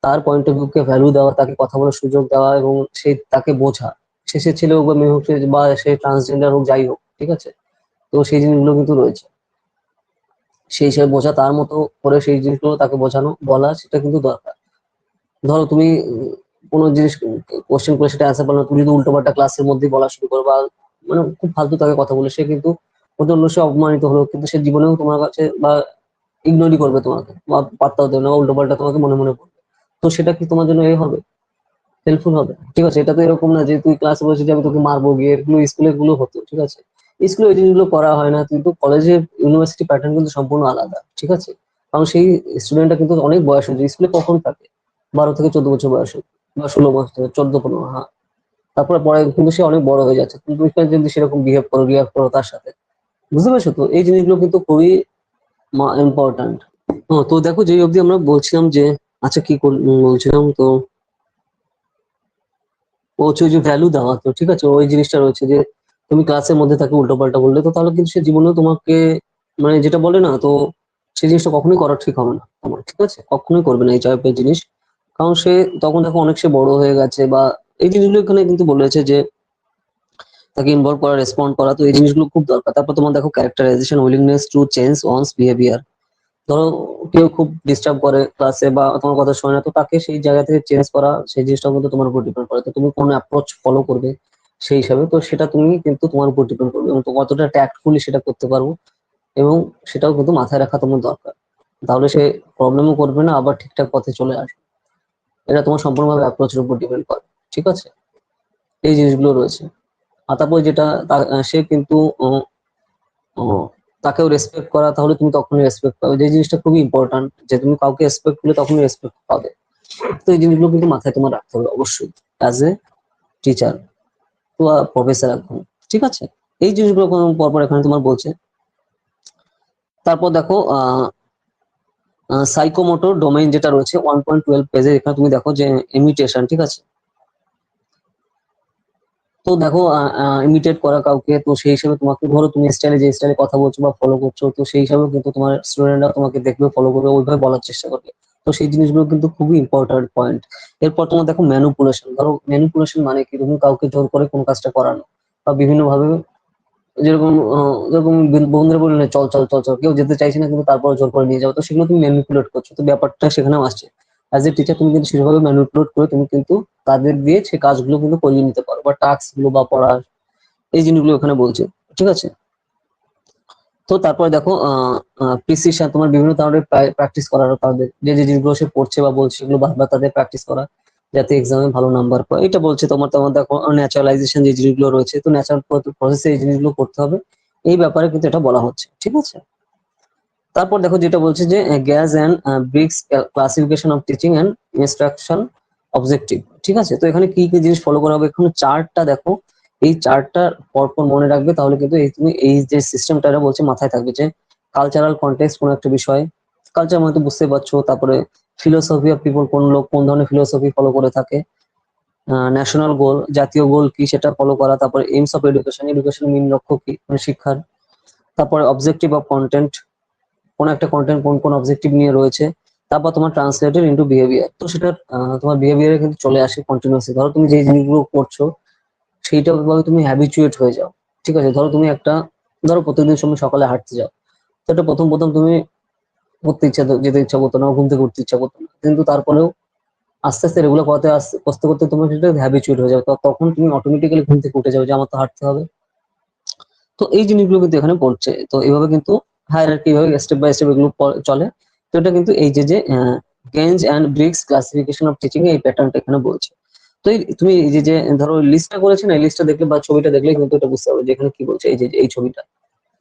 তার point of view K value দেওয়া, তাকে কথা বলার সুযোগ দেওয়া, এবং সে তাকে বোঝা, সে ছেলে হোক বা মেয়ে হোক, বা সে ট্রান্সজেন্ডার হোক, যাই হোক, ঠিক আছে। তো সেই জিনিসগুলো কিন্তু রয়েছে, সেই হিসেবে বোঝা, তার মতো করে সেই জিনিসগুলো তাকে বোঝানো, বলা, সেটা কিন্তু দরকার। ধরো তুমি কোনো জিনিস কোশ্চেন করে সেটা অ্যান্সার পারো না, তুমি যদি উল্টোপাল্টা ক্লাসের মধ্যে বলা শুরু করো, বা মানে খুব ফালতু তাকে কথা বলে, সে কিন্তু ওর জন্য সে অপমানিত হলো, কিন্তু সে জীবনেও তোমার কাছে বা ইগনোরই করবে তোমাকে, বা পাত্তাও দেবে না, উল্টো পাল্টা তোমাকে মনে মনে বলবে। তো সেটা কি তোমার জন্য এ হবে, হেল্পফুল হবে? ঠিক আছে, এটা তো এরকম না যে তুই ক্লাসে বসে যে আমি তোকে মারবো গিয়ে, এগুলো স্কুলের গুলো হতো, ঠিক আছে। স্কুলে ওই জিনিসগুলো করা হয় না, কিন্তু কলেজে ইউনিভার্সিটি প্যাটার্ন কিন্তু সম্পূর্ণ আলাদা, ঠিক আছে। কারণ সেই স্টুডেন্টটা কিন্তু অনেক বয়স হচ্ছে, স্কুলে কখন থাকে 12 থেকে 14 বছর বয়সে, বা 16 বছর, 14-15, হ্যাঁ। তারপরে পরে কিন্তু সে অনেক বড় হয়ে যাচ্ছে, কিন্তু তুমি যদি সেরকম বিহেভ করো, রিয়াক্ট করো তার সাথে, বুঝতে পারছো? তো এই জিনিসগুলো কিন্তু খুবই ইম্পর্ট্যান্ট। তো দেখো, যে অবধি আমরা বলছিলাম যে, আচ্ছা কি বলছিলাম তো, ও হচ্ছে ওই যে ভ্যালু দেওয়া, তো ঠিক আছে, ওই জিনিসটা রয়েছে যে তুমি ক্লাসের মধ্যে তাকে উল্টো পাল্টা বললে, তো তাহলে কিন্তু সে জীবনেও তোমাকে মানে যেটা বলে না, তো সেই জিনিসটা কখনোই করা ঠিক হবে না তোমার, ঠিক আছে, কখনোই করবে না এই টাইপের জিনিস। কারণ সে তখন দেখো অনেক সে বড় হয়ে গেছে, বা এই জিনিসগুলো এখানে কিন্তু বলেছে যে তাকে ইনভলভ করা, রেসপন্ড করা, তো এই জিনিসগুলো খুব দরকার। তারপর তোমার দেখো characterization, willingness to change one's behaviour. ধরো কেউ খুব ডিস্টার্ব করে ক্লাসে বা তোমার কথা শোনে না, তো তাকে সেই জায়গা থেকে চেঞ্জ করা, সেই জিনিসটা কিন্তু তোমার উপর ডিপেন্ড করে। তো তুমি কোন অ্যাপ্রোচ ফলো করবে সেই হিসাবে, তো সেটা তুমি কিন্তু তোমার উপর ডিপেন্ড করবে, এবং তো কতটা ট্যাক্টফুলি সেটা করতে পারবো, এবং সেটাও কিন্তু মাথায় রাখা তোমার দরকার। তাহলে সে প্রবলেমও করবে না, আবার ঠিকঠাক পথে চলে আসবে। এটা তোমার সম্পূর্ণভাবে অ্যাপ্রোচের উপর ডিপেন্ড করে, ঠিক আছে। এই জিনিসগুলো রয়েছে। আর তারপর যেটা সে কিন্তু ও তাকেও রেসপেক্ট করা, তাহলে তুমি তখনই রেসপেক্ট পাবে, যে জিনিসটা খুবই ইম্পর্ট্যান্ট, যে তুমি কাউকে রেসপেক্ট করলে তখনই রেসপেক্ট পাবে। তো এই জিনিসগুলো কিন্তু মাথায় তোমার রাখতে হবে অবশ্যই, অ্যাজ এ টিচার বা প্রফেসর এখন, ঠিক আছে। এই জিনিসগুলো পরপর এখানে তোমার বলছে। তারপর দেখো সাইকোমোটর ডোমেইন যেটা রয়েছে 1.12 পেজে, এখানে তুমি দেখো যে ইমিটেশন, ঠিক আছে। তো দেখো ইমিটেট করা কাউকে, তো সেই হিসেবে তোমাকে ধরো তুমি স্টাইলে যে স্টাইলে কথা বলছো বা ফলো করছো, তো সেই হিসাবে কিন্তু তোমার স্টুডেন্টরা তোমাকে দেখবে, ফলো করবে, ওইভাবে বলার চেষ্টা করবে। তো সেই জিনিসগুলো কিন্তু খুবই ইম্পর্টেন্ট পয়েন্ট। এরপর তোমার দেখো ম্যানুপুলেশন। ধরো ম্যানুপুলেশন মানে কি, তুমি কাউকে জোর করে কোন কাজটা করানো, বা বিভিন্ন ভাবে, যেরকম বন্ধুরা বললে চল চল চল চল, কেউ যেতে চাইছে না কিন্তু তারপর জোর করে নিয়ে যাও, তো সেগুলো তুমি ম্যানিপুলেট করছো, তো ব্যাপারটা সেখানেও আসছে। অ্যাজ এ টিচার তুমি কিন্তু সেভাবে ম্যানিপুলেট করে তুমি কিন্তু তাদের দিয়ে সেই কাজগুলো কিন্তু করিয়ে নিতে পারো, বা টাস্ক গুলো বা পড়ার এই জিনিসগুলো ওখানে বলছে। ঠিক আছে, তো তারপরে দেখো প্রিসিশন, তোমার বিভিন্ন ধরনের প্র্যাকটিস করার তাদের যে যে জিনিসগুলো সে পড়ছে বা বলছে সেগুলো বারবার তাদের প্র্যাকটিস করা, যাতে এক্সামে ভালো নাম্বার পায়। এটা বলছে তোমার তোমার দেখো ন্যাচারালাইজেশন যে জিনিসগুলো রয়েছে, তো ন্যাচারাল প্রসেসে এই জিনিসগুলো করতে হবে, এই ব্যাপারে কিন্তু এটা বলা হচ্ছে। ঠিক আছে, তারপর দেখো যেটা বলছে যে Gagne and bricks classification of teaching and instruction objective. ঠিক আছে, তো এখানে কি কি জিনিস ফলো করা হবে, এখানে চার্টটা দেখো, এই চার্টটা পরপর মনে রাখবে, তাহলে কিন্তু এই তুমি এই যে সিস্টেমটা বলছে মাথায় থাকবে, যে কালচারাল কন্টেক্সট কোন একটা বিষয়, কালচার মানে তো বুঝতে পারছো, তারপরে ফিলোসফি অফ পিপল, কোন লোক কোন ধরনের ফিলোসফি ফলো করে থাকে, ন্যাশনাল গোল জাতীয় গোল কি সেটা ফলো করা, তারপরে aims of education, education main লক্ষ্য কি মানে শিক্ষার, তারপরে অবজেক্টিভ অফ কন্টেন্ট, কোন একটা কন্টেন্ট কোন কোন অবজেক্টিভ নিয়ে রয়েছে, তারপর তোমার ট্রান্সলেটেড ইনটু বিহেভিয়ার, তো সেটা তোমার বিহেভিয়ারে কিন্তু চলে আসে কন্টিনিউসলি। ধরো তুমি যে জিনিসগুলো করছো সেইটা ভাবে তুমি হ্যাবিচুয়েট হয়ে যাও। ঠিক আছে, ধরো তুমি একটা, ধরো প্রতিদিন সময় সকালে হাঁটতে যাও, তো এটা প্রথম প্রথম তুমি করতে যেতে ইচ্ছা করতো না, ঘুম থেকে উঠতে ইচ্ছা করতো না, কিন্তু তারপরেও আস্তে আস্তে রেগুলার করতে করতে করতে তোমার সেটা হ্যাবিচুয়েট হয়ে যাবে, তো তখন তুমি অটোমেটিক্যালি ঘুম থেকে উঠে যাবে যে আমার তো হাঁটতে হবে। তো এই জিনিসগুলো কিন্তু এখানে পড়ছে, তো এইভাবে কিন্তু হায়ারার্কি ভাবে স্টেপ বাই স্টেপ এগুলো চলে। তো এটা কিন্তু এই যে গেঞ্জ and bricks classification of teaching এই প্যাটার্নটা এখানে বলছে। তো তুমি এই যে ধরো লিস্টটা করেছে না, এই লিস্টটা দেখলে বা ছবিটা দেখলে কিন্তু এটা বুঝতে পারবে যে এখানে কি বলছে। এই যে এই ছবিটা,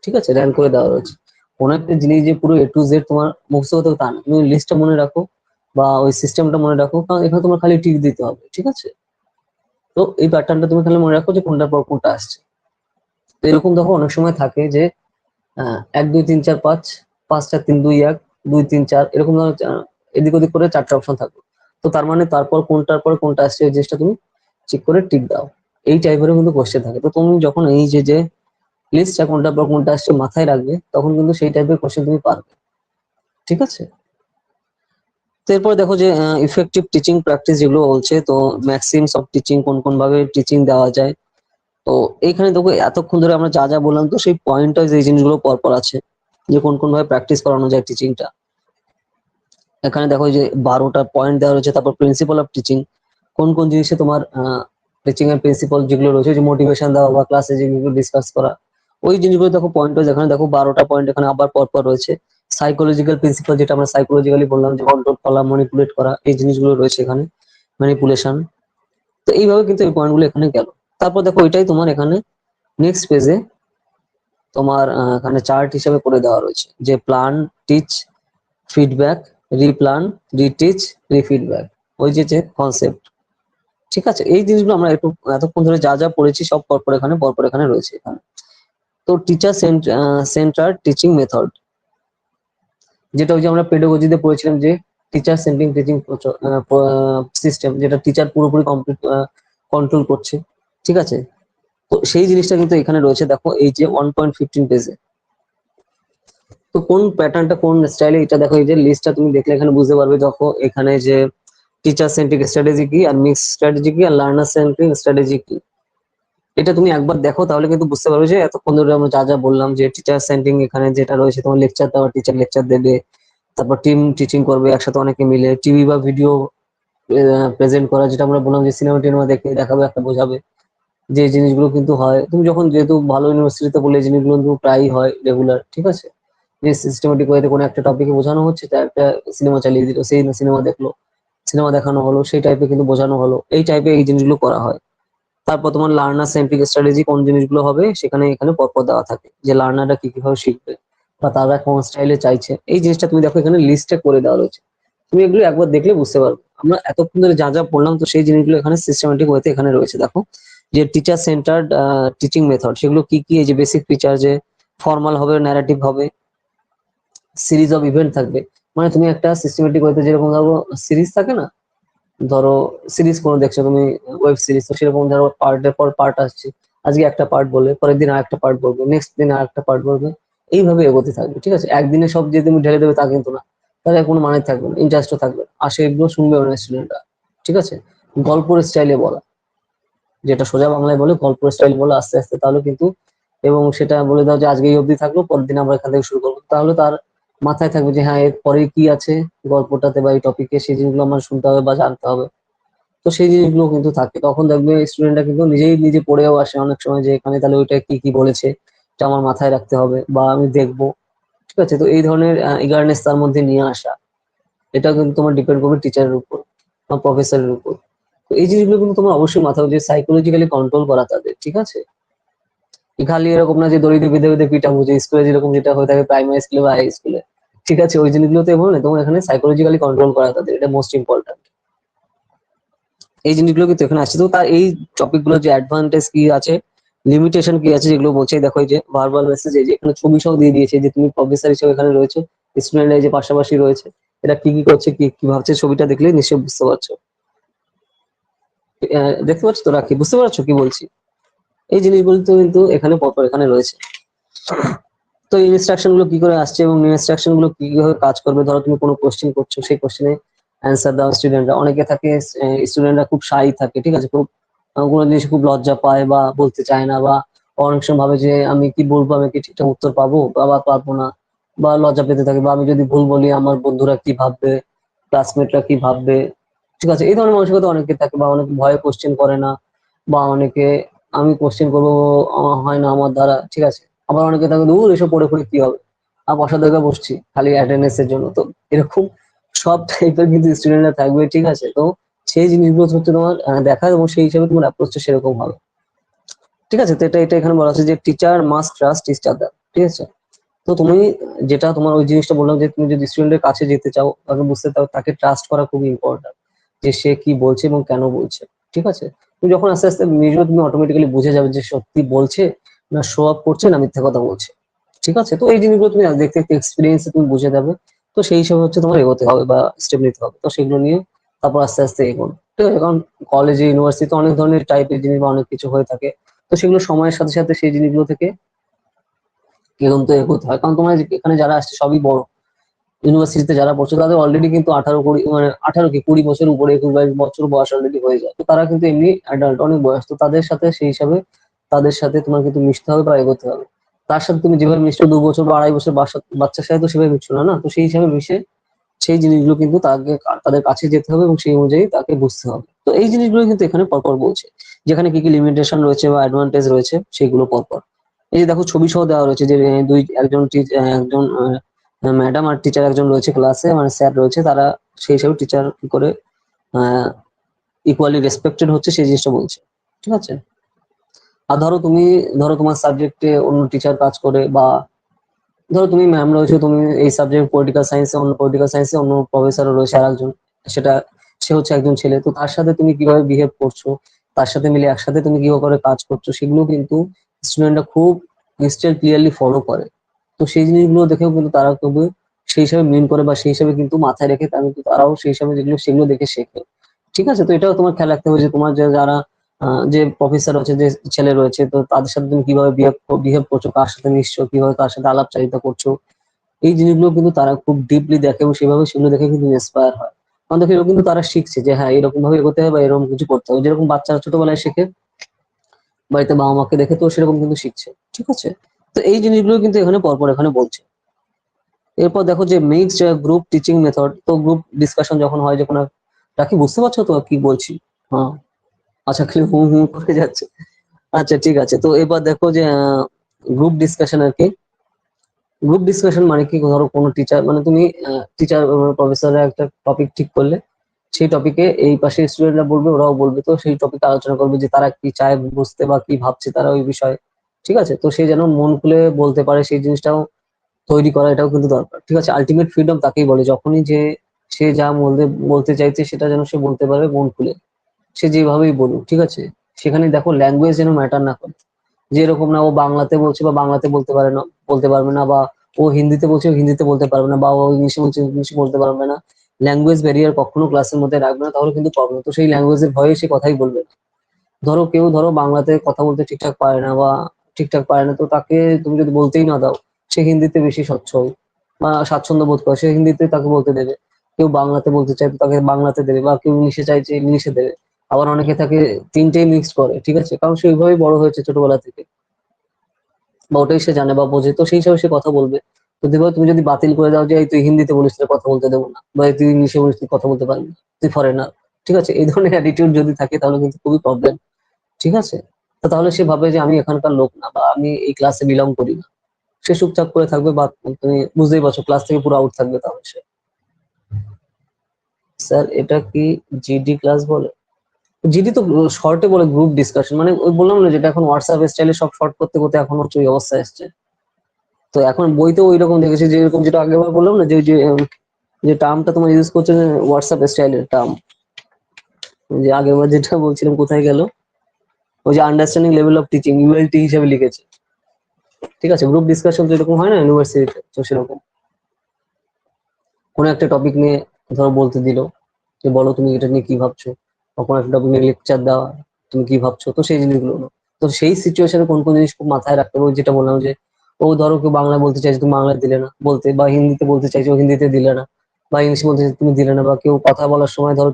ঠিক আছে, র্যাঙ্ক করে দেওয়া রয়েছে। কোন একটা জিনিস যে পুরো এ টু জেড তোমার মুখস্থ করতে হবে তা না, তুমি লিস্টটা মনে রাখো বা ওই সিস্টেমটা মনে রাখো, কারণ এখানে তোমার খালি টিক দিতে হবে। ঠিক আছে, তো এই প্যাটার্নটা তুমি খালি মনে রাখো যে কোনটার পর কোনটা আসছে। তো এরকম দেখো অনেক সময় থাকে যে 1 2 3 4 5, 5 4 3 2 1, 2 3 4 এরকম ধরনের এদিক ওদিক করে 4টা অপশন থাকবে। তো তার মানে তারপর কোনটার পর কোনটা আসছে এই জিনিসটা তুমি চেক করে টিক দাও। এই টাইপেরও কিন্তু কোশ্চেন থাকে। তো তুমি যখন এই যে লিস্টটা কোনটার পর কোনটা আসছে মাথায় রাখবে, তখন কিন্তু সেই টাইপের কোশ্চেন তুমি পারবে। ঠিক আছে, তো এরপর দেখো যে ইফেক্টিভ টিচিং প্র্যাকটিস যেগুলো বলছে, তো ম্যাক্সিমস অফ টিচিং, কোন কোন ভাবে টিচিং দেওয়া যায়। তো এইখানে দেখো এতক্ষণ ধরে আমরা যা যা বললাম, তো সেই পয়েন্ট ওয়াইজ এই জিনিসগুলো পরপর আছে, যে কোন কোন ভাবে প্র্যাকটিস করানো যায় টিচিংটা। এখানে দেখো যে 12টা পয়েন্ট দেওয়া রয়েছে। তারপর প্রিন্সিপাল অফ টিচিং, কোন কোন জিনিসে তোমার টিচিং এর প্রিন্সিপাল যেগুলো রয়েছে, যে মোটিভেশন দেওয়া বা ক্লাসে যেগুলো ডিসকাস করা, ওই জিনিসগুলো দেখো পয়েন্ট ওয়াইজ এখানে দেখো 12টা পয়েন্ট এখানে আবার পরপর রয়েছে। সাইকোলজিক্যাল প্রিন্সিপাল, যেটা আমরা সাইকোলজিক্যালি বললাম, যে কন্ট্রোল করা, ম্যানিপুলেট করা, এই জিনিসগুলো রয়েছে এখানে, ম্যানিপুলেশন। তো এইভাবে কিন্তু এই পয়েন্টগুলো এখানে গেল। তারপর দেখো এটাই তোমার এখানে নেক্সট পেজে তোমার এখানে চার্ট হিসেবে করে দেওয়া রয়েছে, যে প্ল্যান, টিচ, ফিডব্যাক, রিপ্ল্যান, রিটিচ, রিফিডব্যাক, ওই যে কনসেপ্ট। ঠিক আছে, এই জিনিসগুলো আমরা একটু এতক্ষণ ধরে যা যা পড়েছি সব পরপর এখানে রয়েছে এখানে। তো টিচার সেন্টার টিচিং মেথড, যেটা ওই যে আমরা পেডাগজিতে পড়েছিলাম, যে টিচার সেন্ট্রিক টিচিং সিস্টেম, যেটা টিচার পুরোপুরি কমপ্লিট কন্ট্রোল করছে। ঠিক আছে, তো সেই জিনিসটা কিন্তু এখানে রয়েছে, দেখো এই যে 1.15 পেজে। তো কোন প্যাটার্নটা কোন স্টাইলে, এটা দেখো এই যে লিস্টটা তুমি দেখলে এখানে বুঝতে পারবে। দেখো এখানে যে টিচার সেন্ট্রিক স্ট্র্যাটেজি কি, আর মিক্স স্ট্র্যাটেজি কি, আর লার্নার সেন্ট্রিক স্ট্র্যাটেজি কি, এটা তুমি একবার দেখো, তাহলে কিন্তু বুঝতে পারবে যে এতক্ষণ ধরে আমরা যা যা বললাম, যে টিচার সেন্ট্রিক এখানে যেটা রয়েছে, তোমার লেকচার দেওয়া, টিচার লেকচার দেবে, তারপর টিম টিচিং করবে একসাথে অনেকে মিলে, টিভি বা ভিডিও প্রেজেন্ট করা, যেটা আমরা বললাম যে সিনেমা টিনেমা দেখে দেখাবে, একটা বোঝাবে, যে জিনিসগুলো কিন্তু হয়। তুমি যখন যেহেতু ভালো ইউনিভার্সিটিতে বলে, এই জিনিসগুলো কিন্তু প্রায়ই হয় রেগুলার। ঠিক আছে, যে সিস্টেমেটিক ওয়েতে কোনো একটা টপিকে বোঝানো হচ্ছে, তার একটা সিনেমা চালিয়ে দিল, সেই সিনেমা দেখলো, সিনেমা দেখানো হলো, সেই টাইপে কিন্তু বোঝানো হলো, এই টাইপের এই জিনিসগুলো করা হয়। তারপর তোমার লার্নার সেন্ট্রিক স্ট্র্যাটেজি কোন জিনিসগুলো হবে, সেখানে এখানে পরপর দেওয়া থাকে, যে লার্নাররা কি কিভাবে শিখবে বা তারা কোন স্টাইলে চাইছে, এই জিনিসটা তুমি দেখো এখানে লিস্টে করে দেওয়া রয়েছে। তুমি এগুলো একবার দেখলে বুঝতে পারবে। আমরা এতক্ষণ ধরে যা যা পড়লাম, তো সেই জিনিসগুলো এখানে সিস্টেমেটিক ওয়েতে এখানে রয়েছে। দেখো যে টিচার সেন্টার্ড টিচিং মেথড, সেগুলো কি কি, এই যে বেসিক ফিচার, যে ফর্মাল হবে, ন্যারেটিভ হবে, সিরিজ অফ ইভেন্ট থাকবে। মানে তুমি একটা সিস্টেমেটিক ওয়েতে যেরকম ধরো সিরিজ থাকে না, ধরো সিরিজ কোনো দেখছো তুমি, ওয়েব সিরিজ, তো সেরকম ধরো পার্টের পর পার্ট আসছে, আজকে একটা পার্ট বলবে, পরের দিন আরেকটা পার্ট বলবে, নেক্সট দিন আরেকটা পার্ট বলবে, এইভাবে এগোতে থাকবে। ঠিক আছে, একদিনে সব যে তুমি ঢেলে দেবে তা কিন্তু না, তাহলে কোনো মানে থাকবে না, ইন্টারেস্টও থাকবে না, আর সেগুলো শুনবে না স্টুডেন্টরা। ঠিক আছে, গল্পের স্টাইলে বলা, যেটা সোজা বাংলায় বলে গল্পের স্টাইল বলে আস্তে আস্তে, তাহলে কিন্তু, এবং সেটা বলে দাও যে আজকে এই অবধি থাকলো, পরের দিন আমরা এখান থেকে শুরু করবো, তাহলে তার মাথায় থাকবে যে হ্যাঁ এর পরে কি আছে গল্পটাতে বা এই টপিকে, সেই জিনিসগুলো আমার শুনতে হবে বা জানতে হবে। তো সেই জিনিসগুলো কিন্তু থাকে, তখন দেখবে স্টুডেন্টরা কিন্তু নিজেই নিজে পড়েও আসে অনেক সময়, যে এখানে তাহলে ওইটা কি কি বলেছে এটা আমার মাথায় রাখতে হবে বা আমি দেখবো। ঠিক আছে, তো এই ধরনের ইগারনেস তার মধ্যে নিয়ে আসা, এটা কিন্তু তোমার ডিপেন্ড করবে টিচারের উপর বা প্রফেসরের উপর। তো এই জিনিসগুলো কিন্তু তোমার অবশ্যই মাথায়, যে সাইকোলজিক্যালি কন্ট্রোল করা তাদের। ঠিক আছে, খালি এরকম না যে দরিদ্র বিদে বিদে পিটাবো, যে স্কুলে যেরকম যেটা হয়ে থাকে প্রাইমারি স্কুলে বা হাই স্কুলে। ঠিক আছে, ওই জিনিসগুলো তো এমন না, তোমার এখানে সাইকোলজিক্যালি কন্ট্রোল করা তাদের, এটা মোস্ট ইম্পর্টেন্ট। এই জিনিসগুলো কিন্তু এখানে আসছে। তো তার এই টপিক গুলো যে অ্যাডভান্টেজ কি আছে, লিমিটেশন কি আছে, যেগুলো বলছে দেখো, এই যে ভার্বাল মেসেজ, এই যে এখানে ছবি সহ দিয়ে দিয়েছে, যে তুমি প্রফেসর হিসেবে এখানে রয়েছে, স্টুডেন্ট এই যে পাশাপাশি রয়েছে, এটা কি কি করছে, কি কি ভাবছে, ছবিটা দেখলে নিশ্চয়ই বুঝতে পারছো। দেখতে পাচ্ছ তো রাখি, বুঝতে পারছো কি বলছি? এই জিনিসগুলো তো কিন্তু এখানে পরপর এখানে রয়েছে। তো ইনস্ট্রাকশন গুলো কি করে আসছে এবং ইনস্ট্রাকশন গুলো কিভাবে কাজ করবে, ধরো তুমি কোনো কোশ্চেন করছো, সেই কোশ্চেনে অ্যান্সার দাও। স্টুডেন্টরা অনেকে থাকে, স্টুডেন্টরা খুব শাই থাকে, ঠিক আছে, খুব কোনো জিনিস খুব লজ্জা পায় বা বলতে চায় না, বা অনেক সময় ভাবে যে আমি কি বলবো, আমি কি ঠিকঠাক উত্তর পাবো বা পারবো না, বা লজ্জা পেতে থাকে, বা আমি যদি ভুল বলি আমার বন্ধুরা কি ভাববে, ক্লাসমেটরা কি ভাববে। ঠিক আছে, এই ধরনের মানসিকতা অনেকে থাকে, বা অনেকে ভয়ে কোশ্চেন করে না, বা অনেকে আমি কোশ্চেন করবো হয় না আমার দ্বারা। ঠিক আছে, আবার অনেকে থাকে দূর এসব পড়ে পড়ে কি হবে, আর বসা জায়গা বসছি খালি অ্যাটেন্ডেন্স এর জন্য। তো এরকম সব টাইপের কিন্তু স্টুডেন্টরা থাকবে। ঠিক আছে, তো সেই জিনিসগুলো হচ্ছে তোমার দেখা, এবং সেই হিসাবে তোমার অ্যাপ্রোচটা সেরকম হবে। ঠিক আছে, তো এটা এটা এখানে বলা আছে যে teacher must trust each other. ঠিক আছে, তো তুমি যেটা তোমার ওই জিনিসটা বললাম, যে তুমি যদি স্টুডেন্টের কাছে যেতে চাও, তাকে বুঝতে চাও, তাকে ট্রাস্ট করা খুবই ইম্পর্টেন্ট, যে সে কি বলছে এবং কেন বলছে। ঠিক আছে, তুমি যখন আস্তে আস্তে নিজেও তুমি অটোমেটিক্যালি বুঝে যাবে যে সত্যি বলছে না শো আপ করছে না মিথ্যা কথা বলছে। ঠিক আছে, তো এই জিনিসগুলো তুমি দেখতে দেখতে এক্সপিরিয়েন্সে তুমি বুঝে যাবে। তো সেই হিসাবে হচ্ছে তোমার এগোতে হবে বা স্টেপ নিতে হবে, তো সেগুলো নিয়ে তারপর আস্তে আস্তে এগোন। ঠিক আছে, কারণ কলেজে ইউনিভার্সিটিতে অনেক ধরনের টাইপের জিনিস বা অনেক কিছু হয়ে থাকে। তো সেগুলো সময়ের সাথে সাথে সেই জিনিসগুলো থেকে এগোতে এগোতে হয়, কারণ তোমার এখানে যারা আসছে সবই বড়। ইউনিভার্সিটিতে যারা পড়ছে তাদের অলরেডি কিন্তু 18 20 মানে 18 কি 20 বছর উপরে, 21 22 বছর বয়স অলরেডি হয়ে যায়। তো তারা কিন্তু এমনি অ্যাডাল্ট, অনেক বয়স। তো তাদের সাথে সেই হিসাবে তাদের সাথে তোমার কিন্তু মিশতে হবে বা এগোতে হবে। তার সাথে তুমি যেভাবে মিশছো 2 বছর বা 2.5 বছর বাচ্চার সাথে, তো সেভাবে মিশছো না, না। তো সেই হিসাবে মিশে সেই জিনিসগুলো কিন্তু তাকে তাদের কাছে যেতে হবে এবং সেই অনুযায়ী তাকে বুঝতে হবে। তো এই জিনিসগুলো কিন্তু এখানে পরপর বলছে, যেখানে কি কি লিমিটেশন রয়েছে বা অ্যাডভান্টেজ রয়েছে সেগুলো পরপর। এই যে দেখো ছবি সহ দেওয়া রয়েছে, যে একজন ম্যাডাম আর টিচার একজন রয়েছে ক্লাসে, মানে স্যার রয়েছে, তারা সেই হিসাবে টিচার কি করে ইকুয়ালি রেসপেক্টেড হচ্ছে সেই জিনিসটা বলছে। ঠিক আছে, আর ধরো তোমার সাবজেক্টে অন্য টিচার কাজ করে, বা ধরো তুমি ম্যাম রয়েছে, তুমি এই সাবজেক্ট পলিটিক্যাল সায়েন্সে অন্য প্রফেসর রয়েছে আর একজন, সেটা সে হচ্ছে একজন ছেলে। তো তার সাথে তুমি কিভাবে বিহেভ করছো, তার সাথে মিলে একসাথে তুমি কিভাবে করে কাজ করছো, সেগুলো কিন্তু স্টুডেন্টরা খুব ক্রিস্টাল ক্লিয়ারলি ফলো করে। তো সেই জিনিসগুলো দেখেও কিন্তু তারা খুবই সেই হিসাবে মিন করে, বা সেই হিসাবে কিন্তু মাথায় রেখে তারাও সেই হিসাবে যেগুলো সেগুলো দেখে শেখে। ঠিক আছে, তো এটাও তোমার খেয়াল রাখতে হবে, যে তোমার যারা যে প্রফেসর আছে, যে ছেলে রয়েছে, তো তাদের সাথে তুমি কিভাবে বিহেভ করছো, কার সাথে মিশছো, কিভাবে কার সাথে আলাপচারিতা করছো। এই জিনিসগুলো কিন্তু তারা খুব ডিপলি দেখে, এবং সেভাবে সেগুলো দেখে কিন্তু ইন্সপায়ার হয়। কারণ দেখো এরকম কিন্তু তারা শিখছে যে হ্যাঁ এরকম ভাবে এগোতে হবে বা এরকম কিছু করতে হবে, যেরকম বাচ্চারা ছোটবেলায় শেখে বাড়িতে বাবা মাকে দেখে, তো সেরকম কিন্তু শিখছে। ঠিক আছে, তো এই জিনিসগুলো কিন্তু এখানে পরপর এখানে বলছে। এরপর দেখো যে মিক্সড গ্রুপ টিচিং মেথড, তো গ্রুপ ডিসকাশন যখন হয়, যখন তা কি বুঝতে পারছো তো কি বলছি? হ্যাঁ, আচ্ছা, খালি হুম হুম করে যাচ্ছে। আচ্ছা ঠিক আছে, তো এবার দেখো যে গ্রুপ ডিসকাশন আর কি। গ্রুপ ডিসকাশন মানে কি, ধরো কোনো টিচার, মানে তুমি টিচার প্রফেসররা একটা টপিক ঠিক করলে, সেই টপিকে এই পাশে স্টুডেন্টরা বলবে, ওরাও বলবে, তো সেই টপিকে আলোচনা করবে যে তারা কি চায় বুঝতে বা কি ভাবছে তারা ওই বিষয়ে। ঠিক আছে, তো সে যেন মন খুলে বলতে পারে, সেই জিনিসটাও তৈরি করা, এটাও কিন্তু দরকার। ঠিক আছে, আলটিমেট ফ্রিডম তাকেই বলে, যখনই যে সে যা বলতে বলতে চাইছে সেটা যেন সে বলতে পারে মন খুলে, সে যেভাবেই বলুক। ঠিক আছে, সেখানে দেখো ল্যাঙ্গুয়েজ যেন ম্যাটার না করে, যে এরকম না ও বাংলাতে বলছে বা বাংলাতে বলতে পারে না, বলতে পারবে না, বা ও হিন্দিতে বলছে ও হিন্দিতে বলতে পারবে না, বা ও ইংলিশে বলছে ইংলিশে বলতে পারবে না। ল্যাঙ্গুয়েজ ব্যারিয়ার কখনো ক্লাসের মধ্যে রাখবে না, তাহলে কিন্তু প্রবলেম। তো সেই ল্যাঙ্গুয়েজের ভয়ে সে কথাই বলবে না। ধরো কেউ বাংলাতে কথা বলতে ঠিকঠাক পারে না, বা ঠিকঠাক পারে না, তো তাকে তুমি যদি বলতেই না দাও, সে হিন্দিতে বেশি সচ্ছল বা স্বাচ্ছন্দ্য বোধ করে, সে হিন্দিতে তাকে বলতে দেবে। কেউ বাংলাতে বলতে চায় তো তাকে বাংলাতে দেবে, বা কেউ ইংলিশে চাইছে ইংলিশে দেবে। আবার অনেকে থাকে তিনটেই মিক্স করে। ঠিক আছে, কারণ সে ওইভাবেই বড় হয়েছে ছোটবেলা থেকে, বা ওটাই সে জানে বা বোঝে, তো সেই হিসাবে সে কথা বলবে। তো দেখো তুমি যদি বাতিল করে দাও যে এই তুই হিন্দিতে বলিস তোর কথা বলতে দেবো না, বা এই তুই ইংলিশে বলিস তুই কথা বলতে পারবি না, তুই ফরেনার, ঠিক আছে, এই ধরনের অ্যাটিটিউড যদি থাকে তাহলে কিন্তু খুবই প্রবলেম। ঠিক আছে, তো তাহলে সে ভাবে যে আমি এখানকার লোক না, বা আমি এই ক্লাসে বিলং করি না, সে চুপচাপ করে থাকবে, বা তুমি বুঝতেই পারছো ক্লাস থেকে পুরো আউট থাকবে। তাহলে সে, স্যার এটা কি জিডি ক্লাস বলে? জিডি তো শর্টে বলে গ্রুপ ডিসকাশন, মানে ওই বললাম না যেটা এখন হোয়াটসঅ্যাপ স্টাইলে সব শর্ট করতে করতে এখন হচ্ছে ওই অবস্থা এসছে। তো এখন বইতেও ওই রকম দেখেছি, যে এরকম যেটা আগেবার বললাম না, যে যে টার্মটা তোমার ইউজ করছে হোয়াটসঅ্যাপ স্টাইলের টার্ম, যে আগেরবার যেটা বলছিলাম কোথায় গেল, ওই যে understanding level of teaching ULT হিসেবে লিখেছে। ঠিক আছে, গ্রুপ ডিসকাশন যেরকম হয় না ইউনিভার্সিটিতে, তো সেরকম কোনো একটা টপিক নিয়ে ধরো বলতে দিল, যে বলো তুমি এটা নিয়ে কি ভাবছো, বা কোনো একটা টপিক নিয়ে লেকচার দেওয়া, তুমি কি ভাবছো, তো সেই জিনিসগুলো হলো। তো সেই সিচুয়েশনে কোন কোন জিনিস খুব মাথায় রাখতে হবে, ওই যেটা বললাম যে ও ধরো কেউ বাংলা বলতে চাইছে তুমি বাংলা দিলে না বলতে, বা হিন্দিতে বলতে চাইছো হিন্দিতে দিলে না, বা ইংলিশ বলতে চাইছো তুমি দিলে না, বা কেউ কথা বলার সময় ধরো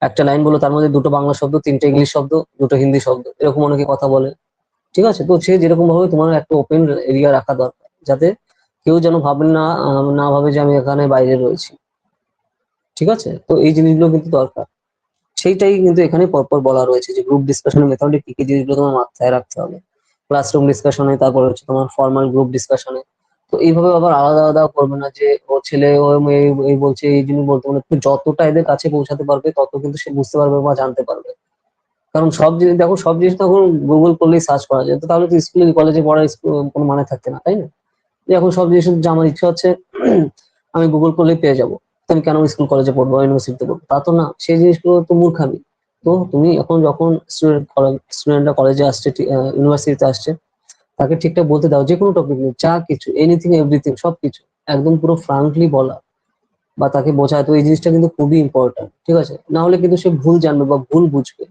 একটা লাইন বলো তার মধ্যে দুটো বাংলা শব্দ, তিনটে ইংলিশ শব্দ, দুটো হিন্দি শব্দ, এরকম অনেকে কথা বলে। ঠিক আছে, তো সে যেরকম ভাবে তোমার একটা ওপেন এরিয়া রাখা দরকার, যাতে কেউ যেন ভাবেন না, না ভাবে যে আমি এখানে বাইরে রয়েছি। ঠিক আছে, তো এই জিনিসগুলো কিন্তু দরকার। সেইটাই কিন্তু এখানে পরপর বলা রয়েছে, যে গ্রুপ ডিসকাশনের মেথডে কি কি জিনিসগুলো তোমার মাথায় রাখতে হবে। ক্লাসরুম ডিসকাশনে, তারপর হচ্ছে তোমার ফর্মাল গ্রুপ ডিসকাশনে। তো এইভাবে আবার আলাদা আলাদা করবে না, যে ও ছেলে ও মেয়ে এই বলছে এই জিনিস বলতে, মানে তুমি যতটা এদের কাছে পৌঁছাতে পারবে তত কিন্তু সে বুঝতে পারবে বা জানতে পারবে। কারণ সব জিনিস দেখো, সব জিনিস তখন গুগল করলেই সার্চ করা যায়, তো তাহলে তো স্কুলে কলেজে পড়ার কোনো মানে থাকছে না, তাই না? যে এখন সব জিনিস যে আমার ইচ্ছা হচ্ছে আমি গুগল করলেই পেয়ে যাবো, তো আমি কেন স্কুল কলেজে পড়বো, ইউনিভার্সিটিতে পড়বো, তা তো না, সেই জিনিসগুলো তো মূর্খামি। তো তুমি এখন যখন স্টুডেন্টরা কলেজে আসছে, ইউনিভার্সিটিতে আসছে, তাকে ঠিকঠাক বলতে দাও, যে কোনো টপিক নিয়ে যা কিছু, এনিথিং এভরিথিং সবকিছু একদম পুরো ফ্রাঙ্কলি বলা, বা তাকে বোঝায়। তো এই জিনিসটা কিন্তু খুবই ইম্পর্টেন্ট। ঠিক আছে, না হলে কিন্তু সে ভুল জানবে বা ভুল বুঝবে,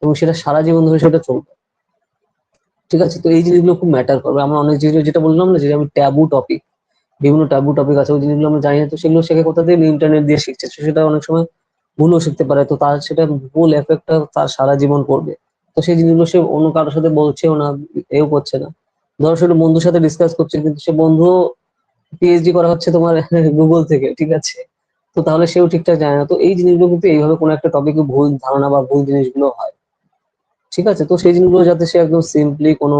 এবং সেটা সারা জীবন ধরে সেটা চলবে। ঠিক আছে, তো এই জিনিসগুলো খুব ম্যাটার করবে। আমরা অনেক জিনিস যেটা বললাম না, যে আমি ট্যাবু টপিক, বিভিন্ন ট্যাবু টপিক আছে, ওই জিনিসগুলো আমরা জানি না, তো সেগুলো শেখে কোথা থেকে, ইন্টারনেট দিয়ে শিখছে, তো সেটা অনেক সময় ভুলও শিখতে পারে, তো তার সেটা ভুল এফেক্টটা তার সারা জীবন পড়বে। তো সেই জিনিসগুলো সে অন্য কারোর সাথে বলছেও না, এও করছে না। ধরো সে একটা বন্ধুর সাথে ডিসকাস করছে, কিন্তু সে বন্ধু পিএইচডি করা হচ্ছে তোমার গুগল থেকে, ঠিক আছে, তো তাহলে সেও ঠিকঠাক জানে না। তো এই জিনিসগুলো কিন্তু এইভাবে কোনো একটা টপিকে ভুল ধারণা বা ভুল জিনিসগুলো হয়। ঠিক আছে, তো সেই জিনিসগুলো যাতে সে একদম সিম্পলি কোনো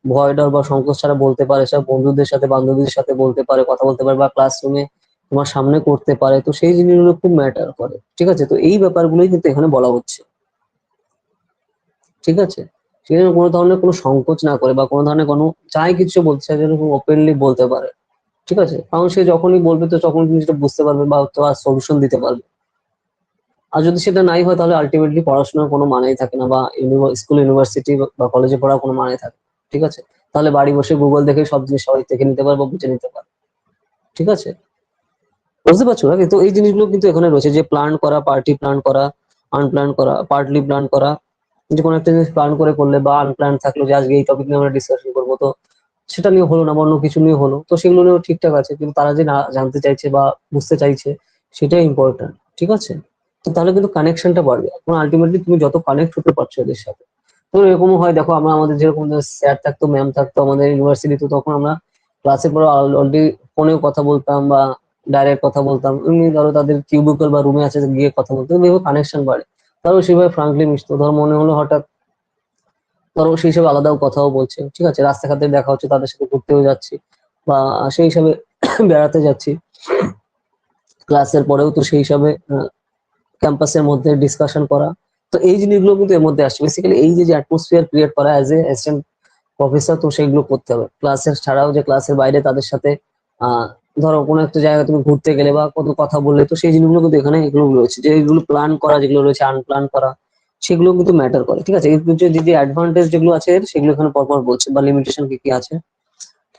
ভয় ডর বা সংকোচ ছাড়া বলতে পারে, সব বন্ধুদের সাথে বান্ধবীদের সাথে বলতে পারে, কথা বলতে পারে, বা ক্লাসরুমে তোমার সামনে করতে পারে, তো সেই জিনিসগুলো খুব ম্যাটার করে। ঠিক আছে, তো এই ব্যাপারগুলোই কিন্তু এখানে বলা হচ্ছে। ঠিক আছে, সে যেন কোনো ধরনের কোনো সংকোচ না করে, বা কোনো ধরনের কোনো চাই কিছু বলতে চায় যেন খুব ওপেনলি বলতে পারে। ঠিক আছে, কারণ সে যখনই বলবে তো তখন জিনিসটা বুঝতে পারবে, বা তোমার সলিউশন দিতে পারবে। আর যদি সেটা নাই হয়, তাহলে আলটিমেটলি পড়াশোনার কোনো মানেই থাকে না, বা স্কুল ইউনিভার্সিটি বা কলেজে পড়ার কোনো মানে থাকে না। ঠিক আছে, তাহলে বাড়ি বসে গুগল দেখে সব জিনিস সবাই দেখে নিতে পারবে, বুঝে নিতে পারবে। ঠিক আছে, বুঝতে পারছো না? কিন্তু এই জিনিসগুলো কিন্তু এখানে রয়েছে, যে প্ল্যান করা, পার্টি প্ল্যান করা, আনপ্ল্যান করা, পার্টলি প্ল্যান করা, যে কোনো একটা জিনিস প্ল্যান করে করলে, বা আনপ্ল্যান থাকলো যে আজকে এই টপিক নিয়ে আমরা ডিসকাশন করবো, তো সেটা নিয়ে হলো না, বা অন্য কিছু নিয়ে হলো, তো সেগুলো নিয়েও ঠিকঠাক আছে, কিন্তু তারা যে না জানতে চাইছে বা বুঝতে চাইছে, সেটাই ইম্পর্টেন্ট। ঠিক আছে, তো তাহলে কিন্তু কানেকশনটা বাড়বে, এখন আলটিমেটলি তুমি যত কানেক্ট হতে পারছো এদের সাথে। তো এরকমও হয়, দেখো আমরা আমাদের যেরকম স্যার থাকতো, ম্যাম থাকতো আমাদের ইউনিভার্সিটিতে, তখন আমরা ক্লাসে পরে অলরেডি ফোনেও কথা বলতাম, বা ডাইরেক্ট কথা বলতাম, এমনি ধরো তাদের কিউবিকল বা রুমে আছে গিয়ে কথা বলতাম, এইভাবে কানেকশন বাড়ে। তারপর সেভাবে ফ্রাঙ্কলি মিশতো, ধর মনে হলো হঠাৎ, ধরো সেই হিসাবে আলাদাও কথাও বলছে, ঠিক আছে, রাস্তাঘাটে দেখা হচ্ছে, তাদের সাথে ঘুরতেও যাচ্ছি, বা সেই হিসাবে বেড়াতে যাচ্ছি, ক্লাসের পরেও তো সেই হিসাবে ক্যাম্পাসের মধ্যে ডিসকাশন করা। তো এই জিনিসগুলো কিন্তু এর মধ্যে আসছে, বেসিক্যালি এই যে অ্যাটমসফিয়ার ক্রিয়েট করা অ্যাজ এ অ্যাসিস্ট্যান্ট প্রফেসর, তো সেগুলো করতে হবে ক্লাসের ছাড়াও, যে ক্লাসের বাইরে তাদের সাথে আহ ধরো কোনো একটা জায়গায় তুমি ঘুরতে গেলে বা কত কথা বললে, তো সেই জিনিসগুলো কিন্তু এখানে এগুলো রয়েছে, যে এগুলো প্ল্যান করা যেগুলো রয়েছে, আনপ্ল্যান করা, সেগুলো কিন্তু ম্যাটার করে। ঠিক আছে, কিন্তু যে অ্যাডভান্টেজ যেগুলো আছে সেগুলো এখানে পরপর বলছে, বা লিমিটেশন কি কি আছে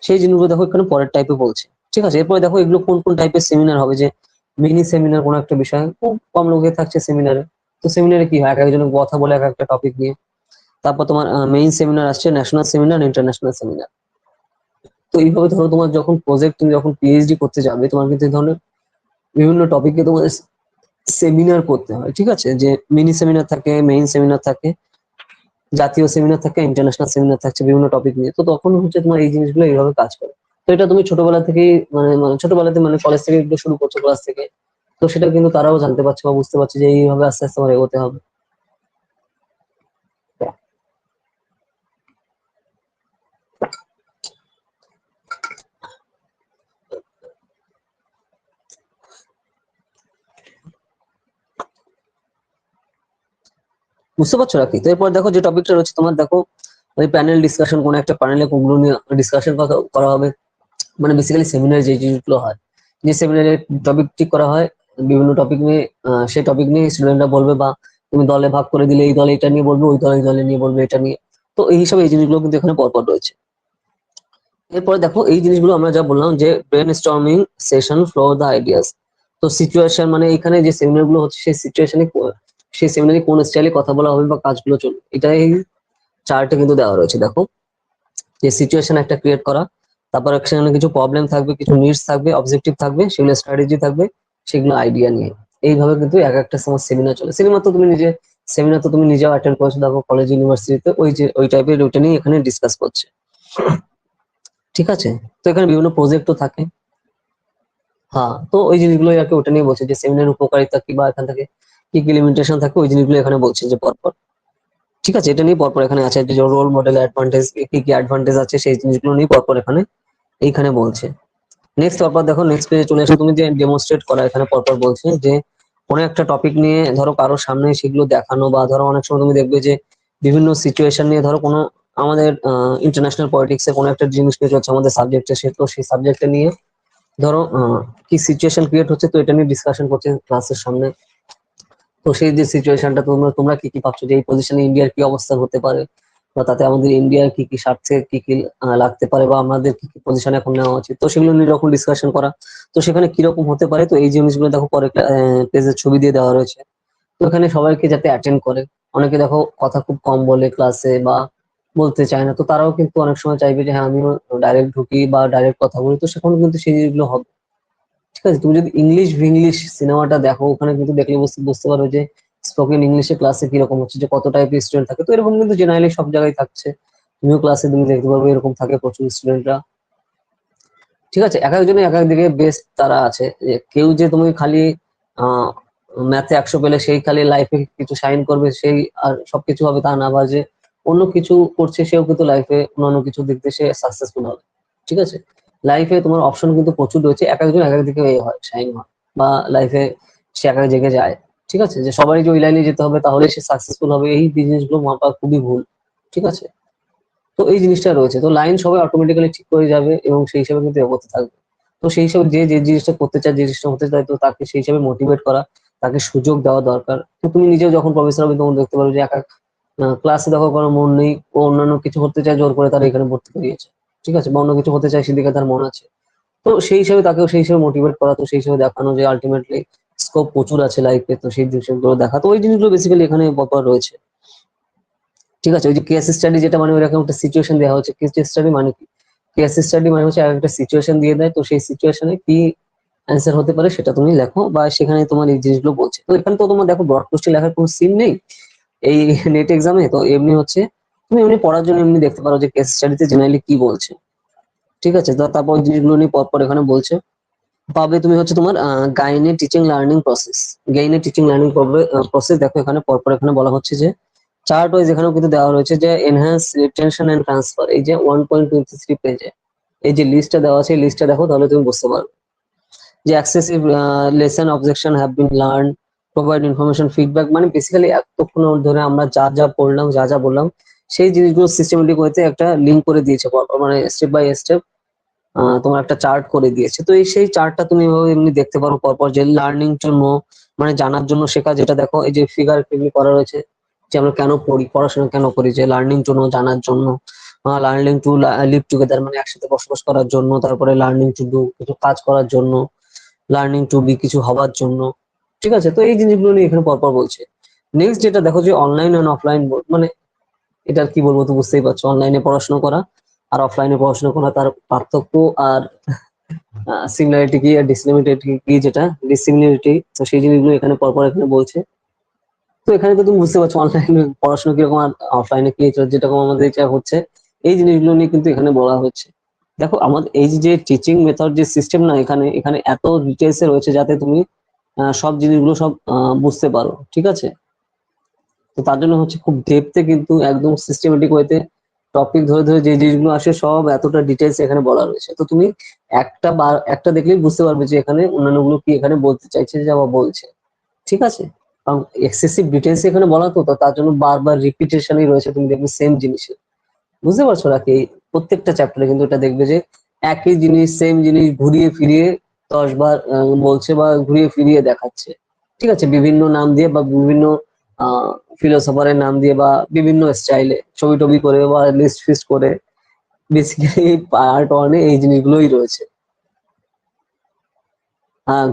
সেই জিনিসগুলো দেখো এখানে পরের টাইপে বলছে। ঠিক আছে, এরপরে দেখো এগুলো কোন কোন টাইপের সেমিনার হবে, যে মিনি সেমিনার কোনো একটা বিষয়, খুব কম লোকে থাকছে সেমিনারে, তো সেমিনারে কি হয়, এক একজনের কথা বলে এক একটা টপিক নিয়ে। তারপর তোমার মেইন সেমিনার আসছে, ন্যাশনাল সেমিনার, ইন্টারন্যাশনাল সেমিনার। তো এইভাবে ধরো তোমার যখন প্রজেক্ট, তুমি যখন পিএইচডি করতে যাবে, তোমার কিন্তু এই ধরনের বিভিন্ন টপিকে তোমার সেমিনার করতে হয়। ঠিক আছে, যে মিনি সেমিনার থাকে, মেইন সেমিনার থাকে, জাতীয় সেমিনার থাকে, ইন্টারন্যাশনাল সেমিনার থাকছে বিভিন্ন টপিক নিয়ে, তো তখন হচ্ছে তোমার এই জিনিসগুলো এইভাবে কাজ করে। তো এটা তুমি ছোটবেলা থেকেই ছোটবেলাতে কলেজ থেকে একটু শুরু করছো, ক্লাস থেকে, তো সেটা কিন্তু তারাও জানতে পারছে বা বুঝতে পারছে যে এইভাবে আস্তে আস্তে আমার এগোতে হবে। বুঝতে পারছো নাকি? তো এরপর দেখো যে টপিকটা রয়েছে তোমার, দেখো ওই প্যানেল ডিসকাশন, কোন একটা প্যানেলে কোনগুলো নিয়ে ডিসকাশন করা হবে, বেসিক্যালি সেমিনার যে জিনিসগুলো হয়, যে সেমিনারে টপিক ঠিক করা হয়, বিভিন্ন টপিক নিয়ে, সেই টপিক নিয়ে স্টুডেন্টরা বলবে, বা তুমি দলে ভাগ করে দিলে এই দলে এটা নিয়ে বলবে, ওই দলে নিয়ে বলবে এটা নিয়ে। তো এই হিসাবে এই জিনিসগুলো কিন্তু এখানে পরপর রয়েছে। এরপরে দেখো এই জিনিসগুলো আমরা যা বললাম যে ব্রেন স্টর্মিং সেশন, ফ্লো দা আইডিয়াস। তো সিচুয়েশন এখানে যে সেমিনার গুলো হচ্ছে সেই সিচুয়েশনে, সেই সেমিনারে কোন স্টাইলে কথা বলা হবে বা কাজগুলো চলবে, এটা এই চার্টে কিন্তু দেওয়া রয়েছে। দেখো যে সিচুয়েশন একটা ক্রিয়েট করা, তারপর সেখানে কিছু প্রবলেম থাকবে, কিছু নিডস থাকবে, অবজেক্টিভ থাকবে, সেগুলো স্ট্র্যাটেজি থাকবে, সেগুলো আইডিয়া নিয়ে। এইভাবে কিন্তু এক একটা সময় সেমিনার চলে। সেমিনার তো তুমি নিজেও অ্যাটেন্ড করছো, দেখো কলেজ ইউনিভার্সিটিতে ওই যে ওই টাইপের ওইটা নিয়ে এখানে ডিসকাস করছে। ঠিক আছে, তো এখানে বিভিন্ন প্রজেক্টও থাকে। হ্যাঁ, তো ওই জিনিসগুলো আর কি ওটা নিয়ে বলছে যে সেমিনার উপকারিতা কি, বা এখান থেকে কি কি লিমিটেশন থাকে, ওই জিনিসগুলো এখানে বলছে যে পরপর। ঠিক আছে, এটা নিয়ে পরপর এখানে আছে যে রোল মডেল অ্যাডভান্টেজ, কি কি অ্যাডভান্টেজ আছে সেই জিনিসগুলো নিয়ে পরপর এইখানে বলছে। নেক্সট তারপর দেখো নেক্সট পেজে চলে এসে তুমি যে ডেমোনস্ট্রেট করা, এখানে পরপর বলছে যে কোনো একটা টপিক নিয়ে ধরো কারোর সামনে সেগুলো দেখানো, বা ধরো অনেক সময় তুমি দেখবে যে বিভিন্ন সিচুয়েশন নিয়ে, ধরো কোনো আমাদের ইন্টারন্যাশনাল পলিটিক্স এ কোনো একটা জিনিস নিয়ে চলছে আমাদের সাবজেক্টে, সে তো সেই সাবজেক্টে নিয়ে ধরো কি সিচুয়েশন ক্রিয়েট হচ্ছে, তো এটা নিয়ে ডিসকাশন করছে ক্লাসের সামনে। তো সেই যে সিচুয়েশনটা তোমরা তোমরা কি কি ভাবছো যে এই পজিশনে ইন্ডিয়ার কি অবস্থান হতে পারে, বা তাতে আমাদের ইন্ডিয়ার কি কি স্বার্থে কি কি লাগতে পারে, বা আমাদের কি কি পজিশন এখন নেওয়া উচিত, তো সেগুলো নিয়ে যখন ডিসকাশন করা, তো সেখানে কিরকম হতে পারে, তো এই জিনিসগুলো দেখো পরে পেজের ছবি দিয়ে দেওয়া রয়েছে। তো এখানে সবাইকে যাতে অ্যাটেন্ড করে, অনেকে দেখো কথা খুব কম বলে ক্লাসে বা বলতে চায় না, তো তারাও কিন্তু অনেক সময় চাইবে যে হ্যাঁ আমিও ডাইরেক্ট ঢুকি বা ডাইরেক্ট কথা বলি, তো সেখানে কিন্তু সেই জিনিসগুলো হবে। ঠিক আছে, তুমি যদি ইংলিশ সিনেমাটা দেখো, ওখানে কিন্তু দেখলে বুঝতে বুঝতে পারো যে স্পোকেন ইংলিশে ক্লাসে কিরকম হচ্ছে, যে কত টাইপের স্টুডেন্ট থাকে। তো এরকম কিন্তু জেনারেলি সব জায়গায় থাকছে, তুমিও ক্লাসে তুমি দেখতে পারবে এরকম থাকে প্রচুর স্টুডেন্টরা। ঠিক আছে, এক একজনের এক এক দিকে বেস্ট তারা আছে, যে কেউ যে তুমি খালি আহ ম্যাথে 100 পেলে সেই খালি লাইফে কিছু সাইন করবে, সেই আর সবকিছু হবে তা না, বা যে অন্য কিছু করছে সেও কিন্তু লাইফে অন্যান্য কিছু দিক দিয়ে সে সাকসেসফুল হবে। ঠিক আছে, লাইফে তোমার অপশন কিন্তু প্রচুর রয়েছে, এক একজন এক এক দিকে এ হয় সাইন হয়, বা লাইফে সে এক এক জায়গায় যায়। ঠিক আছে, যে সবাই যে ওই লাইনে যেতে হবে তাহলে সে সাকসেসফুল হবে, এই জিনিসগুলো মাপা খুবই ভুল। ঠিক আছে, তো এই জিনিসটা রয়েছে, তো লাইন সবাই অটোমেটিক্যালি ঠিক করে যাবে এবং সেই হিসাবে কিন্তু এগোতে থাকবে। তো সেই হিসাবে যে যে জিনিসটা করতে চায়, যে জিনিসটা হতে চায়, তো তাকে সেই হিসাবে মোটিভেট করা, তাকে সুযোগ দেওয়া দরকার। তো তুমি নিজেও যখন প্রফেসর হবে তখন দেখতে পারবে যে এক এক ক্লাসে দেখো কারো মন নেই, ও অন্যান্য কিছু করতে চায়, জোর করে তারা এখানে ভর্তি করিয়েছে। ঠিক আছে, বা অন্য কিছু হতে চায় সেদিকে তার মন আছে, তো সেই হিসাবে তাকেও সেই হিসাবে মোটিভেট করা, তো সেই হিসাবে দেখানো যে আলটিমেটলি স্কোপ প্রচুর আছে লাইফে, তো সেই জিনিসগুলো দেখা, তো ওই জিনিসগুলো বেসিক্যালি এখানে ব্যাপার রয়েছে। ঠিক আছে, ওই যে কেস স্টাডি যেটা ওইরকম একটা সিচুয়েশন দেওয়া হচ্ছে। কেস স্টাডি মানে কি? কেস স্টাডি হচ্ছে একটা সিচুয়েশন দিয়ে দেয়, তো সেই সিচুয়েশনে কি অ্যান্সার হতে পারে সেটা তুমি লেখো, বা সেখানে তোমার এই জিনিসগুলো বলছে। তো এখানে তো তোমার দেখো ব্রড কোশ্চেন লেখার কোনো সিন নেই এই নেট এক্সামে, তো এমনি হচ্ছে তুমি এমনি পড়ার জন্য এমনি দেখতে পারো যে কেস স্টাডিতে জেনারেলি কি বলছে। ঠিক আছে, তো তারপর ওই জিনিসগুলো নিয়ে পরপর এখানে বলছে। পাবে তুমি হচ্ছে তোমার গাইনে টিচিং লার্নিং প্রসেস। গেইনে টিচিং লার্নিং প্রসেস, দেখো এখানে পরপর এখানে বলা হচ্ছে যে চার্ট ওয়াইজ এখানেও কিন্তু দেওয়া রয়েছে যে এনহ্যান্স রিটেনশন এন্ড ট্রান্সফার, এই যে 1.23 পেজে এই যে লিস্টটা দেওয়া আছে, এই লিস্টটা দেখো তাহলে তুমি বুঝতে পারবে যে excessive lesson objection have been learn, provide information feedback, basically এতক্ষণ ধরে আমরা যা যা পড়লাম, যা যা বললাম, সেই জিনিসগুলো সিস্টেমেটিক ওয়েতে একটা লিঙ্ক করে দিয়েছে পরপর, স্টেপ বাই স্টেপ তোমার একটা চার্ট করে দিয়েছে। তো এই সেই চার্টটা তুমি এভাবে এমনি দেখতে পারো পরপর, যে লার্নিং জন্য জানার জন্য শেখা, যেটা দেখো এই যে ফিগার এগুলি করা রয়েছে, যে আমরা কেন পড়ি, পড়াশোনা কেন করি, যে লার্নিং জন্য, জানার জন্য, লার্নিং টু লিভ টুগেদার একসাথে বসবাস করার জন্য, তারপরে লার্নিং টু ডু কিছু কাজ করার জন্য, লার্নিং টু বি কিছু হবার জন্য। ঠিক আছে, তো এই জিনিসগুলো নিয়ে এখানে পরপর বলছে। নেক্সট যেটা দেখো যে অনলাইন এন্ড অফলাইন, এটা কি বলবো তো বুঝতেই পারছো, অনলাইনে পড়াশোনা করা আর অফলাইনে পড়াশোনা করা, তার পার্থক্য আর সিমিলারিটি কি আর ডিসিমিলারিটি কি, যেটা ডিসিমিলারিটি, তো সেই জিনিসগুলো এখানে পরপর এখানে বলছে। তো এখানে তো তুমি বুঝতে পারছো অনলাইনে পড়াশোনা কিরকম আর অফলাইনে কি যেরকম আমাদের যা হচ্ছে, এই জিনিসগুলো নিয়ে কিন্তু এখানে বলা হচ্ছে। দেখো আমাদের এই যে টিচিং মেথড যে সিস্টেম না, এখানে এখানে এত ডিটেলসে রয়েছে যাতে তুমি সব জিনিসগুলো সব বুঝতে পারো, ঠিক আছে। তো তার জন্য হচ্ছে খুব ডেপথে কিন্তু একদম সিস্টেমেটিক ওয়েতে টপিক ধরে ধরে যে জিনিসগুলো আসে সব এতটা ডিটেলস এখানে বলা রয়েছে। তো তুমি একটা দেখলেই বুঝতে পারবে যে এখানে অন্যান্যগুলো কি এখানে বলতে চাইছে যা বা বলছে, ঠিক আছে। কারণ এক্সেসিভ ডিটেলস এখানে বলা, তো তার জন্য বারবার রিপিটেশনই রয়েছে, তুমি দেখবে সেম জিনিসে, বুঝতে পারছো নাকি। প্রত্যেকটা চ্যাপ্টারে কিন্তু এটা দেখবে যে একই জিনিস সেম জিনিস ঘুরিয়ে ফিরিয়ে 10 বার বলছে বা ঘুরিয়ে ফিরিয়ে দেখাচ্ছে, ঠিক আছে, বিভিন্ন নাম দিয়ে বা বিভিন্ন ফিলোসফারের নাম দিয়ে বা বিভিন্ন স্টাইলে ছবি টবি করে বা লিস্ট ফিস্ট করে। বেসিক্যালি পার্ট ওয়ানে এই জিনিসগুলোই রয়েছে।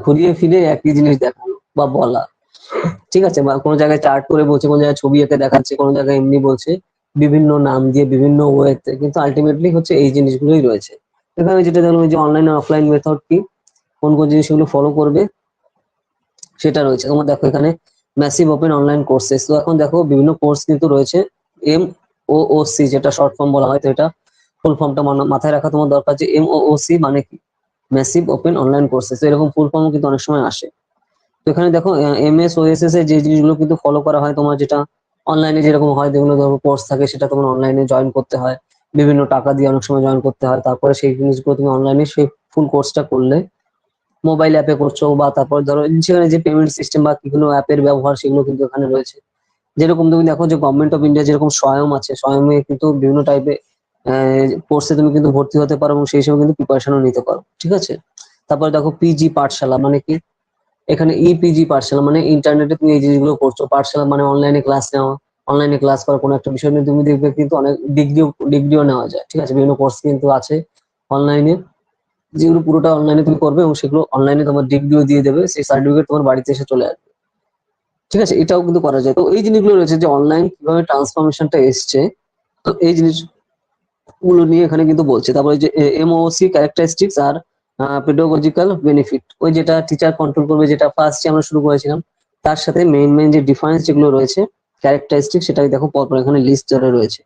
ঘুরিয়ে ফিরে একই জিনিস দেখানো বা বলা, ঠিক আছে। বা কোনো জায়গায় চার্ট করে বলছে, কোনো জায়গায় ছবি এঁকে দেখাচ্ছে, কোনো জায়গায় এমনি বলছে, বিভিন্ন নাম দিয়ে বিভিন্ন ওয়েতে, কিন্তু আলটিমেটলি হচ্ছে এই জিনিসগুলোই রয়েছে। এখানে যেটা দেখলাম যে অনলাইন আর অফলাইন মেথড কি, কোন কোন জিনিসগুলো ফলো করবে সেটা রয়েছে। তোমার দেখো এখানে ম্যাসিভ ওপেন অনলাইন কোর্সেস, তো এখন দেখো বিভিন্ন কোর্স কিন্তু রয়েছে। MOOC যেটা শর্ট ফর্ম বলা হয়, তো এটা ফুল ফর্মটা মাথায় রাখা তোমার দরকার যে MOOC মানে কি, ম্যাসিভ ওপেন অনলাইন কোর্সেস। এরকম ফুল ফর্মও কিন্তু অনেক সময় আসে। তো এখানে দেখো MSOSS এর যে জিনিসগুলো কিন্তু ফলো করা হয়, তোমার যেটা অনলাইনে যেরকম হয়, যেগুলো ধরো কোর্স থাকে সেটা তোমার অনলাইনে জয়েন করতে হয়, বিভিন্ন টাকা দিয়ে অনেক সময় জয়েন করতে হয়। তারপরে সেই জিনিসগুলো তুমি অনলাইনে সেই ফুল কোর্সটা করলে, মোবাইল অ্যাপে করছো বা তারপর ধরো সেখানে যে পেমেন্ট সিস্টেম বা বিভিন্ন অ্যাপের ব্যবহার সেগুলো কিন্তু এখানে রয়েছে। যেরকম তুমি দেখো যে গভর্নমেন্ট অফ ইন্ডিয়া যেরকম স্বয়ং আছে, স্বয়ংে কিন্তু বিভিন্ন টাইপের কোর্সে তুমি কিন্তু ভর্তি হতে পারো এবং সেই হিসেবে কিন্তু প্রিপারেশনও নিতে পারো, ঠিক আছে। তারপরে দেখো পিজি পাঠশালা মানে কি, এখানে ইপিজি পাঠশালা মানে ইন্টারনেটে তুমি এই জিনিসগুলো করছো, পাঠশালা মানে অনলাইনে ক্লাস নেওয়া, অনলাইনে ক্লাস করা কোনো একটা বিষয় নিয়ে তুমি দেখবে কিন্তু অনেক ডিগ্রিও নেওয়া যায়, ঠিক আছে। বিভিন্ন কোর্স কিন্তু আছে অনলাইনে, যেগুলো পুরোটা অনলাইনে তুমি করবে এবং সেগুলো অনলাইনে তোমার ডিগ্রিও দিয়ে দেবে, সেই সার্টিফিকেট তোমার বাড়িতে এসে চলে আসবে, ঠিক আছে। এটাও কিন্তু করা যায়। তো এই জিনিসগুলো রয়েছে যে অনলাইন কিভাবে ট্রান্সফরমেশনটা এসছে, তো এই জিনিসগুলো নিয়ে এখানে কিন্তু বলছে। তারপরে যে MOOC ক্যারেক্টারিস্টিক্স আর পেডাগজিক্যাল বেনিফিট, ওই যেটা টিচার কন্ট্রোল করবে, যেটা ফার্স্টে আমরা শুরু করেছিলাম, তার সাথে মেইন মেইন যে ডিফারেন্স যেগুলো রয়েছে ক্যারেক্টারিস্টিক, সেটাই দেখো পরপর এখানে লিস্ট ধরে রয়েছে,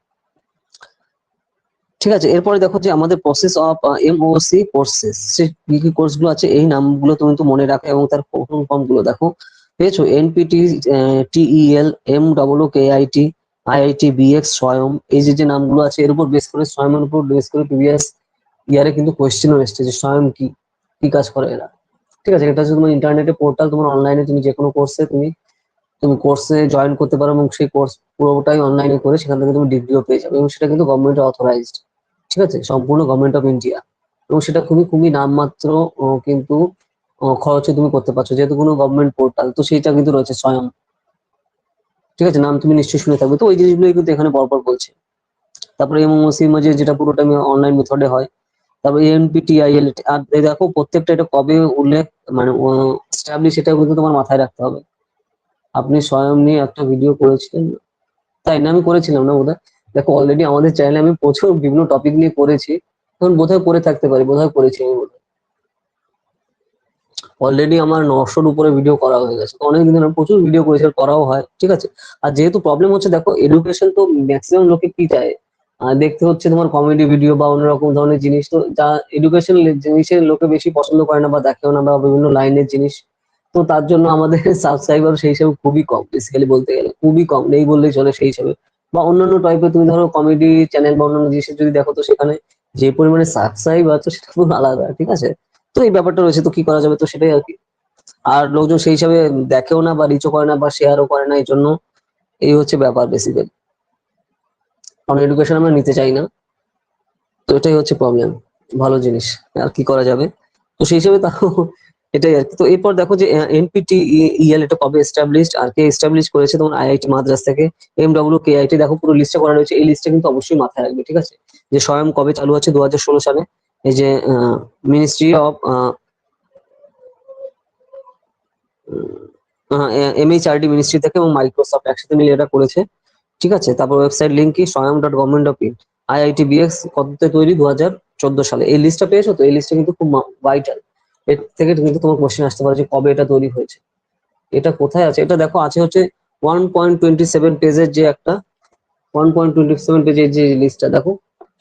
ঠিক আছে। এরপরে দেখো যে আমাদের প্রসেস অফ MOOC কোর্সেস, কি কি কোর্স গুলো আছে এই নামগুলো তুমি তো মনে রাখো এবং তার ফুল ফর্ম গুলো দেখো, পেয়েছো। NPT, TEL, MWKIT, IIT, BX, স্বয়ং, এই যে যে নামগুলো আছে এর উপর বেস করে, স্বয়ংের উপর বেস করে প্রিভিয়াস ইয়ারে কিন্তু কোয়েশ্চেনও এসছে যে স্বয়ং কি কি কাজ করে এরা, ঠিক আছে। এটা হচ্ছে তোমার ইন্টারনেটে পোর্টাল, তোমার অনলাইনে তুমি যে কোনো কোর্সে তুমি তুমি কোর্সে জয়েন করতে পারো এবং সেই কোর্স পুরোটাই অনলাইনে করে সেখান থেকে তুমি ডিগ্রিও পেয়ে যাবে এবং সেটা কিন্তু গভর্নমেন্ট অথরাইজড, ঠিক আছে, সম্পূর্ণ গভর্নমেন্ট অফ ইন্ডিয়া। এবং সেটা খুবই খুবই নামমাত্র কিন্তু খরচে তুমি করতে পারছো, যেহেতু কোনো গভর্নমেন্ট পোর্টাল, তো সেইটা কিন্তু রয়েছে স্বয়ং, ঠিক আছে। নাম তুমি নিশ্চয়ই শুনে থাকবে। তো ওই জিনিসগুলোই কিন্তু এখানে পরপর বলছে। তারপরে MOOC মাঝে যেটা পুরোটা অনলাইন মেথডে হয়। তারপরে NPTEL, আর দেখো প্রত্যেকটা এটা কবে উল্লেখ মানে এস্টাবলিশ, এটা কিন্তু তোমার মাথায় রাখতে হবে। আপনি স্বয়ং নিয়ে একটা ভিডিও করেছিলেন, তাই না? আমি করেছিলাম না বোধহয়। দেখো অলরেডি আমাদের চ্যানেলে আমি প্রচুর বিভিন্ন টপিক নিয়ে করেছি, তখন বোধহয় করে থাকতে পারি, বোধহয় করেছি আমি বোধহয়। অলরেডি আমার 900-র উপরে ভিডিও করা হয়ে গেছে, তো অনেকদিন ধরে প্রচুর ভিডিও করেছি আর করাও হয়, ঠিক আছে। আর যেহেতু প্রবলেম হচ্ছে, দেখো এডুকেশন তো ম্যাক্সিমাম লোকে কি চায়, দেখতে হচ্ছে তোমার কমেডি ভিডিও বা অন্যরকম ধরনের জিনিস, তো যা এডুকেশন জিনিসের লোকে বেশি পছন্দ করে না বা দেখেও না, বা বিভিন্ন লাইনের জিনিস। তো তার জন্য আমাদের সাবস্ক্রাইবার সেই হিসেবে খুবই কম, বেসিক্যালি বলতে গেলে খুবই কম, নেই বললেই চলে সেই হিসেবে। বা অন্যান্য টাইপের তুমি ধরো কমেডি চ্যানেল বা অন্যান্য জিনিসের যদি দেখো, তো সেখানে যে পরিমাণে সাবস্ক্রাইব আছে সেটা পুরো আলাদা, ঠিক আছে। তো এই ব্যাপারটা রয়েছে, তো কি করা যাবে, তো সেটাই আর কি। আর লোকজন সেই হিসাবে দেখেও না বা রিচও করে না বা শেয়ারও করে না, এই জন্য এই হচ্ছে ব্যাপার বেসিক্যালি। কারণ এডুকেশন আমরা নিতে চাই না, তো এটাই হচ্ছে প্রবলেম। ভালো জিনিস, আর কি করা যাবে। তো সেই হিসেবে তাও এটাই আর কি। তো এরপর দেখো যে NPTEL এটা কবে এস্টাবলিশড আর কে এস্টাবলিশ করেছে, তোমার IIT মাদ্রাস থেকে। MWKIT দেখো পুরো লিস্টে করা রয়েছে, এই লিস্টে কিন্তু অবশ্যই মাথায় রাখবে, ঠিক আছে। যে স্বয়ং কবে চালু আছে, 2016 সালে। এই যে মিনিস্ট্রি অফ MHRD মিনিস্ট্রি থেকে এবং মাইক্রোসফট একসাথে মিলে এটা করেছে, ঠিক আছে। তারপর ওয়েবসাইট লিঙ্ক কি, স্বয়ং.গভর্নমেন্ট.in। IIT BX কততে তৈরি, 2014 সালে। এই লিস্টটা পেয়েছো, তো এই লিস্টটা কিন্তু খুব ভাইটাল। এর থেকে কিন্তু তোমার কোশ্চেন আসতে পারে যে কবে এটা তৈরি হয়েছে, এটা কোথায় আছে। এটা দেখো আছে হচ্ছে 1.27 পেজের যে একটা 1.27 পেজের যে লিস্টটা দেখো,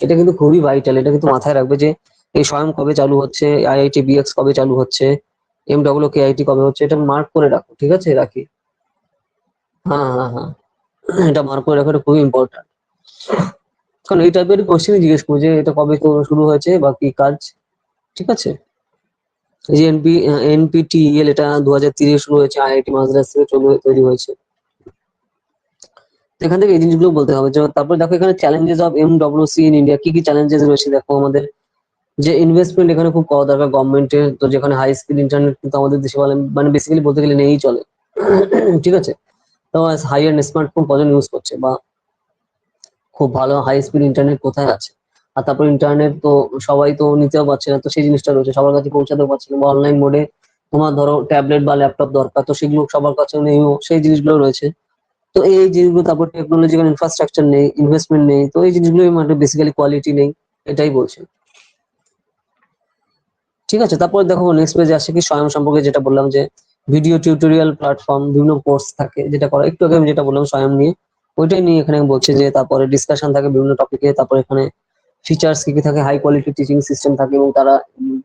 এটা কিন্তু খুবই ভাইটাল, এটা কিন্তু মাথায় রাখবে যে এই স্বয়ং কবে চালু হচ্ছে, আইআইটি বিএক্স কবে চালু হচ্ছে, MWKIT কবে হচ্ছে, এটা মার্ক করে রাখো, ঠিক আছে? রাখি। হ্যাঁ হ্যাঁ হ্যাঁ, এটা মার্ক করে রাখো, এটা খুবই ইম্পর্টেন্ট। কারণ এই টাইপের কোশ্চেন জিজ্ঞেস করবো যে এটা কবে তো শুরু হয়েছে বা কি কাজ, ঠিক আছে? এই যে এনপিটিইএল, এটা 2030 শুরু হয়েছে, আইআইটি মাদ্রাজ থেকে তৈরি হয়েছে। এখান থেকে এই জিনিসগুলো বলতে হবে। তারপর দেখো এখানে challenges of MWC in India, কি কি চ্যালেঞ্জেস রয়েছে দেখো। আমাদের যে ইনভেস্টমেন্ট এখানে খুব কম দরকার গভর্নমেন্টের, তো যেখানে হাই স্পিড ইন্টারনেট কিন্তু আমাদের দেশে মানে বেসিক্যালি বলতে গেলে নেই চলে, ঠিক আছে? তো হাই এন্ড স্মার্টফোন কজন ইউজ করছে, বা খুব ভালো হাই স্পিড ইন্টারনেট কোথায় আছে? আর তারপর ইন্টারনেট তো সবাই তো নিতেও পারছে না, তো সেই জিনিসটা রয়েছে, সবার কাছে পৌঁছাতেও পারছে না, বা অনলাইন মোডে তোমার ধরো ট্যাবলেট বা ল্যাপটপ দরকার, তো সেগুলো সবার কাছেও নেই, সেই জিনিসগুলো রয়েছে। তো এই জিনিসগুলো, তারপর টেকনোলজিক্যাল ইনফ্রাস্ট্রাকচার নেই, ইনভেস্টমেন্ট নেই, তো এই জিনিসগুলো মানে বেসিক্যালি কোয়ালিটি নেই, এটাই বলছে, ঠিক আছে? তারপর দেখো নেক্সট পেজে আসে কি স্বয়ং সম্পর্কে, যেটা বললাম যে ভিডিও টিউটোরিয়াল প্ল্যাটফর্ম, বিভিন্ন কোর্স থাকে যেটা করা, একটু আগে আমি যেটা বললাম স্বয়ং নিয়ে, ওইটাই নিয়ে এখানে বলছে যে তারপরে ডিসকাশন থাকে বিভিন্ন টপিকে, তারপর এখানে ফিচার্স কি কি থাকে, হাই কোয়ালিটি টিচিং সিস্টেম থাকে, এবং তারা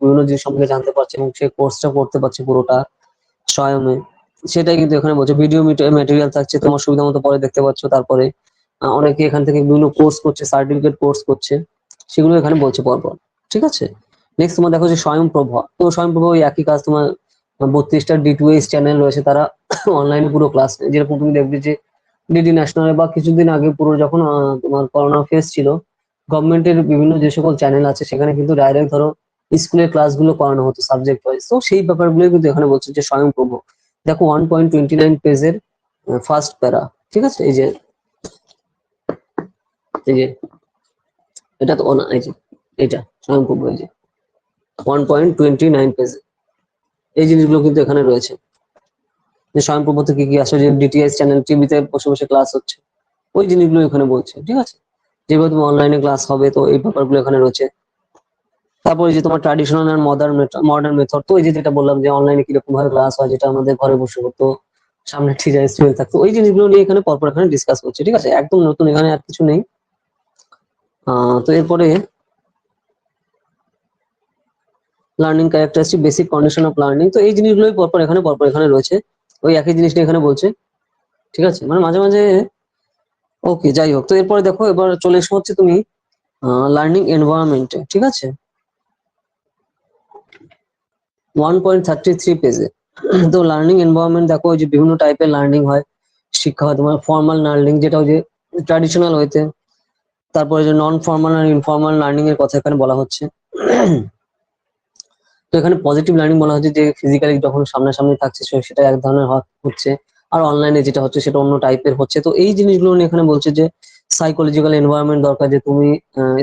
বিভিন্ন জিনিস সম্পর্কে জানতে পারছে এবং সেই কোর্সটা করতে পারছে পুরোটা স্বয়ংে, সেটাই কিন্তু এখানে বলছে। ভিডিও ম্যাটেরিয়াল থাকছে তোমার সুবিধা মতো, পরে দেখতে পাচ্ছ। তারপরে অনেকে এখান থেকে বিভিন্ন কোর্স করছে, সার্টিফিকেট কোর্স করছে, সেগুলো এখানে বলছে পরপর, ঠিক আছে? নেক্সট তোমার দেখো যে স্বয়ংপ্রভা, তো স্বয়ংপ্রভা ওই একই কাজ, তোমার 32টা D2H চ্যানেল রয়েছে, তারা অনলাইনে পুরো ক্লাস, যেরকম তুমি দেখবে যে ডিডি ন্যাশনাল বা কিছুদিন আগে পুরো যখন তোমার করোনা ফেজ ছিল, গভর্নমেন্টের বিভিন্ন যে সকল চ্যানেল আছে সেখানে কিন্তু ডাইরেক্ট ধরো স্কুলের ক্লাসগুলো করানো হতো সাবজেক্ট ওয়াইজ, তো সেই ব্যাপারগুলো কিন্তু এখানে বলছে যে স্বয়ংপ্রভা। দেখো 1.29 পেজের ফার্স্ট প্যারা, ঠিক আছে? এই যে এটা তো এই যে এটা স্বয়ংপ্রভা, এই যে 1.29 পেজে এই জিনিসগুলো কিন্তু এখানে রয়েছে, যে স্বয়ংপ্রভতে কি কি আসে, যে ডিটিএস চ্যানেল টিভিতে বসে বসে ক্লাস হচ্ছে, ওই জিনিসগুলো এখানে বলছে, ঠিক আছে? যেভাবে তোমার অনলাইনে ক্লাস হবে, তো এই ব্যাপারগুলো এখানে রয়েছে। তারপরে যে তোমার ট্রাডিশনাল আর মডার্ন মেথড, তো এই যে যেটা বললাম যে অনলাইনে কিরকম ভাবে ক্লাস হয়, যেটা আমাদের ঘরে বসে হতো, সামনে টিচার স্টুডেন্ট থাকতো, ওই জিনিসগুলো নিয়ে এখানে পরপর এখানে ডিসকাস করছে, ঠিক আছে? একদম নতুন, এখানে আর কিছু নেই। তো এরপরে learning characteristic, basic condition of learning, তো এই জিনিসগুলোই পরপর এখানে রয়েছে, ওই একই জিনিসটা এখানে বলছে, ঠিক আছে? মানে মাঝে মাঝে, ওকে যাই হোক। তো এরপরে দেখো এবার চলে এসো হচ্ছে তুমি লার্নিং এনভায়রনমেন্টে, ঠিক আছে? 1.33 পেজে। তো লার্নিং এনভায়রনমেন্ট দেখো, ওই যে বিভিন্ন টাইপের লার্নিং হয়, শিক্ষা হয়, তোমার ফর্মাল লার্নিং যেটা ওই যে ট্র্যাডিশনাল হইতে, তারপরে যে নন ফর্মাল আর ইনফর্মাল লার্নিং এর কথা এখানে বলা হচ্ছে। তো এখানে পজিটিভ লার্নিং বলা হচ্ছে যে ফিজিক্যালি যখন সামনাসামনি থাকছে সেটা এক ধরনের হচ্ছে, আর অনলাইনে যেটা হচ্ছে সেটা অন্য টাইপের হচ্ছে। তো এই জিনিসগুলো নিয়ে এখানে বলছে যে সাইকোলজিক্যাল এনভায়রনমেন্ট দরকার, যে তুমি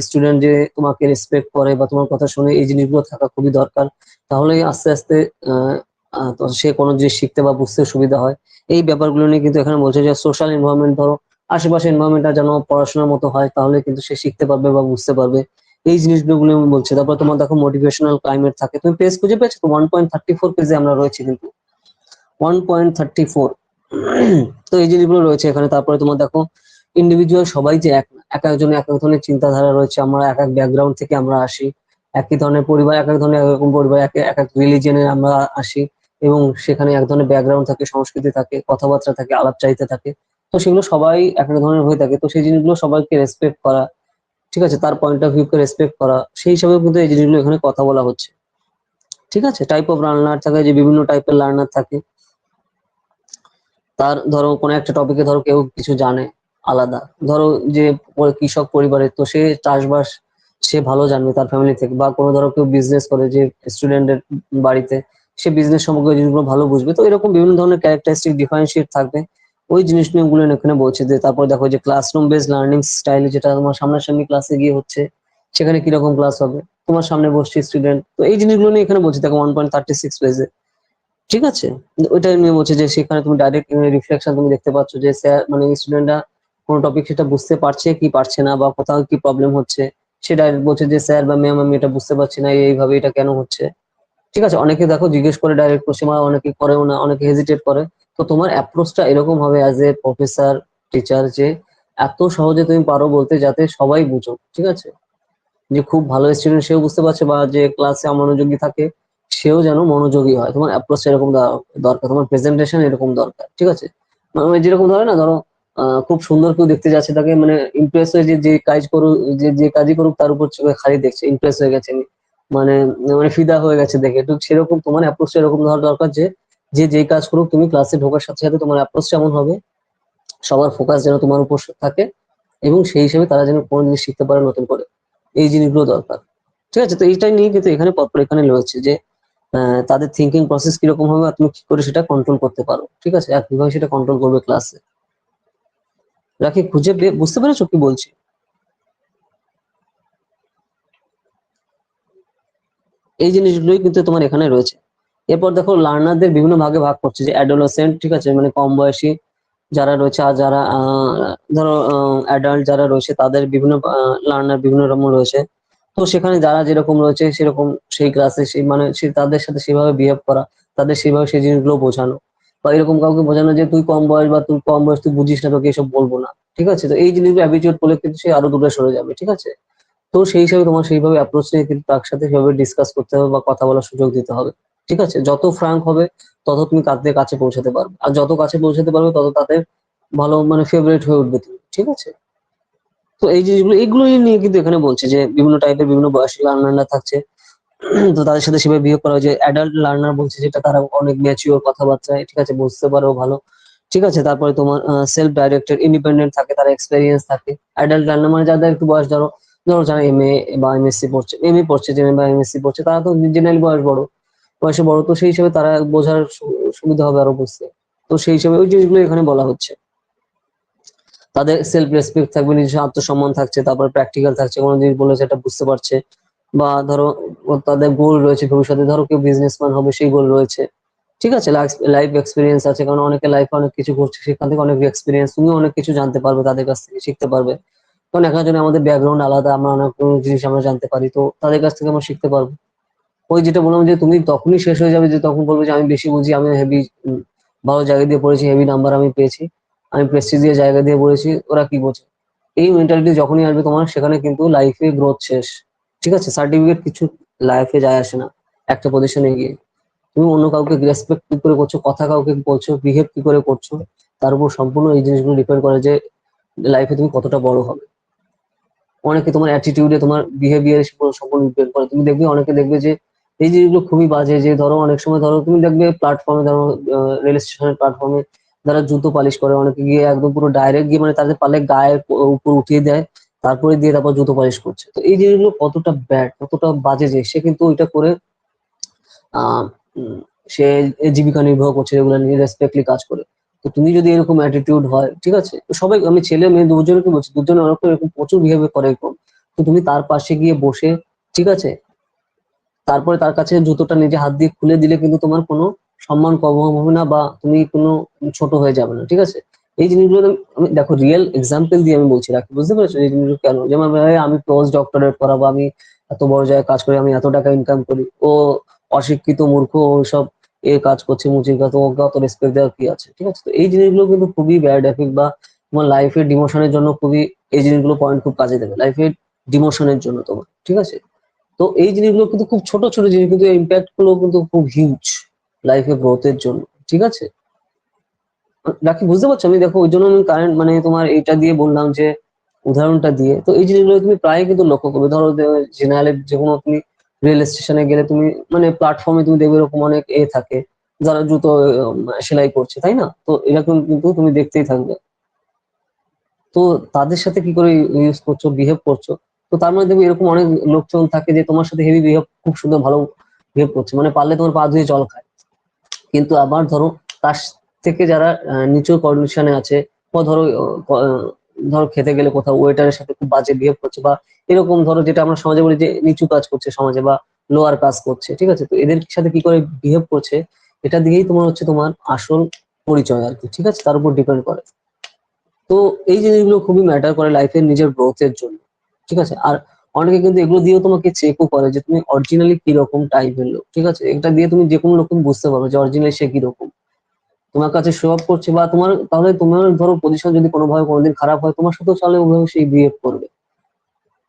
স্টুডেন্ট যে তোমাকে রেসপেক্ট করে বা তোমার কথা শুনে, এই জিনিসগুলো থাকা খুবই দরকার, তাহলে আস্তে আস্তে আহ তো সে কোনো জিনিস শিখতে বা বুঝতে সুবিধা হয়। এই ব্যাপারগুলো নিয়ে কিন্তু এখানে বলছে যে সোশ্যাল এনভায়রনমেন্ট, ধরো আশেপাশে এনভায়রনমেন্টটা যেন পড়াশোনার মতো হয়, তাহলে কিন্তু সে শিখতে পারবে বা বুঝতে পারবে, এই জিনিসগুলো বলছে। তারপর তোমার দেখো মোটিভেশনাল ক্লাইমেট থাকে, তুমি পেজ খুঁজে পেয়েছো তো 1.34 পেজে আমরা রয়েছি কিন্তু, 1.34। তো এই জিনিসগুলো রয়েছে এখানে। তারপরে তোমার দেখো ইন্ডিভিজুয়াল, সবাই যে এক একজনের এক এক ধরনের চিন্তাধারা রয়েছে, আমরা এক এক ব্যাকগ্রাউন্ড থেকে আমরা আসি, একই ধরনের পরিবার, এক এক ধরনের এক রকম পরিবার, এক এক রিলিজিয়নের আমরা আসি, এবং সেখানে এক ধরনের ব্যাকগ্রাউন্ড থাকে, সংস্কৃতি থাকে, কথাবার্তা থাকে, আলাপচারিতা থাকে, তো সেগুলো সবাই এক এক ধরনের হয়ে থাকে, তো সেই জিনিসগুলো সবাইকে রেসপেক্ট করা, ঠিক আছে? তার point of view K respect করা, সেই হিসাবে কিন্তু এই জিনিসগুলো এখানে কথা বলা হচ্ছে, ঠিক আছে? টাইপ অফ লার্নার থাকে, যে বিভিন্ন টাইপের লার্নার থাকে, তার ধরো কোনো একটা টপিকে ধরো কেউ কিছু জানে আলাদা, ধরো যে কৃষক পরিবারের, তো সে চাষবাস সে ভালো জানবে তার ফ্যামিলি থেকে, বা কোনো ধরো কেউ বিজনেস করে যে স্টুডেন্টের বাড়িতে, সে বিজনেস সম্পর্কে জিনিসগুলো ভালো বুঝবে, তো এরকম বিভিন্ন ধরনের ক্যারেক্টারিস্টিক ডিফারেন্সিয়েট থাকবে, ওই জিনিস নিয়ে গুলো এখানে বলছে। যে তারপর দেখো যে ক্লাসরুম বেস লার্নিং স্টাইল, যেটা তোমার সামনাসামনি ক্লাসে গিয়ে হচ্ছে, সেখানে কিরকম ক্লাস হবে, তোমার সামনে বসছে স্টুডেন্ট, তো এই জিনিসগুলো নিয়ে এখানে বলছে দেখো 1.36 পেজে, ঠিক আছে? ওইটাই নিয়ে বলছে যে সেখানে তুমি ডাইরেক্ট রিফ্লেকশন তুমি দেখতে পাচ্ছ, যে স্যার মানে স্টুডেন্টরা কোনো টপিক সেটা বুঝতে পারছে কি পারছে না, বা কোথাও কি প্রবলেম হচ্ছে, সে ডাইরেক্ট বলছে যে স্যার বা ম্যাম আমি এটা বুঝতে পারছি না, এইভাবে এটা কেন হচ্ছে, ঠিক আছে? অনেকে দেখো জিজ্ঞেস করে ডাইরেক্ট কোশ্চেন, অনেকে করেও না, অনেকে হেজিটেট করে। তো তোমার অ্যাপ্রোচটা এরকম হবে অ্যাজ এ প্রফেসর টিচার, যে এত সহজে তুমি পারো বলতে যাতে সবাই বুঝো, ঠিক আছে? যে খুব ভালো স্টুডেন্ট সেও বুঝতে পারছে, বা যে ক্লাসে অমনোযোগী থাকে সেও যেন মনোযোগী হয়। তোমার অ্যাপ্রোচ এরকম দরকার, তোমার প্রেজেন্টেশন এরকম দরকার, ঠিক আছে? মানে যেরকম ধরো না, ধরো খুব সুন্দর কেউ দেখতে যাচ্ছে, তাকে মানে ইমপ্রেস হয়ে যে কাজ করুক, যে কাজই করুক তার উপর চোখে খালি দেখছে, ইমপ্রেস হয়ে গেছে, মানে মানে ফিদা হয়ে গেছে দেখে। তো সেরকম তোমার অ্যাপ্রোচ এরকম ধরা দরকার যে যে কাজ করুক, তুমি ক্লাসে ঢোকার সাথে সাথে তোমার অ্যাপ্রোচ এমন হবে, সবার ফোকাস যেন তোমার উপর থাকে, এবং সেই হিসেবে তারা যেন কোনো জিনিস শিখতে পারে নতুন করে, এই জিনিসগুলো দরকার। ঠিক আছে? তো এইটাই নিয়ে কিন্তু এখানে পরপর এখানে রয়েছে যে তাদের থিঙ্কিং প্রসেস কিরকম হবে আর তুমি কি করে সেটা কন্ট্রোল করতে পারো। ঠিক আছে? আর কিভাবে সেটা কন্ট্রোল করবে ক্লাসে। রাখি, খুঁজে বুঝতে পেরেছো কি বলছি? এই জিনিসগুলোই কিন্তু তোমার এখানে রয়েছে। এরপর দেখো লার্নারদের বিভিন্ন ভাগে ভাগ করছে, যে অ্যাডোলেসেন্ট, ঠিক আছে, মানে কম বয়সী যারা রয়েছে, আর যারা ধরো অ্যাডাল্ট যারা রয়েছে, তাদের বিভিন্ন লার্নার বিভিন্ন রকম রয়েছে। তো সেখানে যারা যেরকম রয়েছে সেরকম সেই ক্লাসে সেই মানে সে তাদের সাথে সেভাবে বিহেভ করা, তাদের সেভাবে সেই জিনিসগুলো বোঝানো, বা এরকম কাউকে বোঝানো যে তুই কম বয়স, বা তুই কম বয়স, তুই বুঝিস না, তোকে এসব বলবো না। ঠিক আছে? তো এই জিনিসগুলো অ্যাবিচুয়েট করলে কিন্তু সে আরো দূরে সরে যাবে। ঠিক আছে? তো সেই হিসাবে তোমার সেইভাবে অ্যাপ্রোচ নিয়ে কিন্তু তার সাথে সেভাবে ডিসকাস করতে হবে বা কথা বলার সুযোগ দিতে হবে। ঠিক আছে? যত ফ্রাঙ্ক হবে তত তুমি তাদের কাছে পৌঁছাতে পারবে, আর যত কাছে পৌঁছাতে পারবে তত তাদের ভালো মানে ফেভারিট হয়ে উঠবে তুমি। ঠিক আছে? তো এই জিনিসগুলো এইগুলোই নিয়ে কিন্তু এখানে বলছে যে বিভিন্ন টাইপের বিভিন্ন বয়সী লার্নাররা থাকছে। তো তাদের সাথে সেভাবে বিহেভ করা হয়। যে অ্যাডাল্ট লার্নার বলছে যেটা, তারা অনেক ম্যাচিওর কথাবার্তা, ঠিক আছে, বুঝতে পারেও ভালো। ঠিক আছে? তারপরে তোমার সেলফ ডাইরেক্টেড, ইন্ডিপেন্ডেন্ট থাকে, তারা এক্সপেরিয়েন্স থাকে। অ্যাডাল্ট লার্নার মানে যাদের একটু বয়স, ধরো ধরো যারা এমএ বা এমএসসি পড়ছে, এমএ পড়ছে যে বা এমএসসি পড়ছে, তারা তো জেনারেলি বয়সে বড়, তো সেই হিসেবে তারা বোঝার সুবিধা হবে আরো বুঝতে। তো সেই হিসেবে ওই জিনিসগুলো এখানে বলা হচ্ছে। তাদের সেলফ রেসপেক্ট থাকবে, নিজস্ব আত্মসম্মান থাকছে, তারপর প্র্যাকটিক্যাল থাকছে, কোনো জিনিস বলে সেটা বুঝতে পারছে, বা ধরো তাদের গোল রয়েছে ভবিষ্যতে, ধরো কেউ বিজনেসম্যান হবে সেই গোল রয়েছে। ঠিক আছে? লাইফ এক্সপিরিয়েন্স আছে, কারণ অনেকে লাইফে অনেক কিছু করছে, সেখান থেকে অনেক এক্সপিরিয়েন্স, তুমি অনেক কিছু জানতে পারবে তাদের কাছ থেকে, শিখতে পারবে। কারণ একজনের আমাদের ব্যাকগ্রাউন্ড আলাদা, আমরা অনেক জিনিস আমরা জানতে পারি, তো তাদের কাছ থেকে আমরা শিখতে পারবো। ওই যেটা বললাম যে তুমি তখনই শেষ হয়ে যাবে যে তখন বলবে যে আমি বেশি বুঝি, আমি হেভি ভালো জায়গা দিয়ে পড়েছি, হেভি নাম্বার আমি পেয়েছি, আমি প্রেস্টিজ দিয়ে জায়গা দিয়ে পড়েছি, ওরা কি বোঝে। এই মেন্টালিটি যখনই আসবে তোমার, সেখানে কিন্তু লাইফে গ্রোথ শেষ। ঠিক আছে? সার্টিফিকেট কিছু লাইফে যায় আসে না। একটা পজিশনে গিয়ে তুমি অন্য কাউকে রেসপেক্ট কি করে করছো, কথা কাউকে বলছো, বিহেভ কি করে করছো, তার উপর সম্পূর্ণ এই জিনিসগুলো ডিপেন্ড করে যে লাইফে তুমি কতটা বড় হবে। অনেকে তোমার অ্যাটিটিউডে, তোমার বিহেভিয়ার সম্পূর্ণ ডিপেন্ড করে। তুমি দেখবে অনেকে দেখবে যে এই জিনিসগুলো খুবই বাজে, যে ধরো অনেক সময় ধরো তুমি দেখবে প্ল্যাটফর্মে, ধরো রেল স্টেশনের প্ল্যাটফর্মে যারা জুতো পালিশ করে, অনেকে গিয়ে একদম পুরো ডাইরেক্ট গিয়ে মানে তাদের পালে গায়ের উপর উঠিয়ে দেয়, তারপরে দিয়ে তারপর জুতো পালিশ করছে। তো এই জিনিসগুলো কতটা ব্যাড, কতটা বাজে, যে সে কিন্তু ওইটা করে আহ উম, সে জীবিকা নির্বাহ করছে, এগুলো নিয়ে রেসপেক্টলি কাজ করে। তো তুমি যদি এরকম অ্যাটিটিউড হয়, ঠিক আছে, তো সবাই, আমি ছেলে মেয়ে দুজনকে বলছি, দুজনে অনেক এরকম প্রচুর বিহেভিয়ার করে এরকম, তো তুমি তার পাশে গিয়ে বসে, ঠিক আছে, তারপরে তার কাছে জুতোটা নিজে হাত দিয়ে খুলে দিলে কিন্তু তোমার কোনো সম্মান কম হবে না, বা তুমি কোনো ছোট হয়ে যাবে না। ঠিক আছে? এই জিনিসগুলো আমি দেখো রিয়েল এক্সাম্পল দিয়ে আমি বলছি, রাখি, বুঝতে পেরেছো এই জিনিসগুলো কেন? যেমন ভাই আমি পোস্ট ডক্টরেট করাবো, আমি এত বড় জায়গায় কাজ করি, আমি এত টাকা ইনকাম করি, ও অশিক্ষিত মূর্খ ওইসব এ কাজ করছে, মুচির কাজ, ওকে অত রেসপেক্ট দেওয়ার কি আছে? ঠিক আছে? তো এই জিনিসগুলো কিন্তু খুবই ব্যাড এফেক্ট, বা তোমার লাইফের ডিমোশনের জন্য খুবই, এই জিনিসগুলো পয়েন্ট খুব কাজে দেবে লাইফের ডিমোশনের জন্য তোমার। ঠিক আছে? তো এই জিনিসগুলো কিন্তু খুব ছোট ছোট জিনিস, কিন্তু ইম্প্যাক্ট গুলো কিন্তু খুব হিউজ লাইফে গ্রোথের জন্য। ঠিক আছে? রাখি, বুঝতে পারছো? আমি দেখো ওই জন্য আমি কারেন্ট মানে তোমার এটা দিয়ে বললাম যে উদাহরণটা দিয়ে। তো এই জিনিসগুলো তুমি প্রায় কিন্তু লক্ষ্য করবে, ধরো জেনারেল যে কোনো তুমি রেল স্টেশনে গেলে তুমি মানে প্ল্যাটফর্মে তুমি দেখবে এরকম অনেক থাকে যারা জুতো সেলাই করছে, তাই না? তো এরকম কিন্তু তুমি দেখতেই থাকবে। তো তাদের সাথে কি করে ইউজ করছো, বিহেভ করছো, তো তার মধ্যে দেখবে এরকম অনেক লোকজন থাকে যে তোমার সাথে হেভি বিহেভ, খুব সুন্দর ভালো বিহেভ করছে, মানে পারলে তোমার পা ধুয়ে জল খায়। কিন্তু আবার ধরো তার থেকে যারা নিচু কন্ডিশনে আছে, বা ধরো ধরো খেতে গেলে কোথাও ওয়েটারের সাথে খুব বাজে বিহেভ করছে, বা এরকম ধরো যেটা আমরা সমাজে বলি যে নিচু কাজ করছে সমাজে, বা লোয়ার কাজ করছে। ঠিক আছে? তো এদের সাথে কি করে বিহেভ করছে, এটা দিয়েই তোমার হচ্ছে তোমার আসল পরিচয় আর কি। ঠিক আছে? তার উপর ডিপেন্ড করে। তো এই জিনিসগুলো খুবই ম্যাটার করে লাইফের নিজের গ্রোথের জন্য। ঠিক আছে? আর অনেকে কিন্তু এগুলো দিয়েও তোমাকে চেকও করে যে তুমি অরিজিনালি কিরকম টাইপের লোক। ঠিক আছে? এটা দিয়ে তুমি যে কোনো রকম বুঝতে পারবে যে অরিজিনালি সে কিরকম, তোমার কাছে শো অফ করছে, বা তোমার তাহলে তোমার ধরো পজিশন যদি কোনোভাবে কোনোদিন খারাপ হয়, তোমার সাথেও চালে ওভাবে সেই বিহেভ করবে।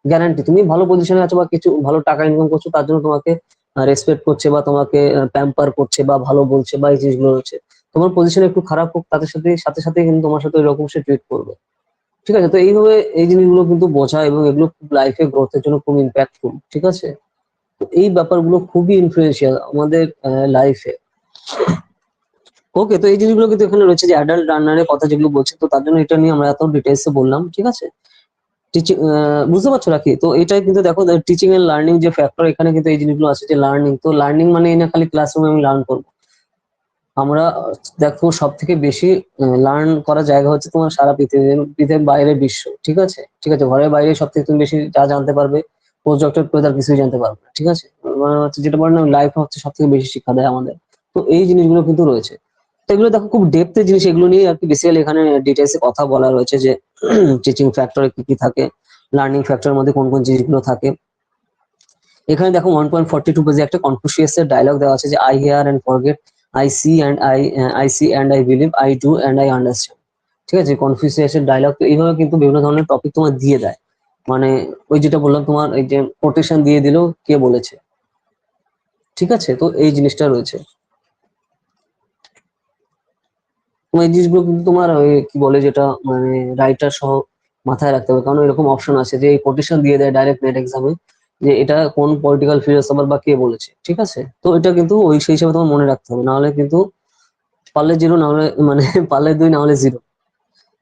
গ্যারান্টি তুমি ভালো পজিশনে আছো বা কিছু ভালো টাকা ইনকাম করছো, তার জন্য তোমাকে রেসপেক্ট করছে বা তোমাকে প্যাম্পার করছে বা ভালো বলছে বা এই জিনিসগুলো হচ্ছে। তোমার পজিশন একটু খারাপ হোক, তাদের সাথে সাথে সাথে কিন্তু তোমার সাথে এরকম সে ট্রিট করবে। ঠিক আছে, তো এইভাবে এই জিনিসগুলো কিন্তু বোঝা এবং এগুলো খুব লাইফে গ্রোথের জন্য খুব ইম্প্যাক্টফুল। ঠিক আছে, তো এই ব্যাপারগুলো খুবই ইনফ্লুয়েন্সিয়াল আমাদের লাইফে। ওকে, তো এই জিনিসগুলো কিন্তু এখানে রয়েছে যে অ্যাডাল্ট লার্নারের কথা যেগুলো বলছে, তো তার জন্য এটা নিয়ে আমরা এত ডিটেলসে বললাম। ঠিক আছে, টিচিং, বুঝতে পারছো নাকি? তো এটাই কিন্তু দেখো টিচিং এন্ড লার্নিং যে ফ্যাক্টর, এখানে কিন্তু এই জিনিসগুলো আছে যে লার্নিং, তো লার্নিং মানে এই না খালি ক্লাসরুমে আমি লার্ন করবো। আমরা দেখো সব থেকে বেশি লার্ন করার জায়গা হচ্ছে তোমার সারা পৃথিবীর বাইরের বিশ্ব। ঠিক আছে, ঠিক আছে, ঘরের বাইরে সব থেকে তুমি বেশি যা জানতে পারবে, পোস্ট ডক্টরেট করে তার কিছুই জানতে পারবে না। ঠিক আছে, মানে হচ্ছে যেটা বলে না, লাইফ হচ্ছে সব থেকে বেশি শিক্ষা দেয় আমাদের। তো এই জিনিসগুলো কিন্তু রয়েছে। তো এগুলো দেখো খুব ডেপথের জিনিস, এগুলো নিয়ে আর কি বেসিক্যালি এখানে ডিটেলসে কথা বলা রয়েছে যে টিচিং ফ্যাক্টরে কি কি থাকে, লার্নিং ফ্যাক্টরের মধ্যে কোন কোন জিনিসগুলো থাকে। এখানে দেখো 1.42 পেজে একটা কনফুসিয়াসের ডায়লগ দেওয়া আছে যে I hear and forget, I believe, I do and I understand. ঠিক আছে, কনফুসিয়াসের ডায়লগ তো এইভাবে কিন্তু বিভিন্ন ধরনের টপিক তোমার দিয়ে দেয়। মানে ওই যেটা বললাম তোমার এই যে কোটেশন দিয়ে দিল কে বলেছে। ঠিক আছে, তো এই জিনিসটা রয়েছে। তোমার এই জিনিসগুলো কিন্তু তোমার ওই কি বলে যেটা মানে রাইটার সহ মাথায় রাখতে হবে, কারণ এরকম অপশন আছে যে এই কোটেশন দিয়ে দেয় ডাইরেক্ট নেট এক্সামে যে এটা কোন পলিটিক্যাল ফিলোসফার বা কে বলেছে। ঠিক আছে, তো এটা কিন্তু ওই সেই হিসাবে তোমার মনে রাখতে হবে, নাহলে কিন্তু পারলে জিরো, না হলে মানে পারলে দুই, না হলে জিরো।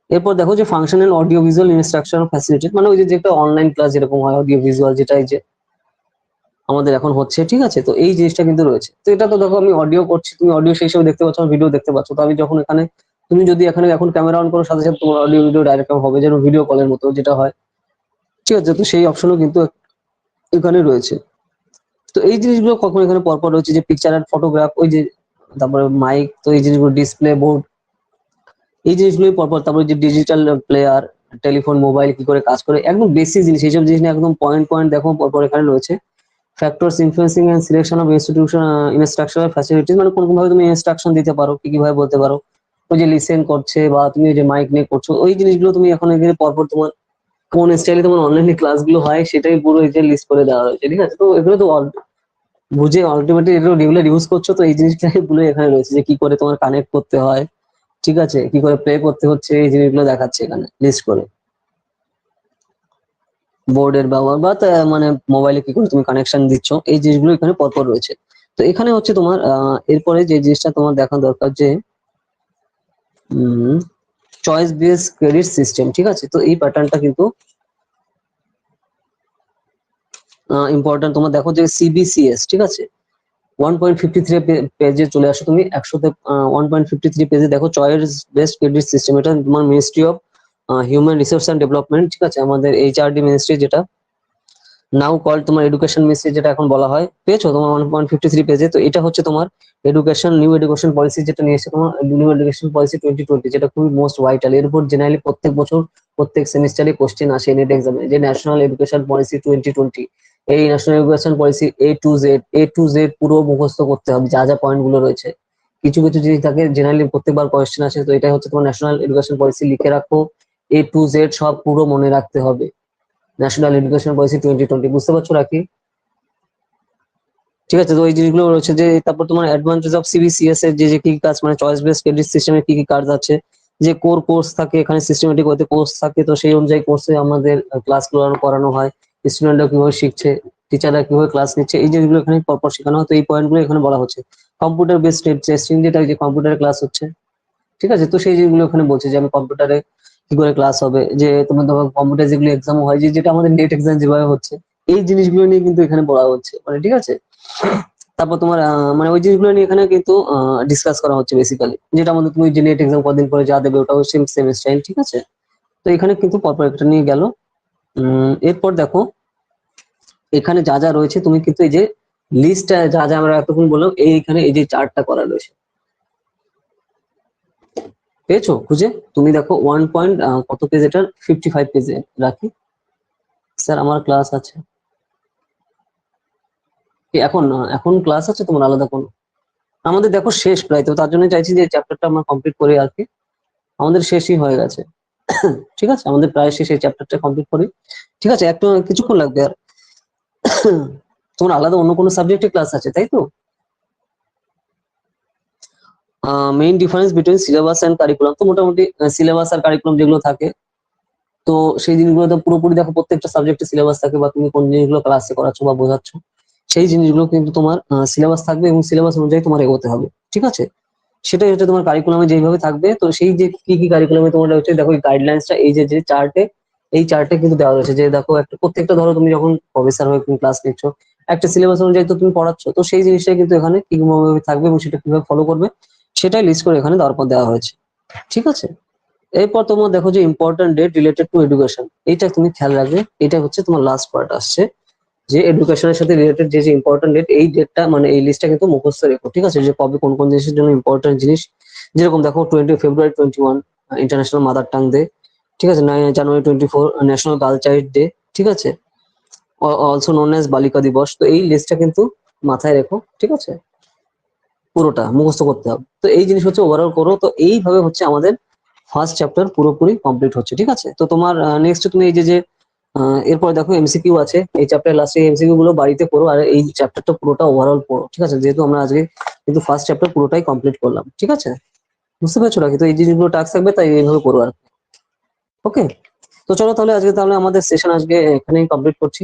এরপর দেখো যে functional audio visual instruction facility, মানে ওই যে একটা অনলাইন ক্লাস যেরকম হয় অডিও ভিজুয়াল, যেটা এই যে আমাদের এখন হচ্ছে। ঠিক আছে, তো এই জিনিসটা কিন্তু রয়েছে। তো এটা তো দেখো আমি অডিও করছি, তুমি অডিও সেই হিসেবে দেখতে পাচ্ছ, ভিডিও দেখতে পাচ্ছ। তো আমি যখন এখানে, তুমি যদি এখানে এখন ক্যামেরা অন করো, সাথে সাথে তোমার অডিও ভিডিও ডাইরেক্ট হবে, যেন ভিডিও কলের মতো যেটা হয়। ঠিক আছে, তো সেই অপশনও কিন্তু এখানে রয়েছে। তো এই জিনিসগুলো কখন এখানে পরপর রয়েছে যে পিকচার অ্যান্ড ফটোগ্রাফ, ওই যে তারপরে মাইক, তো এই জিনিসগুলো ডিসপ্লে বোর্ড, এই জিনিসগুলোই পরপর। তারপরে যে ডিজিটাল প্লেয়ার, টেলিফোন, মোবাইল কি করে কাজ করে, একদম বেসিক জিনিস, এইসব জিনিস নিয়ে একদম পয়েন্ট পয়েন্ট দেখো পরপর এখানে রয়েছে। Factors influencing and selection of institution instructional facilities, মানে কোন কোন ভাবে তুমি ইনস্ট্রাকশন দিতে পারো, কি কি ভাবে বলতে পারো। ওই যে লিসেন করছে বা তুমি ওই যে মাইক নিয়ে করছো, ওই জিনিসগুলো তুমি এখন এখানে পরপর তোমার কোন স্টাইলে তোমার অনলাইনে ক্লাসগুলো হয় সেটাই পুরো এই যে লিস্ট করে দেওয়া হয়েছে। ঠিক আছে, তো এগুলো তো বুঝে আলটিমেটলি এগুলো রেগুলার ইউজ করছো, তো এই জিনিসটাই গুলো এখানে রয়েছে যে কি করে তোমার কানেক্ট করতে হয়। ঠিক আছে, কি করে প্লে করতে হচ্ছে, এই জিনিসগুলো দেখাচ্ছে এখানে লিস্ট করে। বোর্ডের ব্যবহার বা মানে মোবাইলে কি করে তুমি কানেকশন দিচ্ছ, এই জিনিসগুলো এখানে পরপর রয়েছে। তো এখানে হচ্ছে তোমার এরপরে যে জিনিসটা তোমার দেখা দরকার যে চয়েস বেস ক্রেডিট সিস্টেম। ঠিক আছে, তো এই প্যাটার্নটা কিন্তু ইম্পর্টেন্ট। তোমার দেখো যে সিবিসিএস, ঠিক আছে, 1.53 পেজে চলে আসো তুমি, 1.53 পেজে দেখো চয়েস বেসড ক্রেডিট সিস্টেম। এটা তোমার ministry of human resource and development. ঠিক আছে, আমাদের এইচআরডি মিনিস্ট্রি, যেটা নাও কল তোমার এডুকেশন মিনিস্ট্রি যেটা এখন বলা হয়। পেয়েছো তোমার 1.53 পেজে? তো এটা হচ্ছে তোমার নিউ এডুকেশন পলিসি যেটা নিয়ে এসেছে তোমার, নিউ এডুকেশন পলিসি 2020, যেটা খুবই মোস্ট ভাইটাল। এর উপর জেনারেলি প্রত্যেক বছর প্রত্যেক সেমিস্টারে কোশ্চেন আসে নেট এক্সামে, যে ন্যাশনাল এডুকেশন পলিসি 2020। এই national education policy A to Z পুরো মুখস্থ করতে হবে, যা যা পয়েন্ট গুলো রয়েছে। কিছু কিছু জিনিস থাকে জেনারেলি প্রত্যেকবার কোয়েশ্চেন আসে, তো এটা হচ্ছে তোমার ন্যাশনাল এডুকেশন পলিসি, লিখে রাখো। A to Z সব পুরো মনে রাখতে হবে, ন্যাশনাল এডুকেশন পলিসি 2020। বুঝতে পারছো নাকি? ঠিক আছে, তো এই জিনিসগুলো রয়েছে যে তারপর তোমার অ্যাডভান্টেজ অফ সিবিসিএস এর যে যে কি কাজ, মানে চয়েস বেসড ক্রেডিট সিস্টেমে কি কি কাজ আছে, যে কোর কোর্স থাকে এখানে, সিস্টেমেটিক ওয়েতে কোর্স থাকে, তো সেই অনুযায়ী কোর্সে আমাদের ক্লাস করানো হয়, স্টুডেন্টরা কিভাবে শিখছে, টিচাররা কিভাবে ক্লাস নিচ্ছে, এই জিনিসগুলো এখানে পরপর শেখানো হয়। তো এই পয়েন্টগুলো এখানে বলা হচ্ছে। কম্পিউটার বেসড টেস্টিং, যেটা যে কম্পিউটারে ক্লাস হচ্ছে। ঠিক আছে, তো সেই জিনিসগুলো এখানে বলছে যে আমি কম্পিউটারে কি করে ক্লাস হবে, যে তোমার ধরো কম্পিউটার যেগুলো এক্সাম হয়, যে যেটা আমাদের নেট এক্সাম যেভাবে হচ্ছে, এই জিনিসগুলো নিয়ে কিন্তু এখানে বলা হচ্ছে। মানে ঠিক আছে, তারপর তোমার মানে ওই জিনিসগুলো নিয়ে এখানে কিন্তু ডিসকাস করা হচ্ছে বেসিক্যালি, যেটা আমাদের তুমি যে নেট এক্সাম কদিন পরে যা দেবে ওটাও সেম সেম স্টাইল। ঠিক আছে, তো এখানে কিন্তু পরপর একটা নিয়ে গেল। এরপর দেখো এখানে যা যা রয়েছে, তুমি কিন্তু এই যে লিস্ট যা যা আমরা এতক্ষণ বললাম, এইখানে এই যে চার্টটা করা রয়েছে, পেয়েছো খুঁজে? তুমি দেখো ওয়ান পয়েন্ট কত পেজ, এটার 55 পেজে রাখি। স্যার আমার ক্লাস আছে কি এখন? এখন ক্লাস আছে তোমার আলাদা কোনো? আমাদের দেখো শেষ প্রায়, তো তার জন্য চাইছি যে চ্যাপ্টারটা আমরা কমপ্লিট করি আর কি, আমাদের শেষই হয়ে গেছে। ঠিক আছে, আমাদের প্রায় শেষ, এই চ্যাপ্টারটা কমপ্লিট করি। ঠিক আছে, একটু কিছুক্ষণ লাগবে আর। তোমার আলাদা অন্য কোনো সাবজেক্টে ক্লাস আছে তাই তো? Main difference between syllabus and curriculum, তো মোটামুটি সিলেবাস আর কারিকুলাম যেগুলো থাকে, তো সেই জিনিসগুলো তো পুরোপুরি দেখো, প্রত্যেকটা সাবজেক্টে সিলেবাস থাকে, বা তুমি কোন জিনিসগুলো ক্লাসে করাচ্ছ বা বোঝাচ্ছ, সেই জিনিসগুলো কিন্তু তোমার সিলেবাস থাকবে, এবং সিলেবাস অনুযায়ী তোমার এগোতে হবে। ঠিক আছে, সেটাই হচ্ছে তোমার কারিকুলামে যেভাবে থাকবে। তো সেই যে কি কি কারিকুলামে তোমার হচ্ছে, দেখো এই গাইডলাইন্সটা, এই যে যে চার্টে, এই চার্টে কিন্তু দেওয়া রয়েছে, যে দেখো একটা প্রত্যেকটা, ধরো তুমি যখন প্রফেসর হয়ে তুমি ক্লাস নিচ্ছ, একটা সিলেবাস অনুযায়ী তো তুমি পড়াচ্ছ, তো সেই জিনিসটাই কিন্তু এখানে কিভাবে থাকবে এবং সেটা কিভাবে ফলো করবে, সেটাই লিস্ট করে এখানে দেওয়ার পর দেওয়া হয়েছে। ঠিক আছে, এরপর তোমার দেখো যে important date related to education, এইটা তুমি খেয়াল রাখবে, এটা হচ্ছে তোমার লাস্ট পার্ট আসছে, যে এডুকেশনের সাথে রিলেটেড যে যে ইম্পর্টেন্ট ডেট, এই ডেটটা মানে এই লিস্টটা কিন্তু মুখস্থ রেখো। ঠিক আছে, যে কবে কোন কোন জিনিসের জন্য ইম্পর্টেন্ট জিনিস, যেরকম দেখো 20 ফেব্রুয়ারি 21 ইন্টারন্যাশনাল মাদার টাং ডে। ঠিক আছে, 9 জানুয়ারি 24 ন্যাশনাল গার্ল চাইল্ড ডে। ঠিক আছে, অলসো নোন অ্যাজ বালিকা দিবস। তো এই লিস্টটা কিন্তু মাথায় রেখো। ঠিক আছে, পুরোটা মুখস্থ করতে হবে। তো এই জিনিস হচ্ছে ওভারঅল করো। তো এইভাবে হচ্ছে আমাদের ফার্স্ট চ্যাপ্টার পুরোপুরি কমপ্লিট হচ্ছে। ঠিক আছে, তো তোমার নেক্সট তুমি এই যে যে এরপর দেখো এমসিকিউ আছে, এই চ্যাপ্টার লাস্টে এমসিকিউ গুলো বাড়িতে পড়ো, আর এই চ্যাপ্টারটা পুরোটা ওভারঅল পড়ো। ঠিক আছে, যেহেতু আমরা আজকে কিন্তু ফার্স্ট চ্যাপ্টার পুরোটাই কমপ্লিট করলাম। ঠিক আছে, বুঝতে পারছো নাকি? তো এই জিনিসগুলো টাস্ক থাকবে, তাই এইভাবে করো আর। ওকে, তো চলো তাহলে আজকে, তাহলে আমাদের সেশন আজকে এখানেই কমপ্লিট করছি।